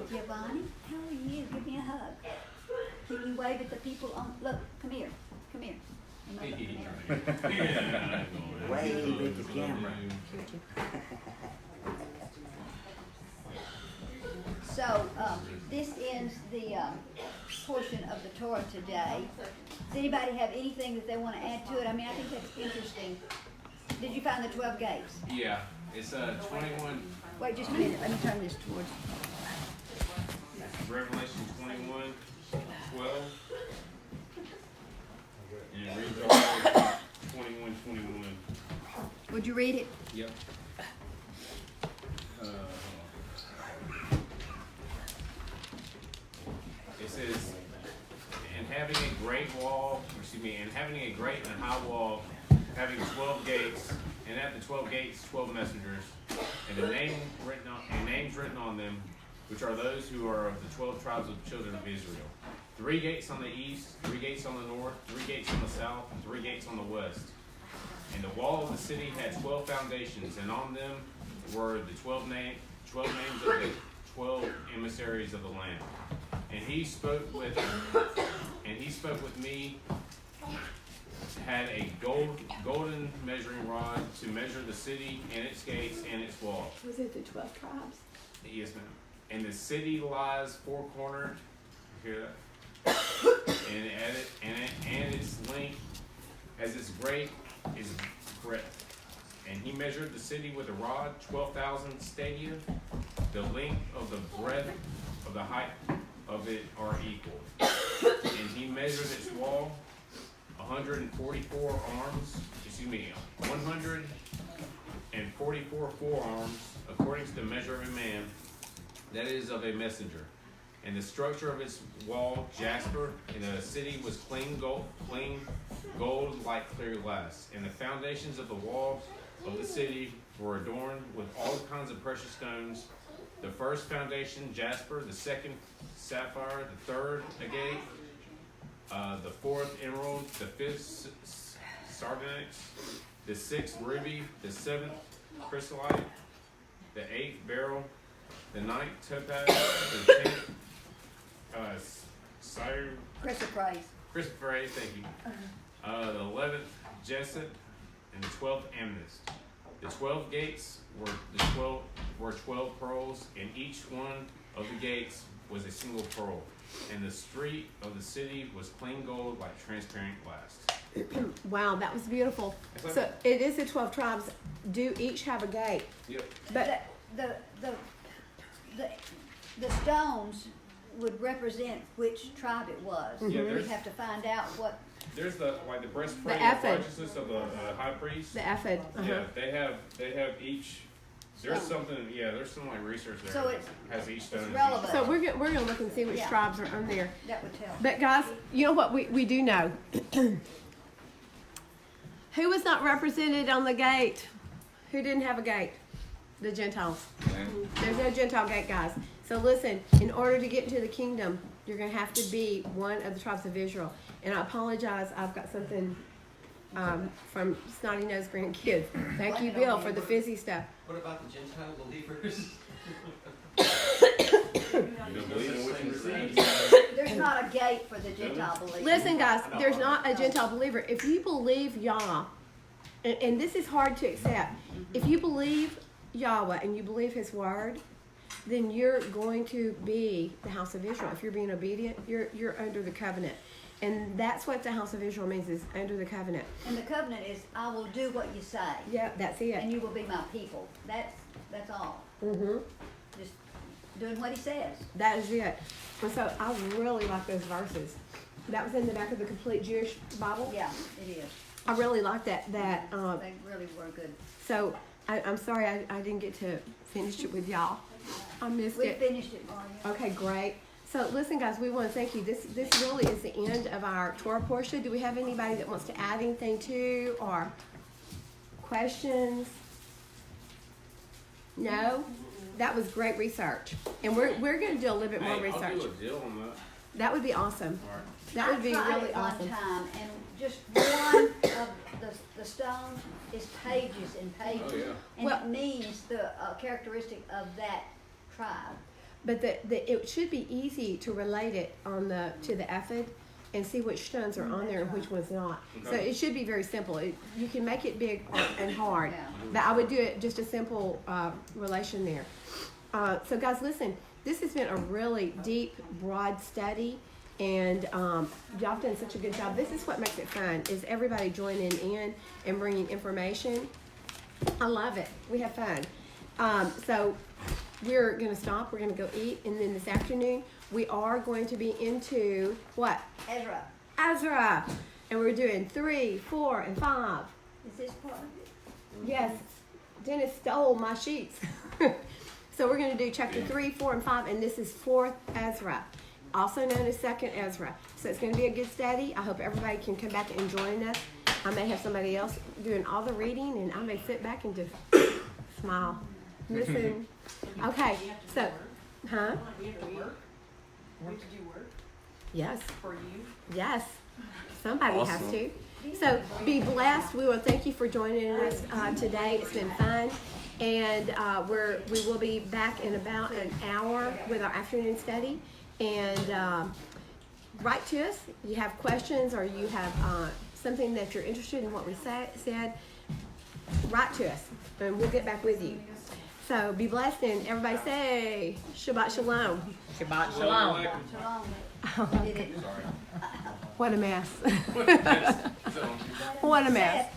Giovanni, how are you? Give me a hug. Can you wave at the people on? Look, come here. Come here. Your mother, come here. Wave at the camera. So this ends the portion of the Torah today. Does anybody have anything that they want to add to it? I mean, I think that's interesting. Did you find the 12 gates? Yeah, it's 21. Wait just a minute. Let me turn this towards. Revelation 21, 12. And it reads all the way to 21, 21. Would you read it? Yep. It says, and having a great and high wall, having 12 gates, and at the 12 gates 12 messengers, and names written on them, which are those who are of the 12 tribes of the children of Israel. 3 gates on the east, 3 gates on the north, 3 gates on the south, and 3 gates on the west. And the wall of the city had 12 foundations, and on them were the 12 names of the 12 emissaries of the Lamb. And he spoke with me, had a golden measuring rod to measure the city and its gates and its wall. Was it the 12 tribes? Yes, ma'am. And the city lies four cornered. Hear that? and its length as its breadth is breadth. And he measured the city with a rod, 12,000 stadia. The length of the breadth of the height of it are equal. And he measured its wall, 144 arms. 144 forearms, according to the measure of a man, that is of a messenger. And the structure of its wall, jasper, and the city was plain gold like clear glass. And the foundations of the wall of the city were adorned with all kinds of precious stones. The first foundation, jasper; the second, sapphire; the third, agate; the fourth, emerald; the fifth, sardonyx; the sixth, ruby; the seventh, chrysolite; the eighth, beryl; the ninth, topaz; the tenth, chrysoprase, thank you; the 11th, jesset; and the 12th, amethyst. The 12 gates were 12 pearls, and each one of the gates was a single pearl. And the street of the city was plain gold like transparent glass. Wow, that was beautiful. That's So like- it is the 12 tribes do each have a gate. Yep. But The stones would represent which tribe it was. Yeah, We'd there's- have to find out what. There's the breastplate The of ephod. righteousness of the high priest. the ephod. Yeah, they have each. There's something. Yeah, there's some like research there. So that it's- has each stone. it's as each- relevant. So we're gonna look and see which Yeah. tribes are on there. That would tell. But guys, you know what we do know? Who was not represented on the gate? Who didn't have a gate? The Gentiles. There's no Gentile gate, guys. So listen, in order to get into the kingdom, you're going to have to be one of the tribes of Israel. And I apologize, I've got something from Snotty Nose Grandkids. Thank you, Bill, for the fizzy stuff. What about the Gentile believers? You don't believe in what you see. There's not a gate for the Gentile believers. Listen, guys, there's not a Gentile believer. If you believe Yah, and this is hard to accept, if you believe Yahweh and you believe His word, then you're going to be the house of Israel. If you're being obedient, you're under the covenant. And that's what the house of Israel means, is under the covenant. And the covenant is, I will do what you say, Yeah, that's and it. you will be my people. That's all. Mm-hmm. Just doing what He says. That is it. And so I really like those verses. That was in the back of the Complete Jewish Bible. Yeah, it is. I really like that. They really were good. So I'm sorry I didn't get to finish it with y'all. I missed We it. finished it for you. Okay, great. So listen, guys, we want to thank you. This really is the end of our Torah Parsha. Do we have anybody that wants to add anything to or questions? No? That was great research. And we're going to do a little bit more Hey, I'll research. do a deal on that. That would be awesome. All right. That would be I tried really it one awesome. time, and just one of the stones is pages and pages. Oh, yeah. And Well- it means the characteristic of that tribe. But it should be easy to relate it to the ephod and see which stones are on there and which ones not. So Okay. it should be very simple. You can make it big and hard, Yeah. but I would do it just a simple relation there. So guys, listen, this has been a really deep, broad study, and y'all have done such a good job. This is what makes it fun, is everybody joining in and bringing information. I love it. We have fun. So we're going to stop. We're going to go eat. And then this afternoon, we are going to be into what? Ezra, Ezra. And we're doing 3, 4, and 5. is this part of it? Yes. Dennis stole my sheets. So we're going to do chapter 3, 4, and 5. And this is 4th Ezra, also known as 2nd Ezra. So it's going to be a good study. I hope everybody can come back and join us. I may have somebody else doing all the reading, and I may sit back and just smile. Listen. Okay, so, huh? We have to work. We have to do work Yes, for you. yes. Somebody has Awesome. to. So be blessed. We will thank you for joining us today. It's been fun. And we will be back in about an hour with our afternoon study. And write to us. You have questions or you have something that you're interested in what we said, write to us and we'll get back with you. So be blessed and everybody say Shabbat Shalom. Shabbat shalom. Shalom. Did it. Sorry. What a mess. So, What a mess.